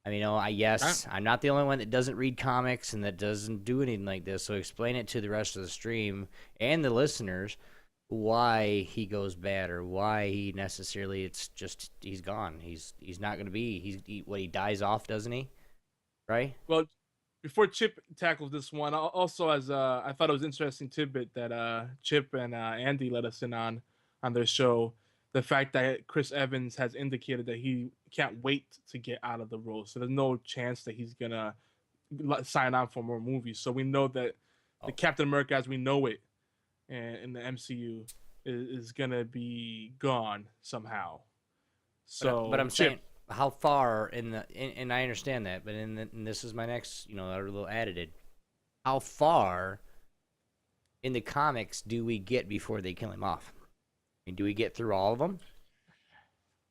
I mean, I'm not the only one that doesn't read comics and that doesn't do anything like this. So explain it to the rest of the stream and the listeners why he goes bad, or why he necessarily, it's just he's gone. He's not going to be. He dies off, doesn't he? Right? Well, before Chip tackles this one, also as I thought it was interesting tidbit that Chip and Andy let us in on their show. The fact that Chris Evans has indicated that he can't wait to get out of the role. So there's no chance that he's going to sign on for more movies. So we know that the Captain America as we know it in the MCU is going to be gone somehow. So, but I'm saying, how far and I understand that, but and this is my next, a little added. How far in the comics do we get before they kill him off? I mean, do we get through all of them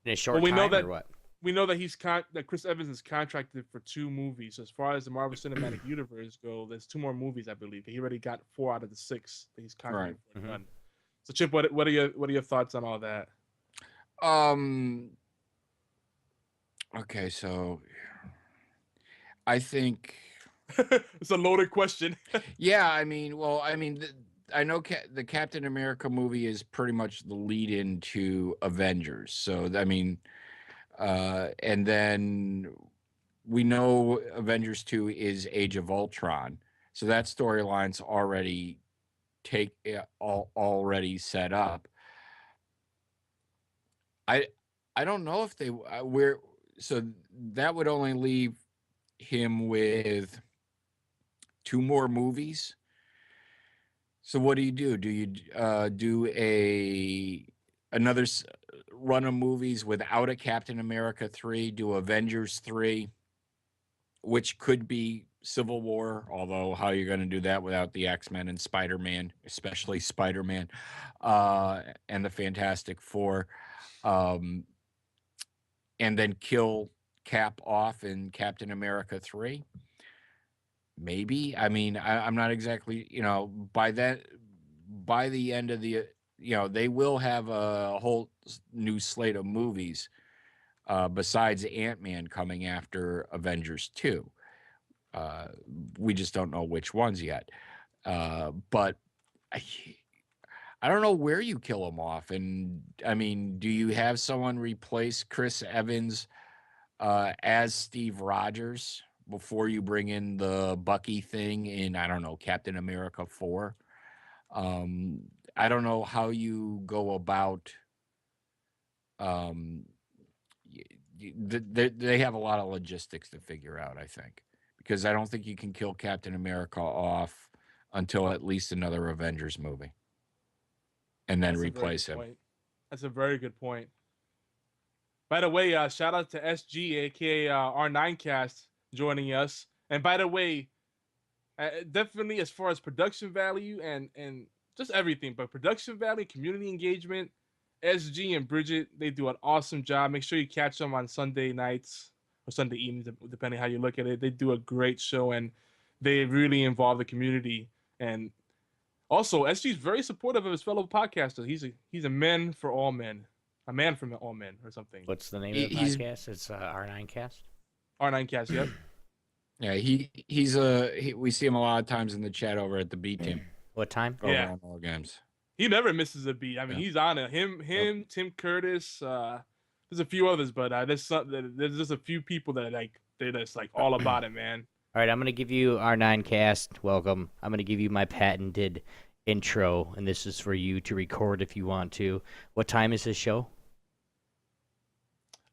in a short time, or what? We know that that Chris Evans is contracted for 2 movies. As far as the Marvel Cinematic Universe go, there's 2 more movies, I believe. He already got 4 out of the 6 that he's contracted for done. So, Chip, what are your thoughts on all that? Okay, so I think it's a loaded question. Yeah, I mean, I know the Captain America movie is pretty much the lead into Avengers. So, I mean, And then we know Avengers 2 is Age of Ultron. So that storyline's already already set up. I don't know if they where so that would only leave him with 2 more movies. So what do? Do you do another run of movies without a Captain America 3, do Avengers 3, which could be Civil War, although how you're going to do that without the X-Men and Spider-Man, especially Spider-Man, and the Fantastic Four, and then kill Cap off in Captain America 3? Maybe. I mean, I'm not exactly, by the end of the, they will have a whole new slate of movies besides Ant-Man coming after Avengers 2. We just don't know which ones yet. But I don't know where you kill him off. And I mean, do you have someone replace Chris Evans as Steve Rogers before you bring in the Bucky thing in, I don't know, Captain America 4? I don't know how you go about. They have a lot of logistics to figure out, I think, because I don't think you can kill Captain America off until at least another Avengers movie, and then replace him. That's a very good point. By the way, shout out to SG, aka R9Cast, joining us. And by the way, definitely as far as production value and just everything, but production value, community engagement, SG and Bridget, they do an awesome job. Make sure you catch them on Sunday nights or Sunday evenings, depending how you look at it. They do a great show, and they really involve the community. And also, SG is very supportive of his fellow podcasters. He's a man for all men. A man for all men, or something. What's the name of the podcast? It's R9Cast. R9Cast, yep. Yeah, we see him a lot of times in the chat over at the B team. What time? Over on all games. He never misses a beat. I mean, he's on it. Him, Tim Curtis. There's a few others, but there's just a few people that they're just like all about it, man. All right, I'm gonna give you R9Cast. Welcome. I'm gonna give you my patented intro, and this is for you to record if you want to. What time is this show?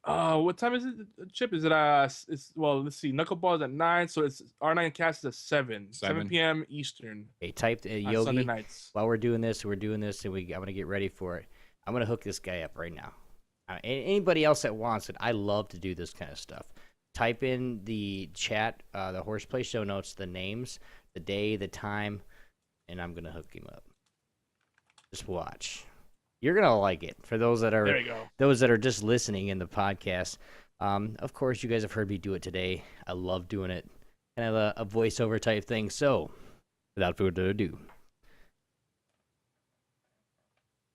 What time is it, Chip? Is it let's see, Knuckleball's at 9, so it's R9Cast is at 7 p.m. Eastern. Hey, type Yogi. Sunday nights. While we're doing this, and I'm gonna get ready for it. I'm gonna hook this guy up right now. Anybody else that wants it, I love to do this kind of stuff. Type in the chat, the HorsePLAY show notes, the names, the day, the time, and I'm gonna hook him up. Just watch. You're gonna like it. For those that are just listening in the podcast, of course you guys have heard me do it today. I love doing it, kind of a voiceover type thing. So, without further ado,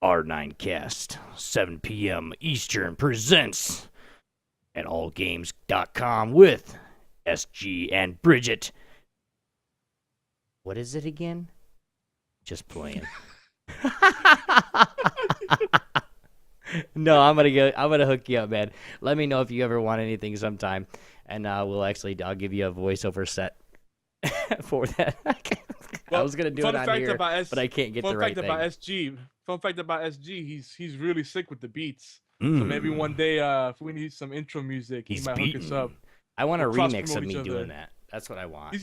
R9Cast 7 p.m. Eastern presents at allgames.com with SG and Bridget. What is it again? Just playing. No, I'm gonna hook you up, man. Let me know if you ever want anything sometime, and I'll give you a voiceover set for that. I was gonna do it on here, but I can't get the right thing. Fun fact about SG, he's really sick with the beats. So maybe one day, if we need some intro music, he might hook us up. I want a remix of me doing that. That's what I want.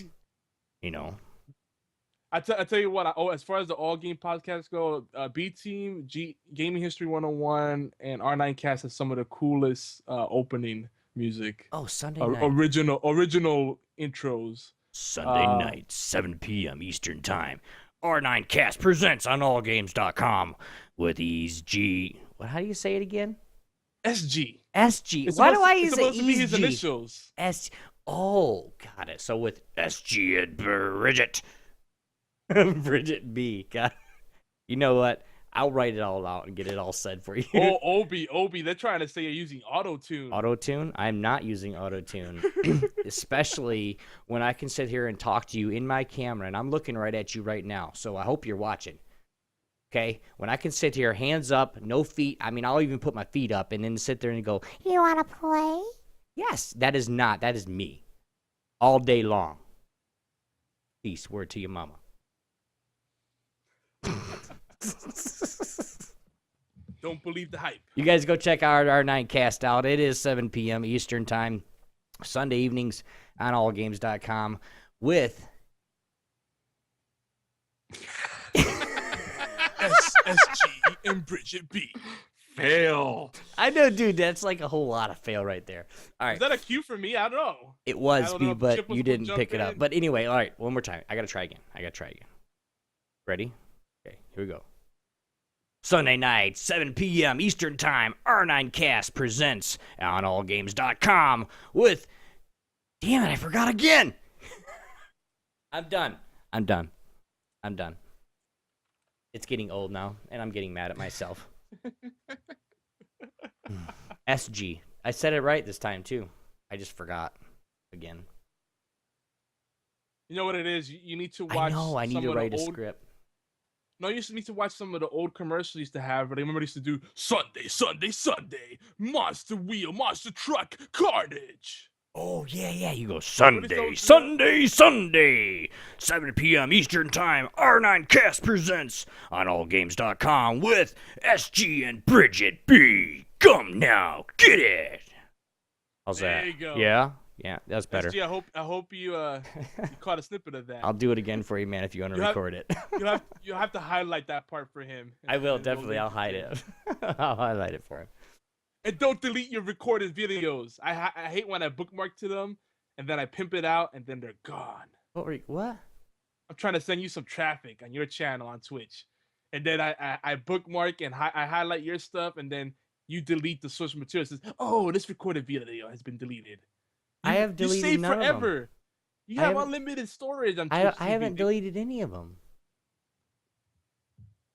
I tell you what. As far as the all game podcasts go, B Team, Gaming History 101, and R9Cast has some of the coolest opening music. Oh, Sunday night. Original intros. Sunday night, 7 p.m. Eastern Time. R9Cast presents on allgames.com with ESG. How do you say it again? SG. SG. Why do I use it? It's supposed to be his initials. Oh, got it. So with SG and Bridget. Bridget B. God. You know what? I'll write it all out and get it all said for you. Oh, Obi. They're trying to say you're using auto-tune. Auto-tune? I'm not using auto-tune. Especially when I can sit here and talk to you in my camera, and I'm looking right at you right now, so I hope you're watching. Okay, when I can sit here, hands up, no feet. I mean, I'll even put my feet up and then sit there and go, You wanna play? yes, that is me. All day long. Peace, word to your mama. Don't believe the hype. You guys go check our R9Cast out. It is 7 p.m. Eastern Time, Sunday evenings on allgames.com with... SSG and Bridget B. Fail. I know, dude, that's like a whole lot of fail right there. All right. Is that a cue for me? I don't know. It I was, don't know if but Chip was you gonna didn't jump pick it up. in. But anyway, all right, one more time. I got to try again. Ready? Okay, here we go. Sunday night, 7 p.m. Eastern Time, R9Cast presents on allgames.com with... Damn it, I forgot again. I'm done. It's getting old now, and I'm getting mad at myself. SG. I said it right this time, too. I just forgot again. You know what it is? You need to watch. I know, I need some to of the write a old... script. No, you just need to watch some of the old commercials you used to have. But I remember they used to do Sunday, Monster Wheel, Monster Truck, Carnage. Oh, yeah. You go What Sunday, is those- 7 p.m. Eastern Time. R9Cast presents on allgames.com with SG and Bridget B. Come now, get it. How's There that? you go. Yeah, that's better. SG, I hope you caught a snippet of that. I'll do it again for you, man, if you want to record it. You'll have to highlight that part for him. I will, And definitely. we'll I'll hide it. I'll highlight it for him. And don't delete your recorded videos. I hate when I bookmark to them and then I pimp it out and then they're gone. What? I'm trying to send you some traffic on your channel on Twitch, and then I bookmark and I highlight your stuff, and then you delete the source material. It says, "Oh, this recorded video has been deleted." I have deleted you save none of them. forever. You have unlimited storage on Twitch. I haven't TV. deleted any of them.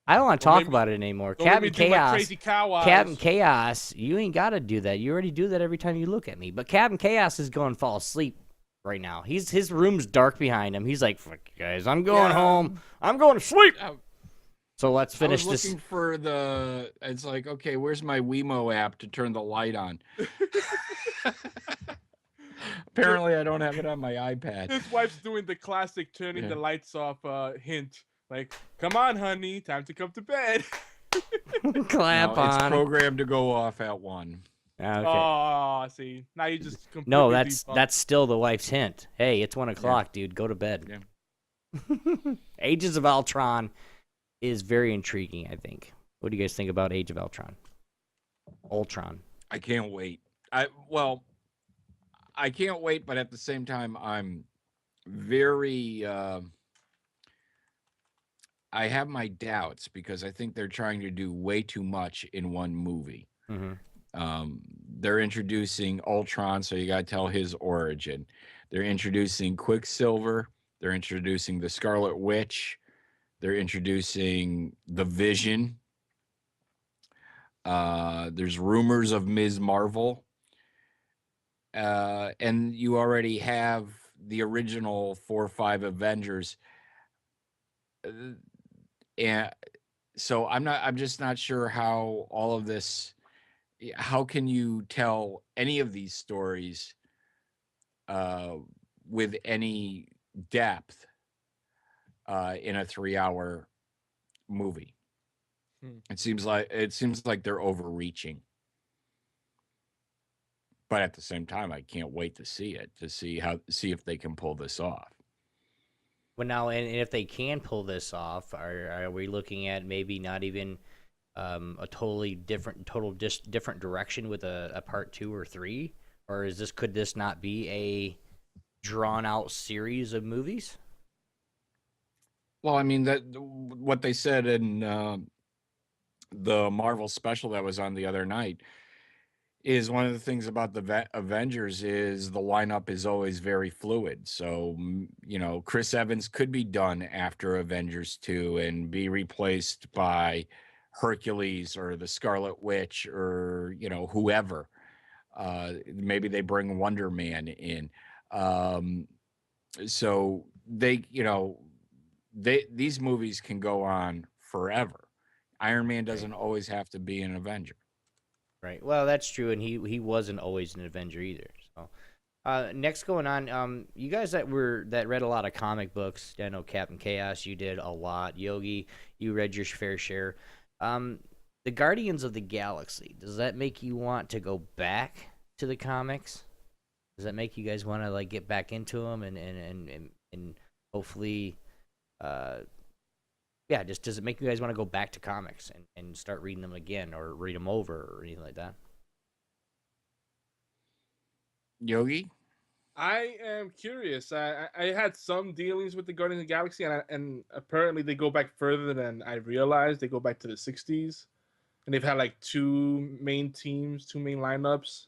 I don't want to Well, talk maybe- about it anymore. Don't let me do my CaptinChaos. crazy cow eyes. CaptinChaos, you ain't got to do that. You already do that every time you look at me. But CaptinChaos is going to fall asleep right now. His room's dark behind him. He's like, "Fuck you guys, I'm going home. I'm going to sleep." So let's finish I was this. looking for the. It's like, okay, where's my Wemo app to turn the light on? Apparently, I don't have it on my iPad. His wife's doing the classic turning the lights off hint. Like, come on, honey, time to come to bed. Clap No, it's on. programmed to go off at 1. Okay. Oh, see, now you just completely No, debunked. that's still the wife's hint. Hey, it's 1 o'clock, dude. Go to bed. Yeah. Ages of Ultron is very intriguing, I think. What do you guys think about Age of Ultron? I can't wait. I can't wait, but at the same time, I'm very. I have my doubts because I think they're trying to do way too much in one movie. Mm-hmm. They're introducing Ultron, so you got to tell his origin. They're introducing Quicksilver. They're introducing the Scarlet Witch. They're introducing the Vision. There's rumors of Ms. Marvel. And you already have the original 4 or 5 Avengers. And so I'm just not sure how all of this, how can you tell any of these stories with any depth in a 3-hour movie? It seems like they're overreaching. But at the same time, I can't wait to see it, to see if they can pull this off. Well, now, and if they can pull this off, are we looking at maybe not even a totally different direction with a part 2 or 3, or could this not be a drawn out series of movies? Well, I mean that what they said in the Marvel special that was on the other night is one of the things about the Avengers is the lineup is always very fluid. So, Chris Evans could be done after Avengers 2 and be replaced by Hercules or the Scarlet Witch or, whoever. Maybe they bring Wonder Man in. So these movies can go on forever. Iron Man doesn't always have to be an Avenger. Right. Well, that's true, and he wasn't always an Avenger either. So, next going on, you guys that read a lot of comic books. I know CaptinChaos, you did a lot. Yogi, you read your fair share. The Guardians of the Galaxy. Does that make you want to go back to the comics? Does that make you guys want to like get back into them and hopefully, yeah, just does it make you guys want to go back to comics and start reading them again or read them over or anything like that? Yogi? I am curious. I had some dealings with the Guardians of the Galaxy, and apparently they go back further than I realized. They go back to the 60s, and they've had like two main teams, two main lineups.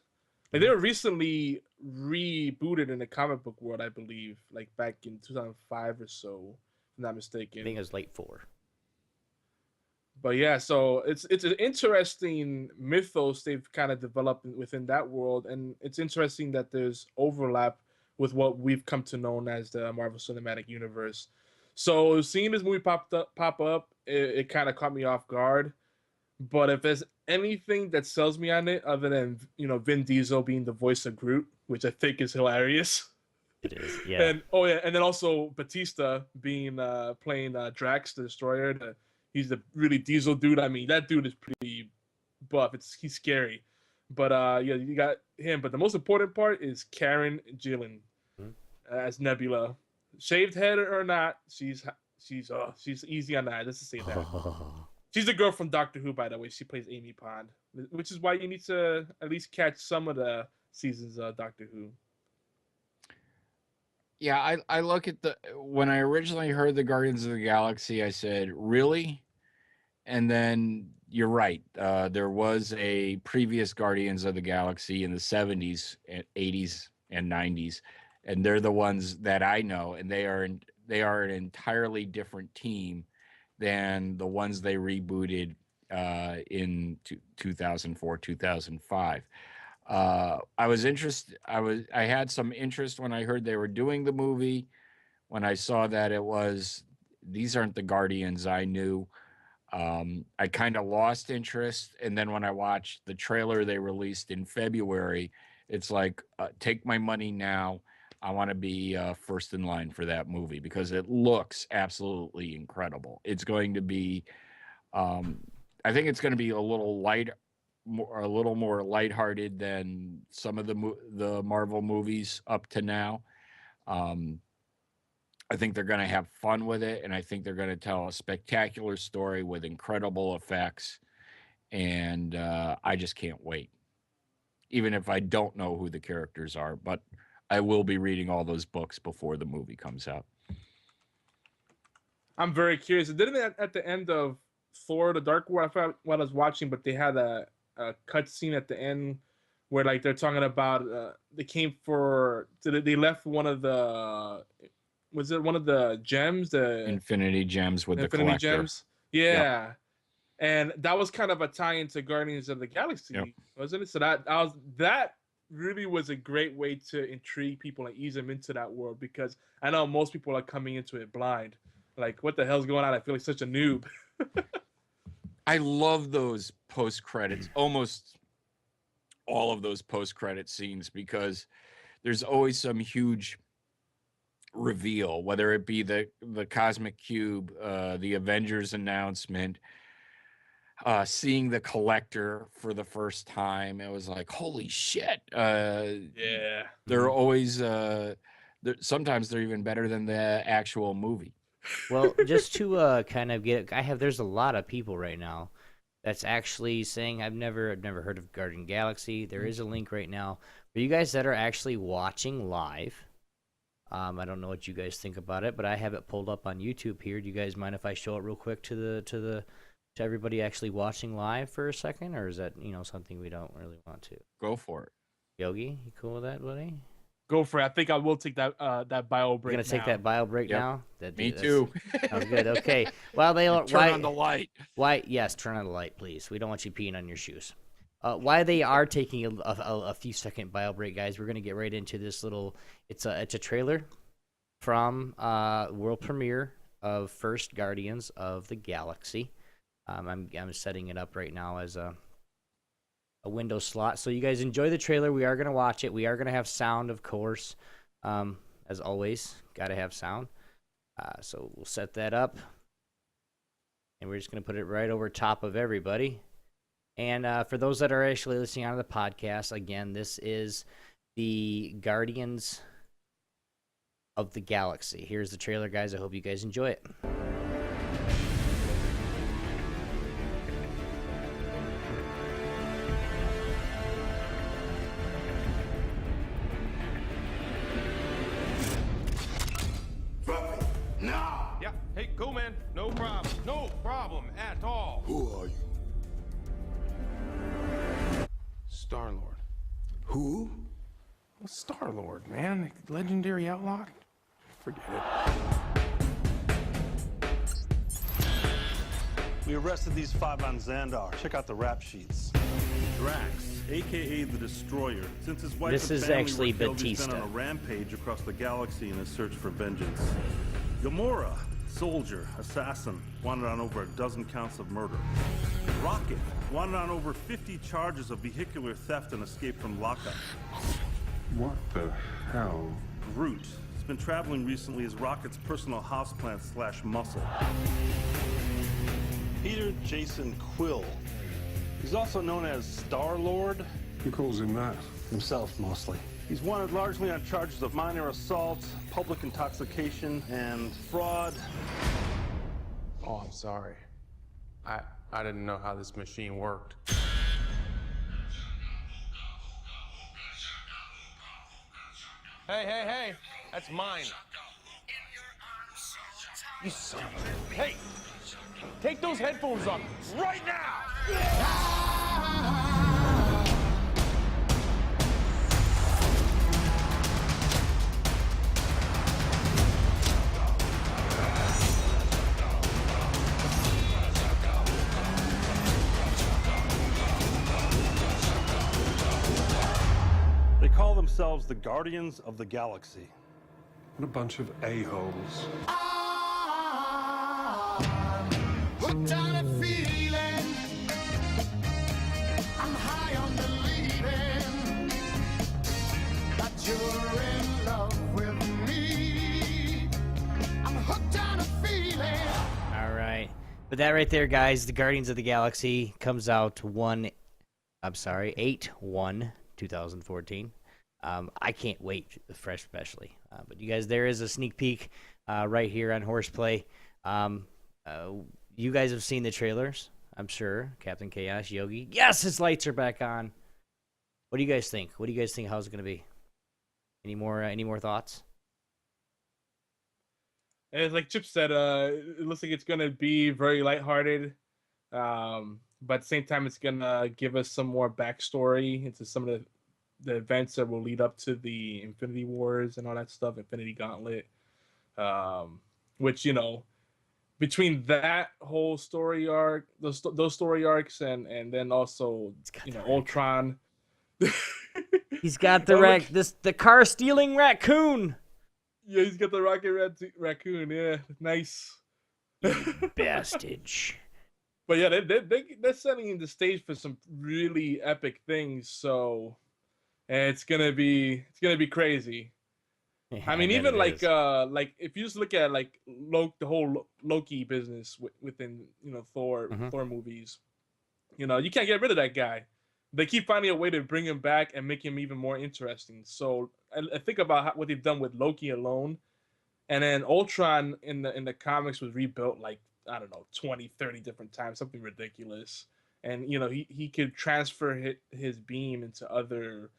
Like they were recently rebooted in the comic book world, I believe, like back in 2005 or so, if I'm not mistaken. I think it was late 4. But yeah, so it's an interesting mythos they've kind of developed within that world, and it's interesting that there's overlap with what we've come to know as the Marvel Cinematic Universe. So seeing this movie pop up, it kind of caught me off guard. But if there's anything that sells me on it, other than Vin Diesel being the voice of Groot, which I think is hilarious. It is, yeah. And then also Batista being playing Drax the Destroyer. He's the really Diesel dude. I mean, that dude is pretty buff. He's scary. But yeah, you got him. But the most important part is Karen Gillan as Nebula. Shaved head or not, she's easy on the eye. Let's just say that. She's the girl from Doctor Who, by the way. She plays Amy Pond, which is why you need to at least catch some of the seasons of Doctor Who. Yeah, I look at when I originally heard the Guardians of the Galaxy, I said, really? And then you're right. There was a previous Guardians of the Galaxy in the 70s, 80s, and 90s, and they're the ones that I know, and they are an entirely different team than the ones they rebooted in 2004, 2005. I was interested. I had some interest when I heard they were doing the movie. When I saw that these aren't the Guardians I knew, I kind of lost interest. And then when I watched the trailer they released in February, it's like, take my money now. I want to be first in line for that movie because it looks absolutely incredible. It's going to be, I think it's going to be a little more lighthearted than some of the Marvel movies up to now. I think they're going to have fun with it, and I think they're going to tell a spectacular story with incredible effects, and I just can't wait. Even if I don't know who the characters are, but I will be reading all those books before the movie comes out. I'm very curious. Didn't at the end of Thor: The Dark World, I forgot what I was watching, but they had a cut scene at the end where like they're talking about they left one of the gems, the Infinity Gems with the collector. Gems. Yeah. Yep. And that was kind of a tie into Guardians of the Galaxy, wasn't it? So that really was a great way to intrigue people and ease them into that world, because I know most people are coming into it blind. Like, what the hell's going on? I feel like such a noob. I love those post-credits, almost all of those post-credit scenes, because there's always some huge reveal, whether it be the Cosmic Cube, the Avengers announcement, seeing the collector for the first time. It was like, holy shit. Yeah. They're always, sometimes they're even better than the actual movie. Well, just to kind of there's a lot of people right now that's actually saying I've never heard of Guardian Galaxy. There is a link right now for you guys that are actually watching live. I don't know what you guys think about it, but I have it pulled up on YouTube here. Do you guys mind if I show it real quick to everybody actually watching live for a second, or is that something we don't really want to? Go for it. Yogi, you cool with that, buddy? Go for it. I think I will take that bio break. You're gonna take that bio break now? Me too. Sounds good. Okay. Well, turn on the light. Why? Yes, turn on the light, please. We don't want you peeing on your shoes. Why they are taking a few second bio break, guys? We're gonna get right into this little. It's a trailer from world premiere of First Guardians of the Galaxy. I'm setting it up right now as a window slot. So you guys enjoy the trailer. We are going to watch it. We are going to have sound, of course. As always, got to have sound. So we'll set that up. And we're just going to put it right over top of everybody. And for those that are actually listening on the podcast, again, this is the Guardians of the Galaxy. Here's the trailer, guys. I hope you guys enjoy it. Yeah, hey, cool, man. No problem. No problem at all. Who are you? Star-Lord. Who? Well, Star-Lord, man. Legendary outlaw. Forget it. We arrested these 5 on Xandar. Check out the rap sheets. Drax, aka the Destroyer. Since his wife This and is family actually were killed, he's Batista. been on a rampage across the galaxy in his search for vengeance. Gamora, soldier, assassin, wanted on over a dozen counts of murder. Rocket, wanted on over 50 charges of vehicular theft and escape from lockup. What the hell? Groot has been traveling recently as Rocket's personal houseplant / muscle. Peter Jason Quill. He's also known as Star-Lord. Who calls him that? Himself, mostly. He's wanted largely on charges of minor assault, public intoxication, and fraud. Oh, I'm sorry. I didn't know how this machine worked. Hey, that's mine. You son of a... Hey, take those headphones off right now! They call themselves the Guardians of the Galaxy. What a bunch of a-holes. Hooked on a feeling. I'm high on believing that you're in love with me. I'm hooked on a feeling. All right. But that right there, guys, the Guardians of the Galaxy comes out 8/1/2014. I can't wait, fresh especially. But you guys, there is a sneak peek right here on HorsePLAY. You guys have seen the trailers, I'm sure. CaptinChaos, Yogi. Yes, his lights are back on. What do you guys think? What do you guys think? How's it going to be? Any more thoughts? As like Chip said, it looks like it's gonna be very lighthearted, but at the same time, it's gonna give us some more backstory into some of the events that will lead up to the Infinity Wars and all that stuff, Infinity Gauntlet, which, you know, between that whole story arc, those story arcs, and then also, you know, Ultron. He's got the car stealing raccoon. Yeah, he's got the rocket raccoon. Yeah, nice. Bastage. But yeah, they're setting the stage for some really epic things. So, and it's gonna be crazy. Yeah, I mean, bet even it like is. if you just look at like the whole Loki business within, you know, Thor movies, you know, you can't get rid of that guy. They keep finding a way to bring him back and make him even more interesting. So I think about what they've done with Loki alone, and then Ultron in the comics was rebuilt like, I don't know, 20, 30 different times, something ridiculous. And, you know, he could transfer his beam into other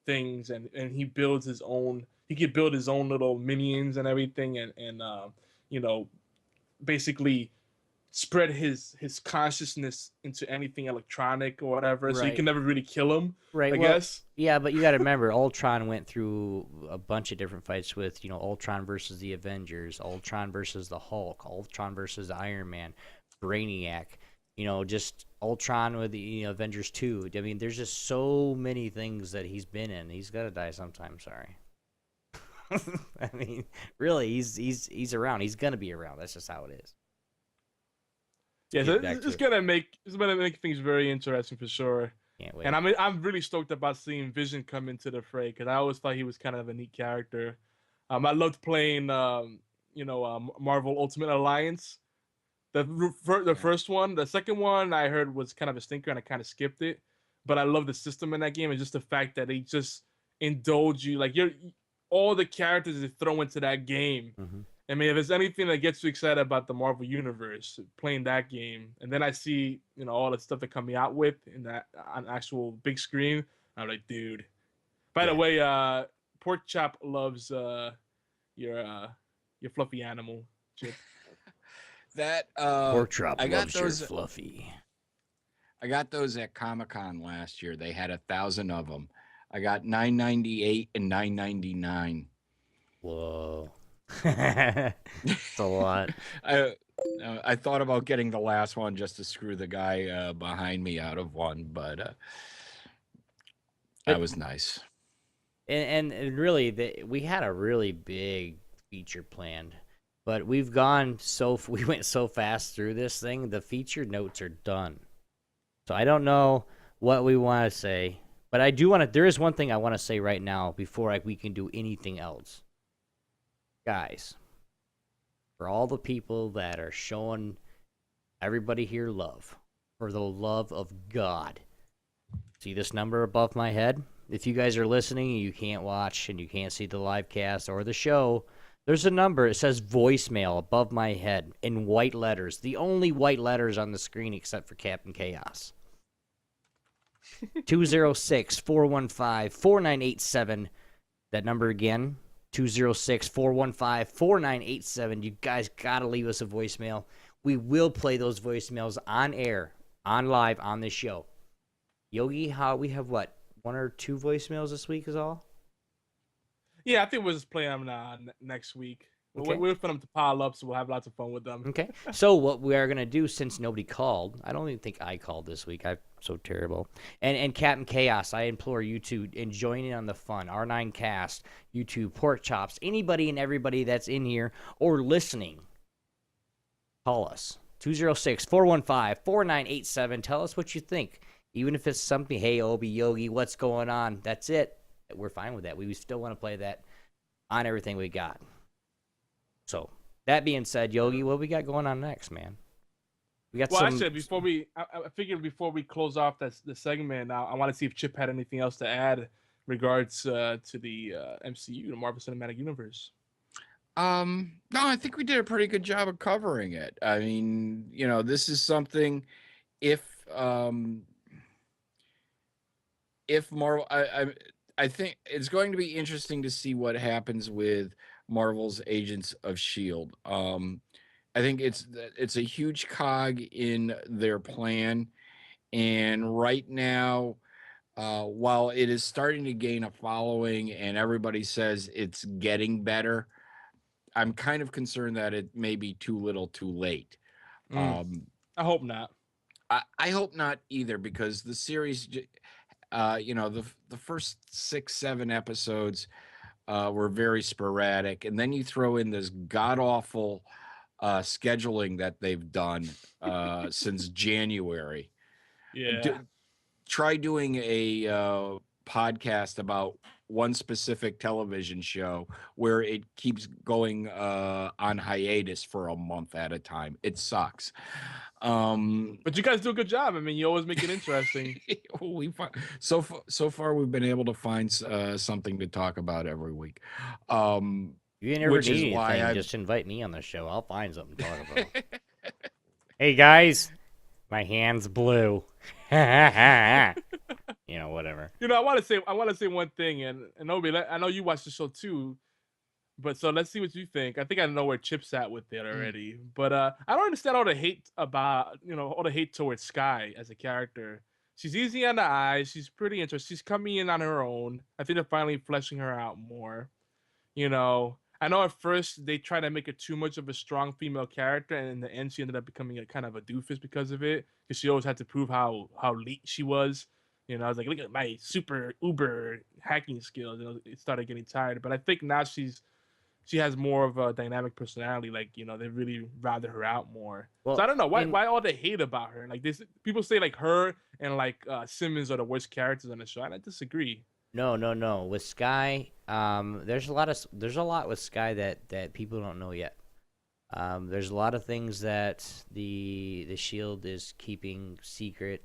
things, and he builds his own. He could build his own little minions and everything, and you know, basically spread his consciousness into anything electronic or whatever, so you Right. can never really kill him. Right. I Well, guess. yeah, but you got to remember, Ultron went through a bunch of different fights with, you know, Ultron versus the Avengers, Ultron versus the Hulk, Ultron versus Iron Man, Brainiac. You know, just Ultron with the, you know, Avengers 2. I mean, there's just so many things that he's been in. He's got to die sometime. Sorry. I mean, really, he's around. He's gonna be around. That's just how it is. Yeah, so get back to it's it. gonna make things very interesting for sure. Can't wait. And I'm really stoked about seeing Vision come into the fray because I always thought he was kind of a neat character. I loved playing Marvel Ultimate Alliance. The first one, the second one I heard was kind of a stinker and I kind of skipped it. But I love the system in that game and just the fact that they just indulge you like all the characters they throw into that game. Mm-hmm. I mean, if there's anything that gets you excited about the Marvel Universe, playing that game, and then I see, all the stuff they're coming out with in that on actual big screen, I'm like, dude. By the way, Pork Chop loves your fluffy animal, Chip. That Pork Chop I got loves your those fluffy. I got those at Comic-Con last year. They had 1,000 of them. I got $9.98 and $9.99. Whoa. That's a lot. I thought about getting the last one just to screw the guy behind me out of one, but that was nice. And really, we had a really big feature planned, but we went so fast through this thing. The feature notes are done, so I don't know what we want to say, but I do want to. There is one thing I want to say right now before we can do anything else, guys. For all the people that are showing everybody here love, for the love of God, see this number above my head? If you guys are listening and you can't watch and you can't see the live cast or the show, there's a number. It says voicemail above my head in white letters. The only white letters on the screen except for CaptinChaos. 206-415-4987. That number again, 206-415-4987. You guys got to leave us a voicemail. We will play those voicemails on air, on live, on this show. Yogi, we have what? 1 or 2 voicemails this week is all? Yeah, I think we'll just play them next week. Okay. We'll for them to pile up, so we'll have lots of fun with them. Okay. So what we are going to do, since nobody called, I don't even think I called this week. I'm so terrible. And CaptinChaos, I implore you to join in on the fun. R9Cast, YouTube, Pork Chops, anybody and everybody that's in here or listening, call us. 206-415-4987. Tell us what you think. Even if it's something, hey, Obi, Yogi, what's going on? That's it. We're fine with that. We still want to play that on everything we got. So, that being said, Yogi, what we got going on next, man? We got I said I figured before we close off the segment, I want to see if Chip had anything else to add regards to the MCU, the Marvel Cinematic Universe. No, I think we did a pretty good job of covering it. I mean, this is something if Marvel, I think it's going to be interesting to see what happens with Marvel's Agents of S.H.I.E.L.D. I think it's a huge cog in their plan, and right now, while it is starting to gain a following and everybody says it's getting better, I'm kind of concerned that it may be too little too late. I hope not. I hope not either, because the series, the first 6-7 episodes were very sporadic, and then you throw in this god-awful scheduling that they've done since January. Yeah. Try doing a podcast about one specific television show where it keeps going on hiatus for a month at a time. It sucks. But you guys do a good job. I mean, you always make it interesting. So far we've been able to find something to talk about every week. You never need anything, just invite me on the show. I'll find something to talk about. Hey guys, my hand's blue. Whatever. I want to say one thing, and Obi, I know you watched the show too, but so let's see what you think. I think I know where Chip's at with it already, but I don't understand all the hate about all the hate towards Skye as a character. She's easy on the eyes. She's pretty interesting. She's coming in on her own. I think they're finally fleshing her out more. I know at first they tried to make her too much of a strong female character, and in the end she ended up becoming a kind of a doofus because of it, because she always had to prove how elite she was. I was like, look at my super uber hacking skills. It started getting tired, but I think now she's she has more of a dynamic personality. Like, you know, they really rather her out more. Well, So I don't know why all the hate about her. Like this, people say like her and like Simmons are the worst characters on the show, and I disagree. No. With Sky, there's a lot with Sky that people don't know yet. There's a lot of things that the Shield is keeping secret.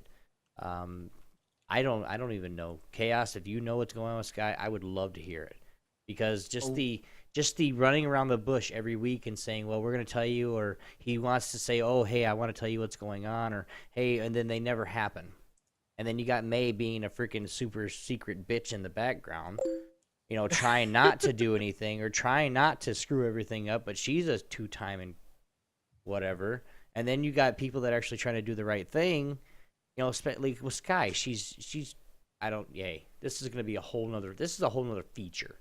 I don't even know. Chaos, if you know what's going on with Sky, I would love to hear it. Because just the running around the bush every week and saying, well, we're going to tell you, or he wants to say, oh, hey, I want to tell you what's going on, or hey, and then they never happen. And then you got May being a freaking super secret bitch in the background, you know, trying not to do anything or trying not to screw everything up, but she's a two-time and whatever. And then you got people that are actually trying to do the right thing, you know, like with Sky. She's this is going to be a whole nother feature.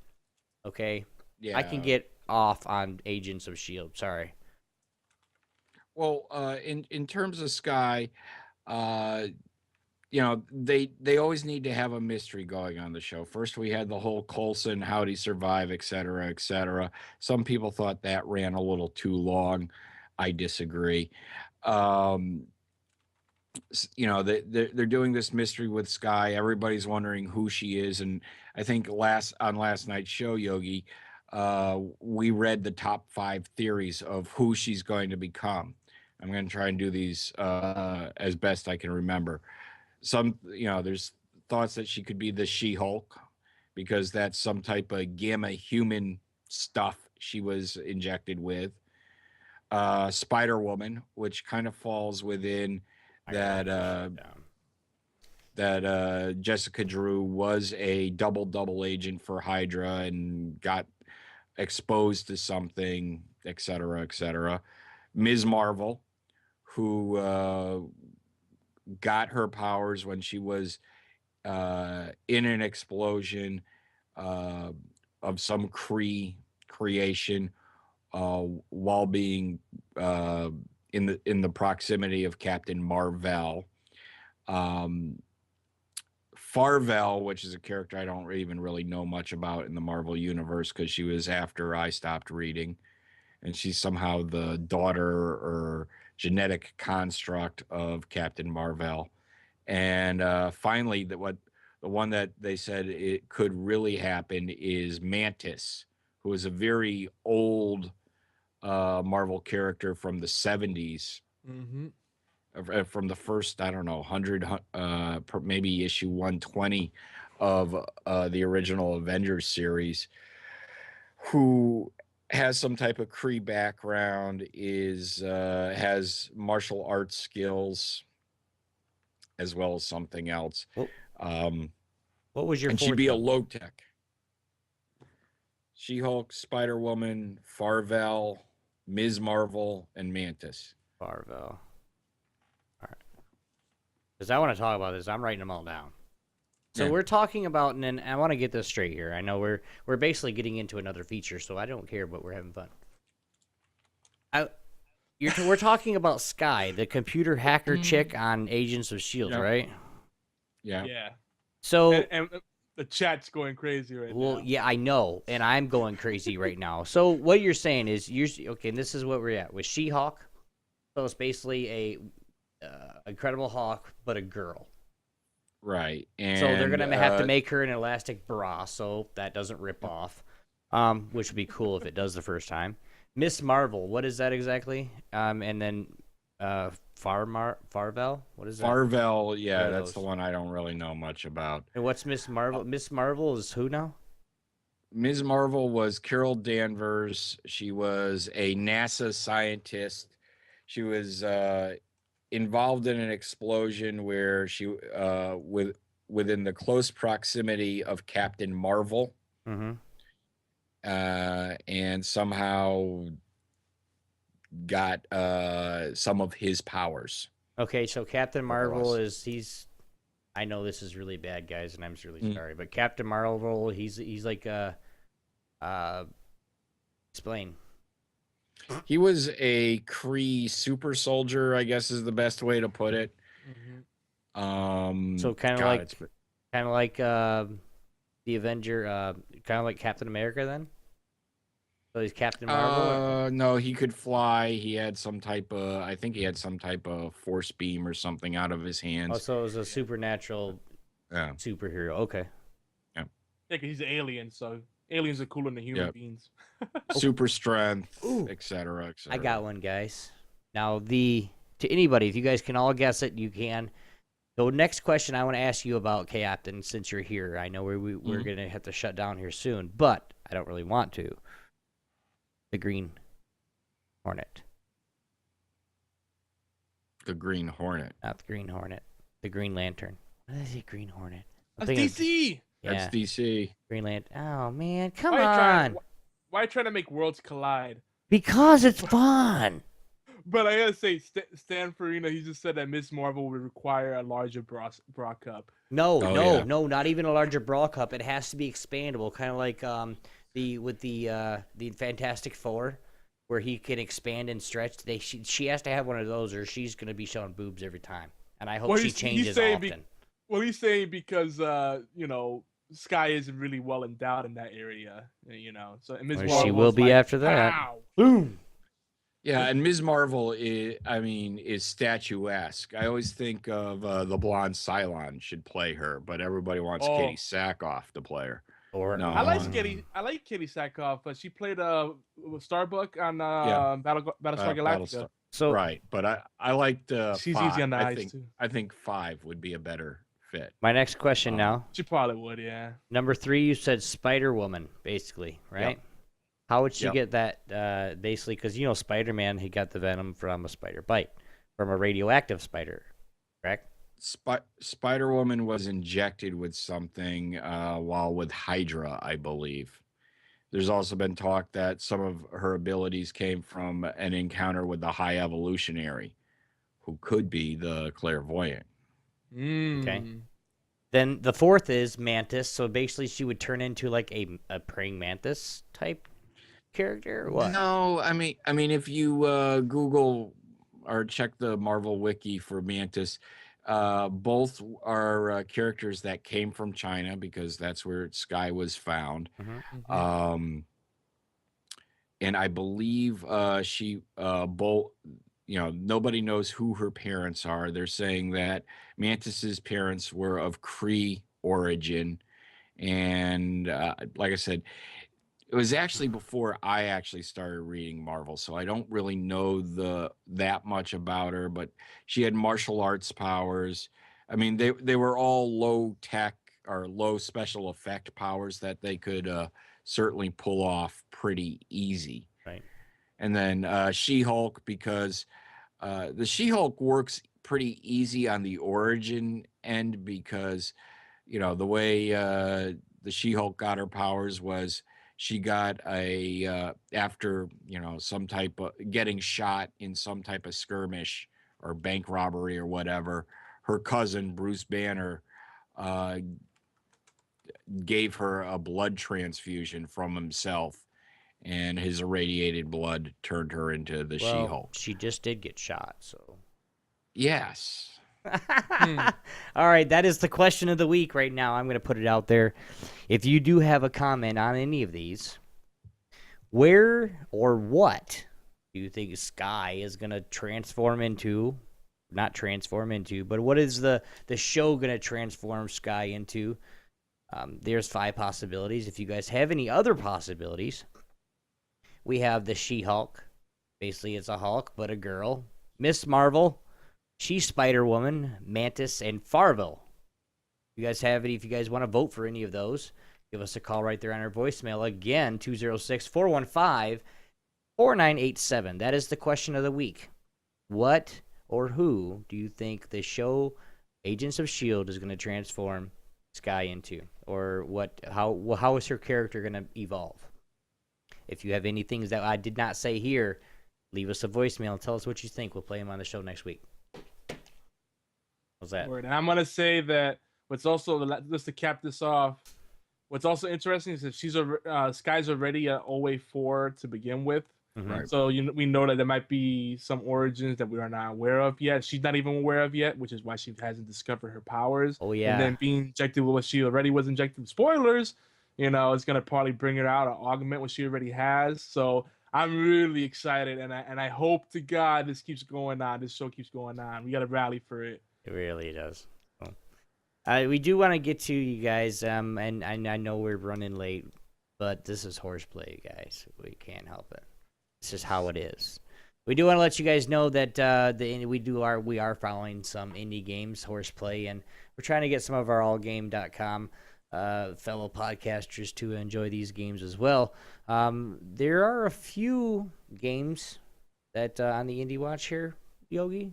Okay? Yeah. I can get off on Agents of S.H.I.E.L.D. Sorry. Well, in terms of Sky, you know, they always need to have a mystery going on the show. First, we had the whole Coulson, how'd he survive, et cetera, et cetera. Some people thought that ran a little too long. I disagree. You know, they're doing this mystery with Sky. Everybody's wondering who she is, and I think last night's show, Yogi, we read the top 5 theories of who she's going to become. I'm going to try and do these as best I can remember. Some, you know, there's thoughts that she could be the She-Hulk because that's some type of gamma human stuff she was injected with. Spider-Woman, which kind of falls within that Jessica Drew was a double agent for Hydra and got exposed to something, et cetera, et cetera. Ms. Marvel, who got her powers when she was in an explosion of some creation while being in the proximity of Captain Marvel. Farvel, which is a character I don't even really know much about in the Marvel universe because she was after I stopped reading, and she's somehow the daughter or genetic construct of Captain Marvel. And finally, the one that they said it could really happen is Mantis, who is a very old Marvel character from the 70s. Mm-hmm. From the first, I don't know, 100, maybe issue 120 of the original Avengers series, who has some type of Kree background, has martial arts skills, as well as something else. What was your? And she'd be a low tech. She-Hulk, Spider-Woman, Farvel, Ms. Marvel, and Mantis. Farvel. All right. Because I want to talk about this. I'm writing them all down. So we're talking about, and then I want to get this straight here. I know we're basically getting into another feature, so I don't care, but we're having fun. We're talking about Sky, the computer hacker chick on Agents of S.H.I.E.L.D., right? Yeah. So and the chat's going crazy right now. Well, yeah, I know, and I'm going crazy right now. So what you're saying is, okay, and this is what we're at with She-Hulk. So it's basically a Incredible Hulk, but a girl. Right. And so they're going to have to make her an elastic bra so that doesn't rip off, which would be cool if it does the first time. Miss Marvel, what is that exactly? And then Farvel, what is that? Farvel, yeah, that's the one I don't really know much about. And what's Miss Marvel? Miss Marvel is who now? Ms. Marvel was Carol Danvers. She was a NASA scientist. She was involved in an explosion where she within the close proximity of Captain Marvel. Mm-hmm. And somehow got some of his powers. Okay, so Captain Marvel I know this is really bad, guys, and I'm really sorry, but Captain Marvel, he's like explain. He was a Kree super soldier, I guess is the best way to put it. Mm-hmm. So kind of like the Avenger, kind of like Captain America then. So he's Captain Marvel. No, he could fly. He had some type of, I think he had some type of force beam or something out of his hands. Oh, so it was a supernatural superhero. Okay. Yeah. Yeah, 'cause he's an alien, so aliens are cooler than human beings. Super strength, etc. I got one, guys. Now, to anybody, if you guys can all guess it, you can. The next question I want to ask you about, Captain, since you're here. I know we're going to have to shut down here soon, but I don't really want to. The Green Hornet. The Green Hornet. Not the Green Hornet. The Green Lantern. What is it, Green Hornet? That's DC! That's DC. Green Lantern. Oh, man. Come Why on. Why trying to make worlds collide? Because it's fun. But I gotta say, Stan Farina, he just said that Ms. Marvel would require a larger bra cup. No, not even a larger bra cup. It has to be expandable, kind of like the Fantastic Four, where he can expand and stretch. She has to have one of those, or she's gonna be showing boobs every time. And I hope she changes often. He's saying because Sky isn't really well endowed in that area, So and Ms. Marvel she will be after that. Ow. Boom. Yeah, and Ms. Marvel is statuesque. I always think of the blonde Cylon should play her, but everybody wants Katie Sackhoff to play her. I like Katie Sackhoff, but she played Starbuck on Battlestar Galactica. So right, but I liked she's 5. easy on the eyes too. I think 5 would be a better fit. My next question now. She probably would, yeah. Number 3, you said Spider-Woman, basically, right? Yep. How would she get that, basically? Because, Spider-Man, he got the venom from a spider bite, from a radioactive spider, correct? Spider-Woman was injected with something while with Hydra, I believe. There's also been talk that some of her abilities came from an encounter with the High Evolutionary, who could be the Clairvoyant. Okay. Then the 4th is Mantis, so basically she would turn into like a praying mantis type character, or what? No, I mean, if you Google or check the Marvel wiki for Mantis, both are characters that came from China because that's where Sky was found. And I believe she both. Nobody knows who her parents are. They're saying that Mantis's parents were of Cree origin, and like I said, it was actually before I actually started reading Marvel, so I don't really know that much about her. But she had martial arts powers. I mean, they were all low tech or low special effect powers that they could certainly pull off pretty easy. Right. And then She-Hulk, because the She-Hulk works pretty easy on the origin end because, the way the She-Hulk got her powers was she got after, some type of getting shot in some type of skirmish or bank robbery or whatever, her cousin, Bruce Banner, gave her a blood transfusion from himself. And his irradiated blood turned her into the She-Hulk. She just did get shot, so. Yes. All right, that is the question of the week right now. I'm going to put it out there. If you do have a comment on any of these, where or what do you think Sky is going to transform into? Not transform into, but what is the show going to transform Sky into? There's 5 possibilities. If you guys have any other possibilities, we have the She-Hulk. Basically, it's a Hulk, but a girl. Miss Marvel. She's Spider-Woman, Mantis, and Farville. If you guys have any, if you guys want to vote for any of those, give us a call right there on our voicemail. Again, 206-415-4987. That is the question of the week. What or who do you think the show Agents of S.H.I.E.L.D. is going to transform Sky into? Or how is her character going to evolve? If you have any things that I did not say here, leave us a voicemail and tell us what you think. We'll play them on the show next week. How's that? And I'm gonna say that what's also, just to cap this off, what's also interesting is that Sky's already an OA4 to begin with. Right. So we know that there might be some origins that we are not aware of yet. She's not even aware of yet, which is why she hasn't discovered her powers. Oh yeah. And then being injected with what she already was injected. Spoilers. it's gonna probably bring her out or augment what she already has. So I'm really excited, and I hope to God this keeps going on. This show keeps going on. We got to rally for it. It really does. We do want to get to you guys, and I know we're running late, but this is HorsePLAY, guys. We can't help it. This is how it is. We do want to let you guys know that we are following some indie games, HorsePLAY, and we're trying to get some of our allgame.com fellow podcasters to enjoy these games as well. There are a few games that on the Indie Watch here, Yogi.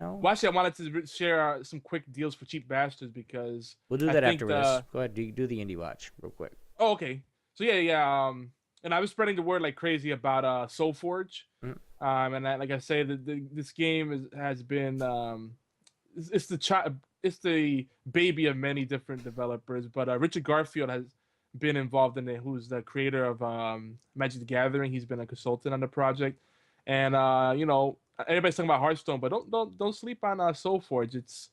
No? Well, actually, I wanted to share some quick deals for cheap bastards because we'll do that after this. Go ahead, do the Indie Watch real quick. Oh, okay. So yeah. And I was spreading the word like crazy about SoulForge. And like I say, this game has been it's the baby of many different developers. But Richard Garfield has been involved in it, who's the creator of Magic the Gathering. He's been a consultant on the project, and everybody's talking about Hearthstone, but don't sleep on SoulForge. It's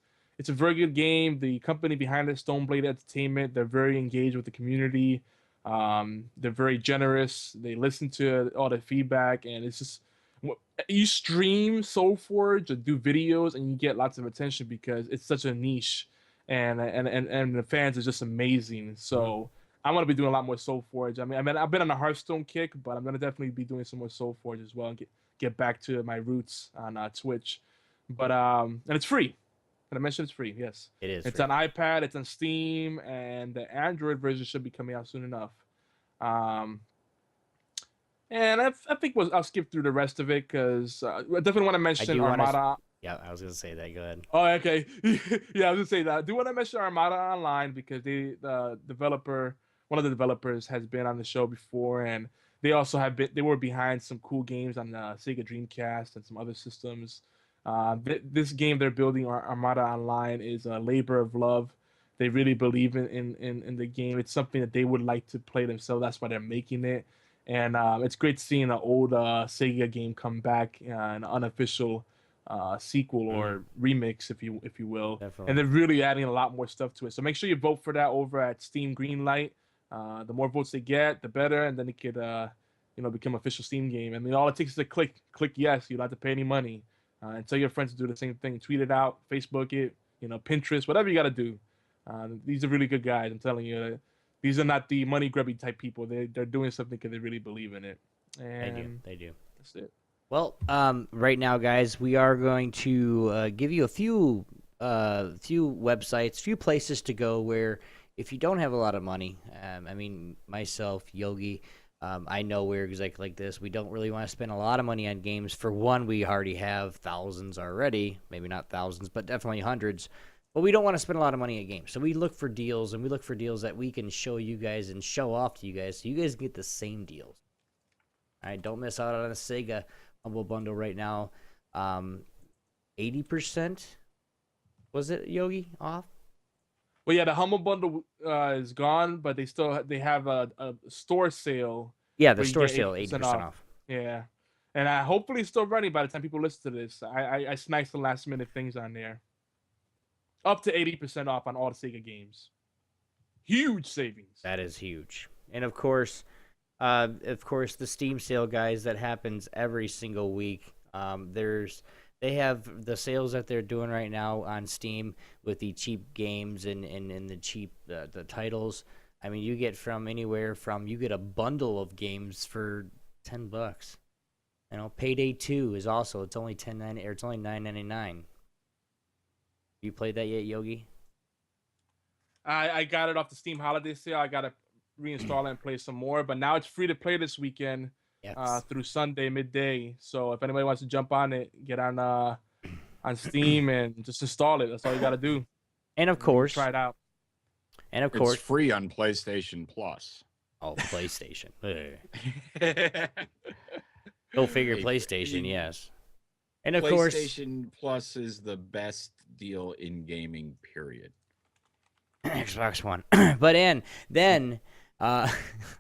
a very good game. The company behind it, Stoneblade Entertainment, they're very engaged with the community. They're very generous. They listen to all the feedback, and it's just you stream SoulForge or do videos, and you get lots of attention because it's such a niche, and the fans are just amazing. So I'm gonna be doing a lot more SoulForge. I mean, I've been on a Hearthstone kick, but I'm gonna definitely be doing some more SoulForge as well and get back to my roots on Twitch. But and it's free. Did I mention it's free? Yes. It is. It's free. on iPad, it's on Steam, and the Android version should be coming out soon enough. And I think I'll skip through the rest of it because I definitely want to mention Armada. Yeah, I was gonna say that. Go ahead. Oh, okay. Yeah, I was gonna say that. I do want to mention Armada Online because one of the developers has been on the show before, and they also they were behind some cool games on the Sega Dreamcast and some other systems. This game they're building, Armada Online, is a labor of love. They really believe in the game. It's something that they would like to play themselves. That's why they're making it. And it's great seeing an old Sega game come back, an unofficial sequel or remix, if you will. Definitely. And they're really adding a lot more stuff to it. So make sure you vote for that over at Steam Greenlight. The more votes they get, the better, and then it could become an official Steam game. And all it takes is a click yes. You don't have to pay any money. And tell your friends to do the same thing. Tweet it out, Facebook it, Pinterest, whatever you got to do. These are really good guys. I'm telling you, these are not the money grubby type people. They're doing something because they really believe in it. And they do. That's it. Well, right now, guys, we are going to give you a few websites, few places to go where if you don't have a lot of money, myself, Yogi, I know we're exactly like this. We don't really want to spend a lot of money on games. For one, we already have thousands already. Maybe not thousands, but definitely hundreds. But we don't want to spend a lot of money at games. So we look for deals, and we look for deals that we can show you guys and show off to you guys so you guys get the same deals. All right, don't miss out on a Sega Humble Bundle right now. 80%? Was it, Yogi, off? Well, yeah, the Humble Bundle is gone, but they have a store sale. Yeah, the store sale, 80% off. Yeah, and hopefully it's still running by the time people listen to this. I sniped the last minute things on there. Up to 80% off on all the Sega games. Huge savings. That is huge. And of course, the Steam sale, guys, that happens every single week. They have the sales that they're doing right now on Steam with the cheap games and the cheap the titles. I mean, you get you get a bundle of games for $10. Payday 2 is also, it's only $9.99. You played that yet, Yogi? I got it off the Steam holiday sale. I got to reinstall it and play some more. But now it's free to play this weekend through Sunday midday. So if anybody wants to jump on it, get on Steam and just install it. That's all you got to do. And of course, try it out. And of course, it's free on PlayStation Plus. Oh, PlayStation. Go figure, PlayStation. Yes. And of course, PlayStation Plus is the best deal in gaming, period. Xbox One. But then I'm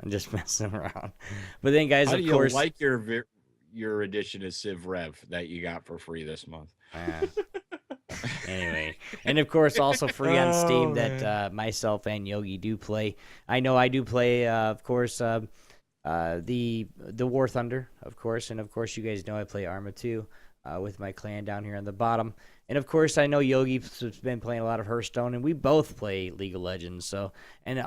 just messing around. But then, guys, How of do course, you like your edition of Civ Rev that you got for free this month? Anyway, and of course, also free on Steam that myself and Yogi do play. I know I do play, of course, the War Thunder, of course, and of course, you guys know I play Arma 2 with my clan down here on the bottom. And of course, I know Yogi's been playing a lot of Hearthstone, and we both play League of Legends. So, and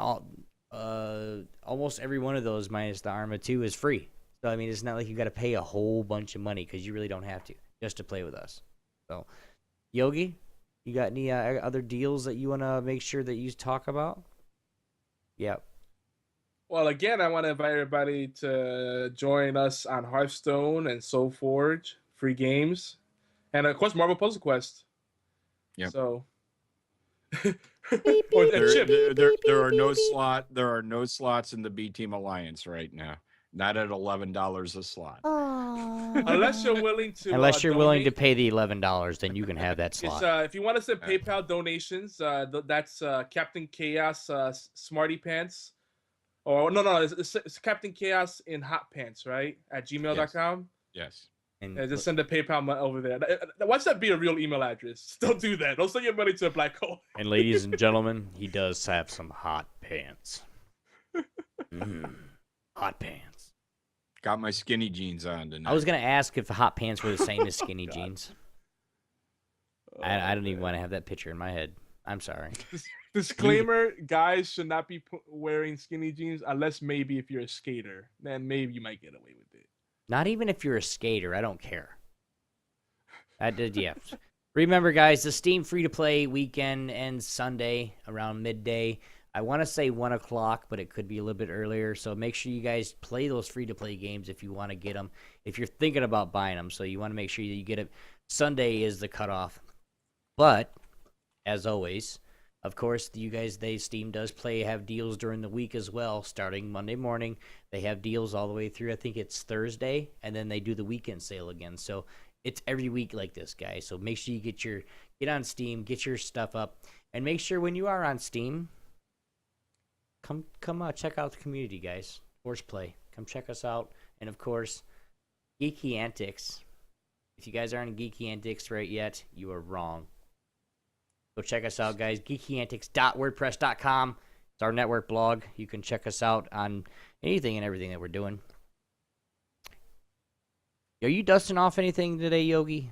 almost every one of those, minus the Arma 2, is free. So I mean, it's not like you got to pay a whole bunch of money because you really don't have to just to play with us. So, Yogi, you got any other deals that you want to make sure that you talk about? Yep. Well, again, I want to invite everybody to join us on Hearthstone and SoulForge, free games, and of course Marvel Puzzle Quest. Yep. So, there are no slots in the B Team Alliance right now. Not at $11 a slot. Unless you're willing to. Unless you're willing to pay the $11, then you can have that slot. If you want to send PayPal donations, that's CaptinChaos Smarty Pants. Or no, it's CaptinChaos in Hot Pants, right? At gmail.com. Yes. And just send the PayPal over there. Watch that be a real email address. Don't do that. Don't send your money to a black hole. And ladies and gentlemen, he does have some hot pants. Hot pants. Got my skinny jeans on tonight. I was gonna ask if hot pants were the same as skinny jeans. I don't even want to have that picture in my head. I'm sorry. Disclaimer: guys should not be wearing skinny jeans unless maybe if you're a skater. Then maybe you might get away with it. Not even if you're a skater. I don't care. Yeah. Remember, guys, the Steam free-to-play weekend ends Sunday around midday. I want to say 1 o'clock, but it could be a little bit earlier. So make sure you guys play those free-to-play games if you want to get them. If you're thinking about buying them, so you want to make sure you get it. Sunday is the cutoff. But, as always, of course, Steam does have deals during the week as well. Starting Monday morning, they have deals all the way through, I think it's Thursday, and then they do the weekend sale again. So it's every week like this, guys. So make sure you get on Steam, get your stuff up, and make sure when you are on Steam, come check out the community, guys. HorsePLAY. Come check us out. And, of course, Geeky Antics. If you guys aren't in Geeky Antics right yet, you are wrong. Go check us out, guys. GeekyAntics.wordpress.com. It's our network blog. You can check us out on anything and everything that we're doing. Are you dusting off anything today, Yogi?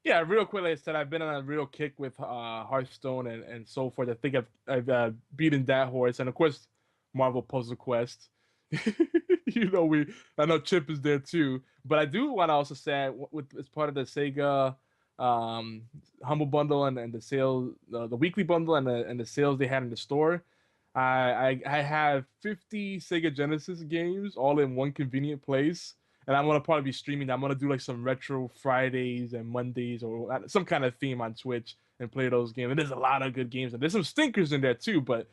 Yeah, real quick, like I said, I've been on a real kick with Hearthstone and so forth. I think I've beaten that horse, and of course, Marvel Puzzle Quest. I know Chip is there too, but I do want to also say, as part of the Sega Humble Bundle and the sale, the weekly bundle and the sales they had in the store, I have 50 Sega Genesis games all in one convenient place. And I'm going to probably be streaming. I'm going to do like some retro Fridays and Mondays or some kind of theme on Twitch and play those games. And there's a lot of good games. And there's some stinkers in there too. But,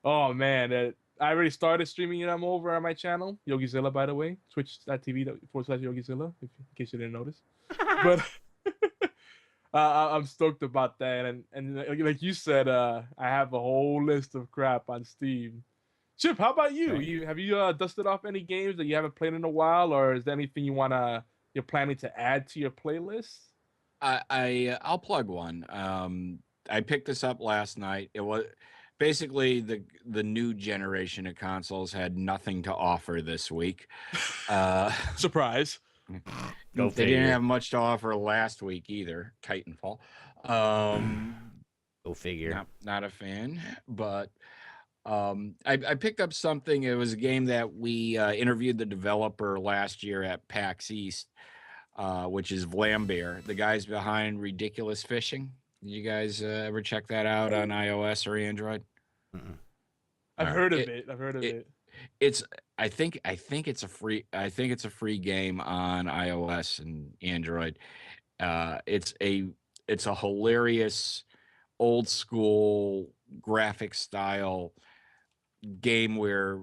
oh, man, I already started streaming them over on my channel. Yogizilla, by the way. Twitch.tv/Yogizilla, in case you didn't notice. But I'm stoked about that. And like you said, I have a whole list of crap on Steam. Chip, how about you? Have you dusted off any games that you haven't played in a while, or is there anything you're planning to add to your playlist? I'll plug one. I picked this up last night. It was basically the new generation of consoles had nothing to offer this week. Surprise. They didn't have much to offer last week either. Titanfall. Go figure. Not a fan, but I picked up something. It was a game that we interviewed the developer last year at PAX East, which is Vlambeer, the guys behind Ridiculous Fishing. Did you guys ever check that out on iOS or Android? I've heard of it. I think it's a free game on iOS and Android. It's a hilarious old school graphic style game where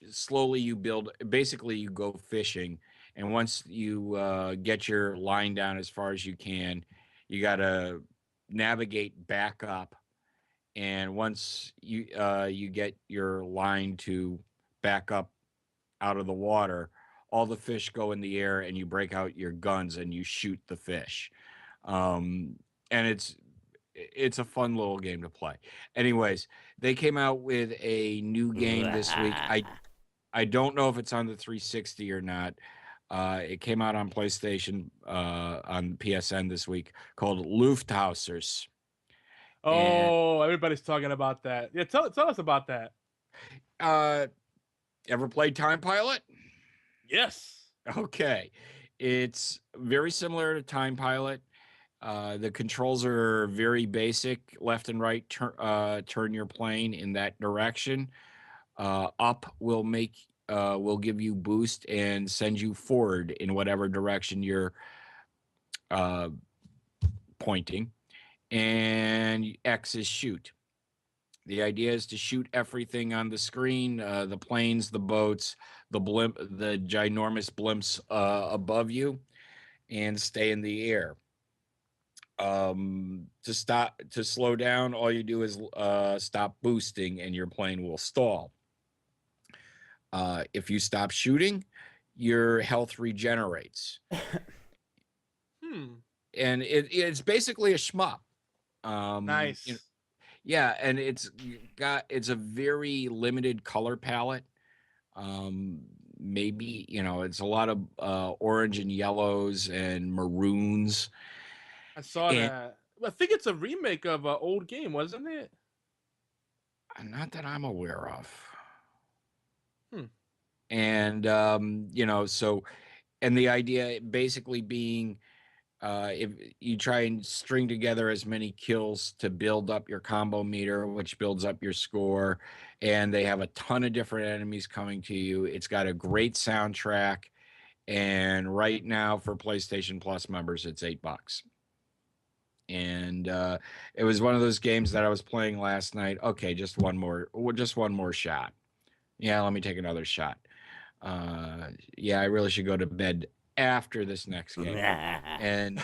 slowly you go fishing, and once you get your line down as far as you can, you got to navigate back up, and once you get your line to back up out of the water, all the fish go in the air and you break out your guns and you shoot the fish. and it's a fun little game to play. Anyways, they came out with a new game this week. I don't know if it's on the 360 or not. It came out on PlayStation on PSN this week called Lufthausers. Oh, everybody's talking about that. Yeah, tell us about that. Ever played Time Pilot? Yes. Okay. It's very similar to Time Pilot. The controls are very basic. Left and right, turn your plane in that direction. Up will give you boost and send you forward in whatever direction you're pointing. And X is shoot. The idea is to shoot everything on the screen, the planes, the boats, the ginormous blimps above you, and stay in the air. To slow down, all you do is stop boosting and your plane will stall. If you stop shooting, your health regenerates. And it's basically a shmup. Nice. Yeah, and it's a very limited color palette. Maybe, it's a lot of orange and yellows and maroons. I saw that. I think it's a remake of an old game, wasn't it? Not that I'm aware of. Hmm. And and the idea basically being if you try and string together as many kills to build up your combo meter, which builds up your score, and they have a ton of different enemies coming to you. It's got a great soundtrack, and right now for PlayStation Plus members, it's $8. And it was one of those games that I was playing last night. Okay, just one more shot. Yeah, let me take another shot. Yeah, I really should go to bed after this next game. And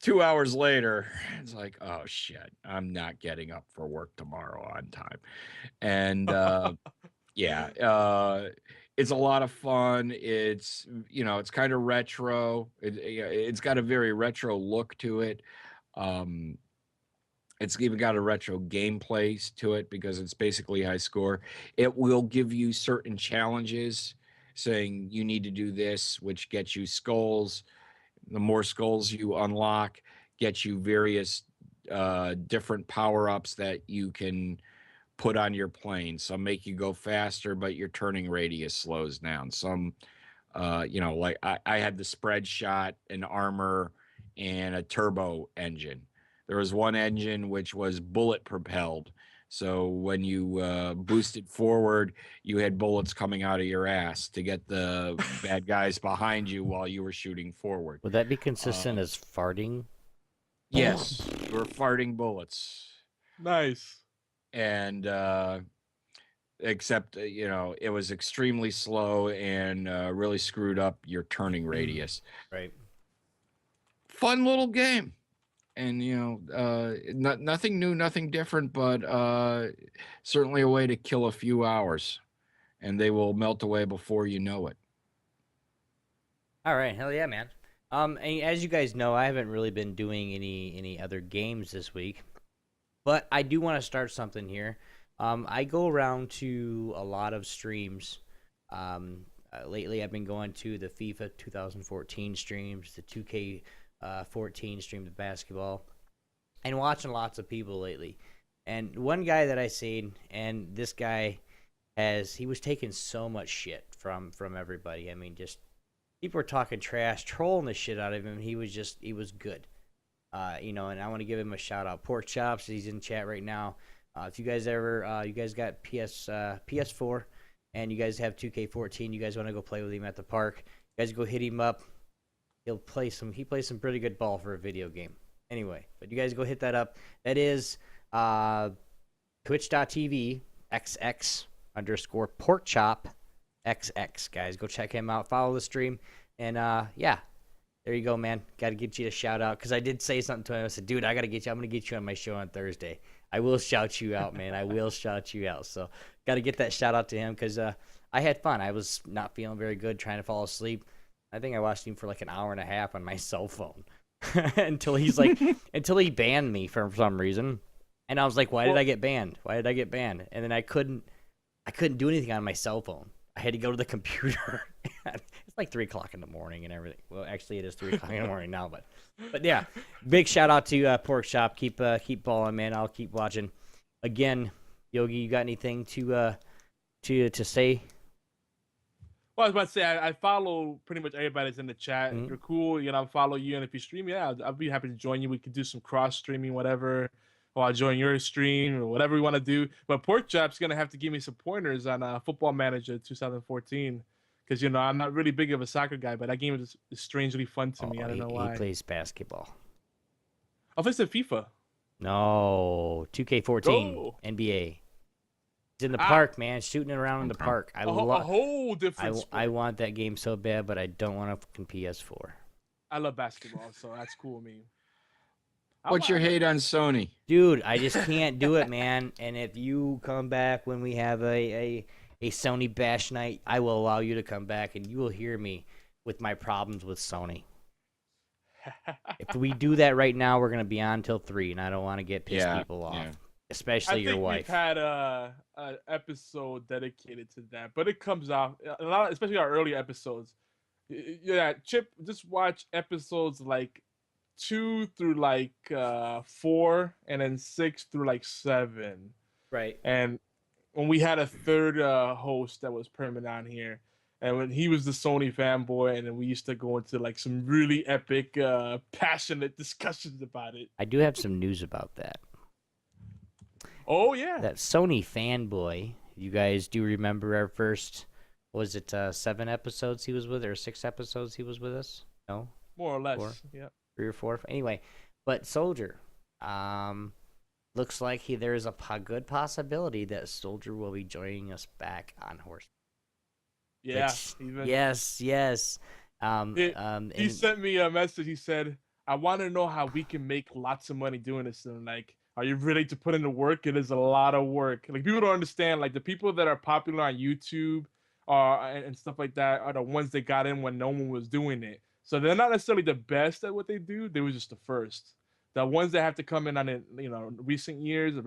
2 hours later, it's like, oh shit, I'm not getting up for work tomorrow on time. And it's a lot of fun. It's kind of retro. It's got a very retro look to it. It's even got a retro gameplay to it because it's basically high score. It will give you certain challenges saying you need to do this, which gets you skulls. The more skulls you unlock, get you various different power-ups that you can put on your plane. Some make you go faster, but your turning radius slows down. Some, like I had the spread shot, an armor, and a turbo engine. There was one engine which was bullet propelled. So when you boosted forward, you had bullets coming out of your ass to get the bad guys behind you while you were shooting forward. Would that be consistent as farting? Yes, you were farting bullets. Nice. And except, it was extremely slow and really screwed up your turning radius. Right. Fun little game. And, nothing new, nothing different, but certainly a way to kill a few hours. And they will melt away before you know it. All right. Hell yeah, man. And as you guys know, I haven't really been doing any other games this week. But I do want to start something here. I go around to a lot of streams. Lately, I've been going to the FIFA 2014 streams, the 2K 14 stream of basketball, and watching lots of people lately. And one guy that I seen, and this guy he was taking so much shit from everybody. I mean, just people were talking trash, trolling the shit out of him. He was good. And I want to give him a shout out. Pork Chops, he's in chat right now. If you guys you guys got PS4 and you guys have 2K14, you guys want to go play with him at the park, you guys go hit him up. He plays some pretty good ball for a video game. Anyway, but you guys go hit that up. That is twitch.tv XX_porkchop XX, guys. Go check him out. Follow the stream. And there you go, man. Got to get you a shout out because I did say something to him. I said, dude, I got to get you. I'm going to get you on my show on Thursday. I will shout you out, man. I will shout you out. So got to get that shout out to him because I had fun. I was not feeling very good trying to fall asleep. I think I watched him for like an hour and a half on my cell phone. until he's like, until he banned me for some reason. And I was like, why did I get banned? Why did I get banned? And then I couldn't do anything on my cell phone. I had to go to the computer. It's like 3 o'clock in the morning and everything. Well, actually, it is 3 o'clock in the morning now, but yeah, big shout out to Pork Chop. Keep balling, man. I'll keep watching. Again, Yogi, you got anything to say? Well, I was about to say I follow pretty much everybody that's in the chat. If you're cool, I'll follow you, and if you stream, I'll be happy to join you. We could do some cross streaming, whatever. Or I'll join your stream or whatever we want to do. But Pork Chop's gonna have to give me some pointers on Football Manager 2014, because I'm not really big of a soccer guy, but that game is strangely fun to me. I don't know why. He plays basketball. I thought said FIFA. No, 2K14 Oh. NBA. He's in the park, man, shooting it around in the park. A whole different. I want that game so bad, but I don't want a fucking PS4. I love basketball, so that's cool with me. What's your hate on Sony? Dude, I just can't do it, man. And if you come back when we have a Sony bash night, I will allow you to come back, and you will hear me with my problems with Sony. If we do that right now, we're going to be on till 3, and I don't want to get pissed people off, especially your wife. We've had an episode dedicated to that, but it comes out a lot, especially our early episodes. Yeah, Chip, just watch episodes like 2 through like 4, and then 6 through like 7. Right. And when we had a third host that was permanent on here, and when he was the Sony fanboy, and then we used to go into like some really epic, passionate discussions about it. I do have some news about that. Oh yeah. That Sony fanboy. You guys do remember our first? Was it 7 episodes he was with, or 6 episodes he was with us? No. More or less. 4? Yeah. 3 or 4. Anyway, but Soldier, looks like there's a good possibility that Soldier will be joining us back on Horse. Yeah. Yes. He sent me a message. He said, "I want to know how we can make lots of money doing this." And like, are you ready to put in the work? It is a lot of work. Like, people don't understand. Like, the people that are popular on YouTube and stuff like that are the ones that got in when no one was doing it. So they're not necessarily the best at what they do. They were just the first. The ones that have to come in on it, recent years, or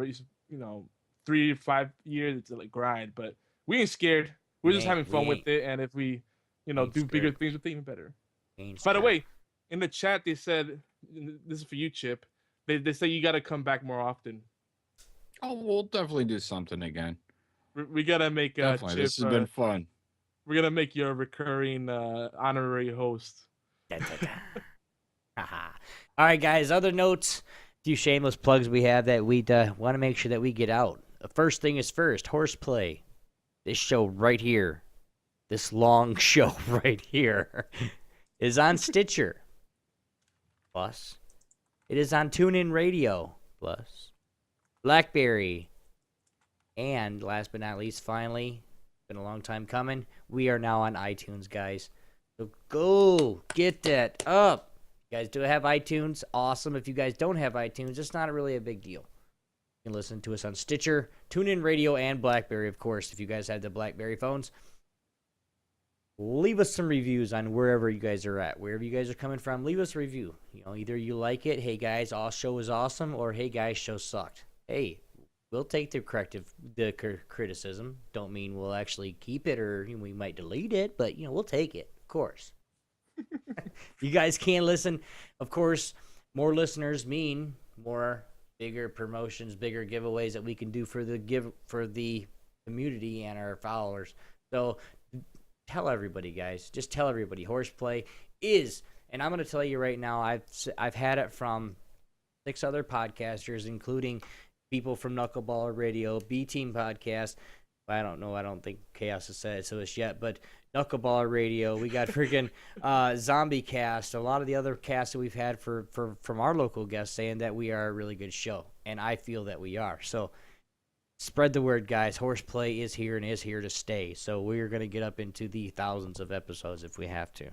3 to 5 years, it's like grind. But we ain't scared. We're just having fun with it. And if we, do bigger things with it, even better. By the way, in the chat they said, this is for you, Chip. They say you got to come back more often. Oh, we'll definitely do something again. We gotta make Chip, this has been fun. We're gonna make you a recurring honorary host. All right, guys. Other notes, a few shameless plugs we have that we want to make sure that we get out. The first thing is first, HorsePLAY. This show right here, this long show right here, is on Stitcher. Plus, it is on TuneIn Radio. Plus, BlackBerry. And last but not least, finally, been a long time coming, we are now on iTunes, guys. So go get that up. You guys do have iTunes? Awesome. If you guys don't have iTunes, it's not really a big deal. You can listen to us on Stitcher, TuneIn Radio, and BlackBerry, of course, if you guys have the BlackBerry phones. Leave us some reviews on wherever you guys are at. Wherever you guys are coming from, leave us a review. Either you like it, hey guys, all show is awesome, or hey guys, show sucked. Hey, we'll take the criticism. Don't mean we'll actually keep it, or we might delete it, but we'll take it, of course. You guys can listen. Of course, more listeners mean more bigger promotions, bigger giveaways that we can do for the community and our followers. So tell everybody, guys. Just tell everybody. HorsePLAY is, and I'm going to tell you right now, I've had it from 6 other podcasters, including people from Knuckleballer Radio, B-Team Podcast. I don't know. I don't think Chaos has said it to us yet, but Knuckleballer Radio. We got freaking Zombie Cast. A lot of the other casts that we've had from our local guests saying that we are a really good show, and I feel that we are. So spread the word, guys. HorsePLAY is here and is here to stay. So we're going to get up into the thousands of episodes if we have to.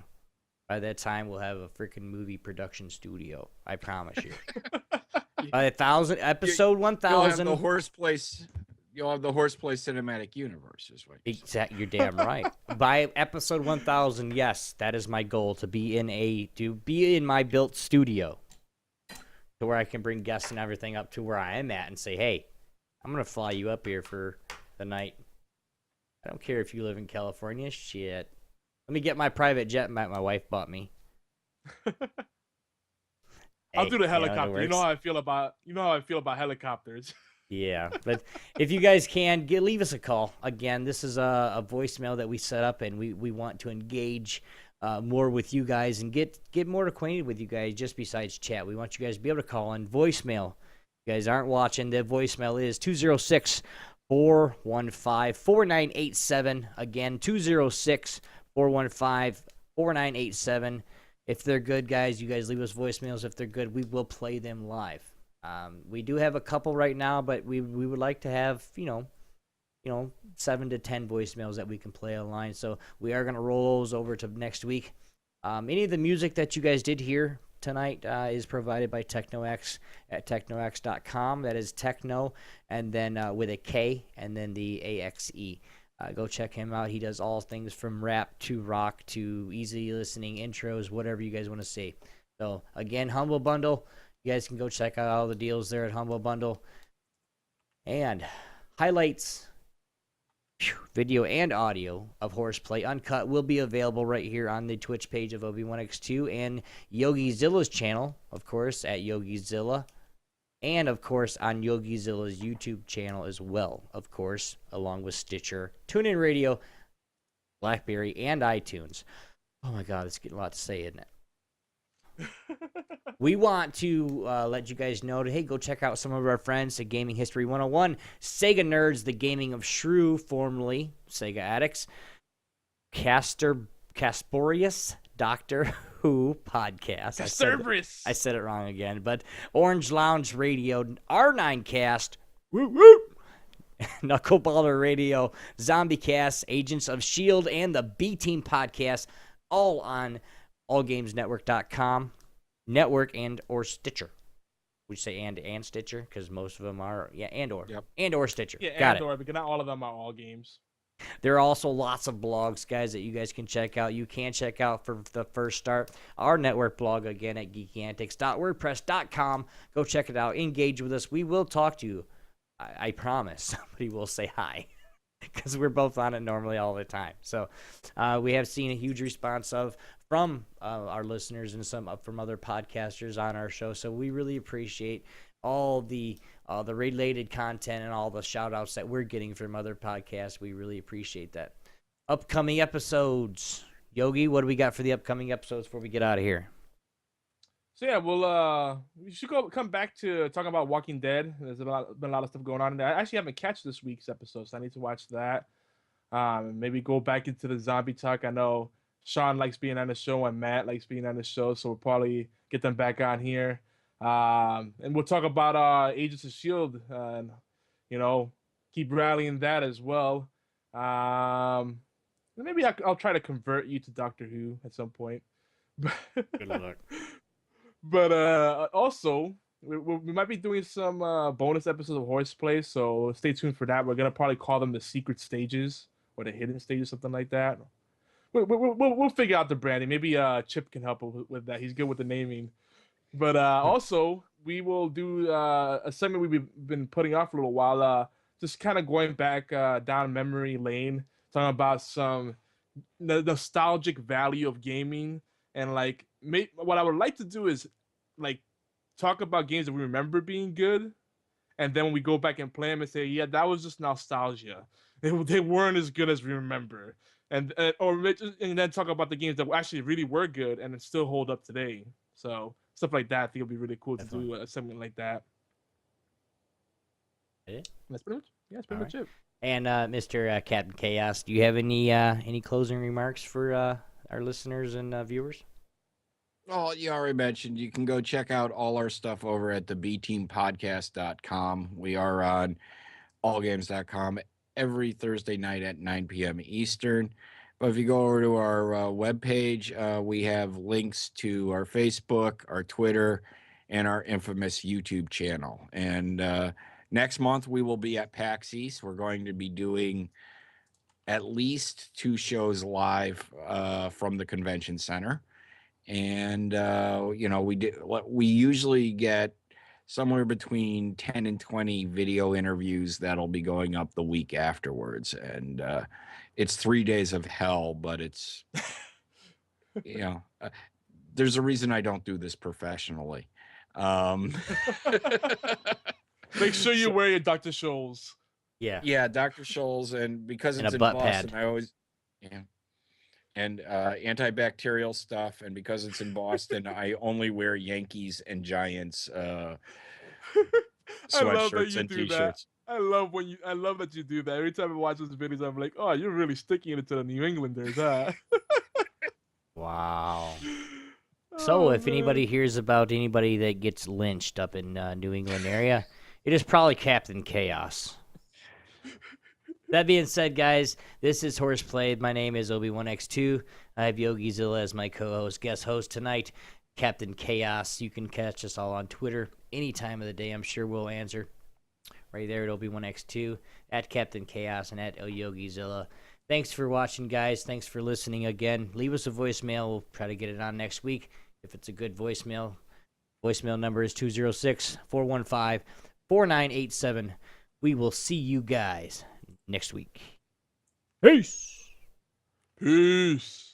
By that time, we'll have a freaking movie production studio. I promise you. By 1,000, episode 1,000. You'll You'll have the Horseplay cinematic universe, is what you're saying. Exactly, you're damn right. By episode 1000, yes, that is my goal, to be in my built studio, to where I can bring guests and everything up to where I am at and say, hey, I'm gonna fly you up here for the night. I don't care if you live in California. Shit, let me get my private jet my wife bought me. I'll do the it helicopter. You know works. how I feel about helicopters. Yeah, but if you guys can, leave us a call. Again, this is a voicemail that we set up, and we want to engage more with you guys and get more acquainted with you guys just besides chat. We want you guys to be able to call in. Voicemail. If you guys aren't watching, the voicemail is 206-415-4987. Again, 206-415-4987. If they're good, guys, you guys leave us voicemails. If they're good, we will play them live. We do have a couple right now, but we would like to have, 7 to 10 voicemails that we can play online. So we are going to roll those over to next week. Any of the music that you guys did hear tonight is provided by TechnoX at technox.com. That is techno, and then with a K, and then the AXE. Go check him out. He does all things from rap to rock to easy listening intros, whatever you guys want to see. So again, Humble Bundle. You guys can go check out all the deals there at Humble Bundle. And highlights, video and audio of Horseplay Uncut will be available right here on the Twitch page of Obi-Wan-X2 and Yogizilla's channel, of course, at Yogizilla. And, of course, on Yogizilla's YouTube channel as well, of course, along with Stitcher, TuneIn Radio, BlackBerry, and iTunes. Oh, my God, it's getting a lot to say, isn't it? We want to let you guys know hey, go check out some of our friends at Gaming History 101, Sega Nerds, the Gaming of Shrew, formerly Sega Addicts, Casporius, Doctor Who podcast. I said it wrong again, but Orange Lounge Radio, R9Cast, Knuckleballer Radio, Zombie Cast, Agents of S.H.I.E.L.D., and the B-Team podcast, all on allgamesnetwork.com, network, and or Stitcher. Would you say and Stitcher? Because most of them are, and or. Yep. And or Stitcher. Yeah, Got and it. or, because not all of them are all games. There are also lots of blogs, guys, that you guys can check out. You can check out for the first start our network blog, again, at geekyantics.wordpress.com. Go check it out. Engage with us. We will talk to you. I promise. Somebody will say hi, because we're both on it normally all the time. So we have seen a huge response from our listeners and some from other podcasters on our show. So we really appreciate all the related content and all the shout outs that we're getting from other podcasts. We really appreciate that. Upcoming episodes. Yogi, what do we got for the upcoming episodes before we get out of here? So yeah, we should come back to talking about Walking Dead. There's been a lot of stuff going on in there. I actually haven't catched this week's episode, so I need to watch that. Maybe go back into the zombie talk. I know Sean likes being on the show and Matt likes being on the show, so we'll probably get them back on here. And we'll talk about Agents of S.H.I.E.L.D. and keep rallying that as well. Maybe I'll try to convert you to Doctor Who at some point. Good luck. But also, we might be doing some bonus episodes of Horseplay, so stay tuned for that. We're gonna probably call them the secret stages or the hidden stages, something like that. We'll figure out the branding. Maybe Chip can help with that. He's good with the naming. But also, we will do a segment we've been putting off for a little while. Just kind of going back down memory lane, talking about some nostalgic value of gaming, and what I would like to do is talk about games that we remember being good, and then when we go back and play them and say, yeah, that was just nostalgia. They weren't as good as we remember, and then talk about the games that actually really were good and still hold up today. So stuff like that, I think it'll be really cool to do a segment like that. That's pretty much it. And Mr. CaptinChaos, do you have any closing remarks for our listeners and viewers? Well, you already mentioned you can go check out all our stuff over at the bteampodcast.com. We are on allgames.com every Thursday night at 9 p.m. Eastern. But if you go over to our webpage, we have links to our Facebook, our Twitter, and our infamous YouTube channel. And Next month, we will be at PAX East. We're going to be doing at least 2 shows live from the convention center. And, we usually get somewhere between 10 and 20 video interviews that'll be going up the week afterwards. And it's 3 days of hell, but it's, there's a reason I don't do this professionally. Make sure you wear your Dr. Scholl's. Yeah, Dr. Scholl's, and because And it's a in butt Boston, pad. I always, and antibacterial stuff, and because it's in Boston, I only wear Yankees and Giants I love that sweatshirts you and do that. t-shirts. I love that you do that. Every time I watch those videos, I'm like, oh, you're really sticking it to the New Englanders, huh? Wow. So, if man. anybody hears about anybody that gets lynched up in New England area, it is probably CaptinChaos. That being said, guys, this is HorsePLAY. My name is Obi1X2. I have Yogizilla as my co-host, guest host tonight, CaptinChaos. You can catch us all on Twitter any time of the day. I'm sure we'll answer. Right there at Obi1X2, at CaptinChaos, and at Yogizilla. Thanks for watching, guys. Thanks for listening again. Leave us a voicemail. We'll try to get it on next week if it's a good voicemail. Voicemail number is 206-415-4987. We will see you guys next week. Peace. Peace.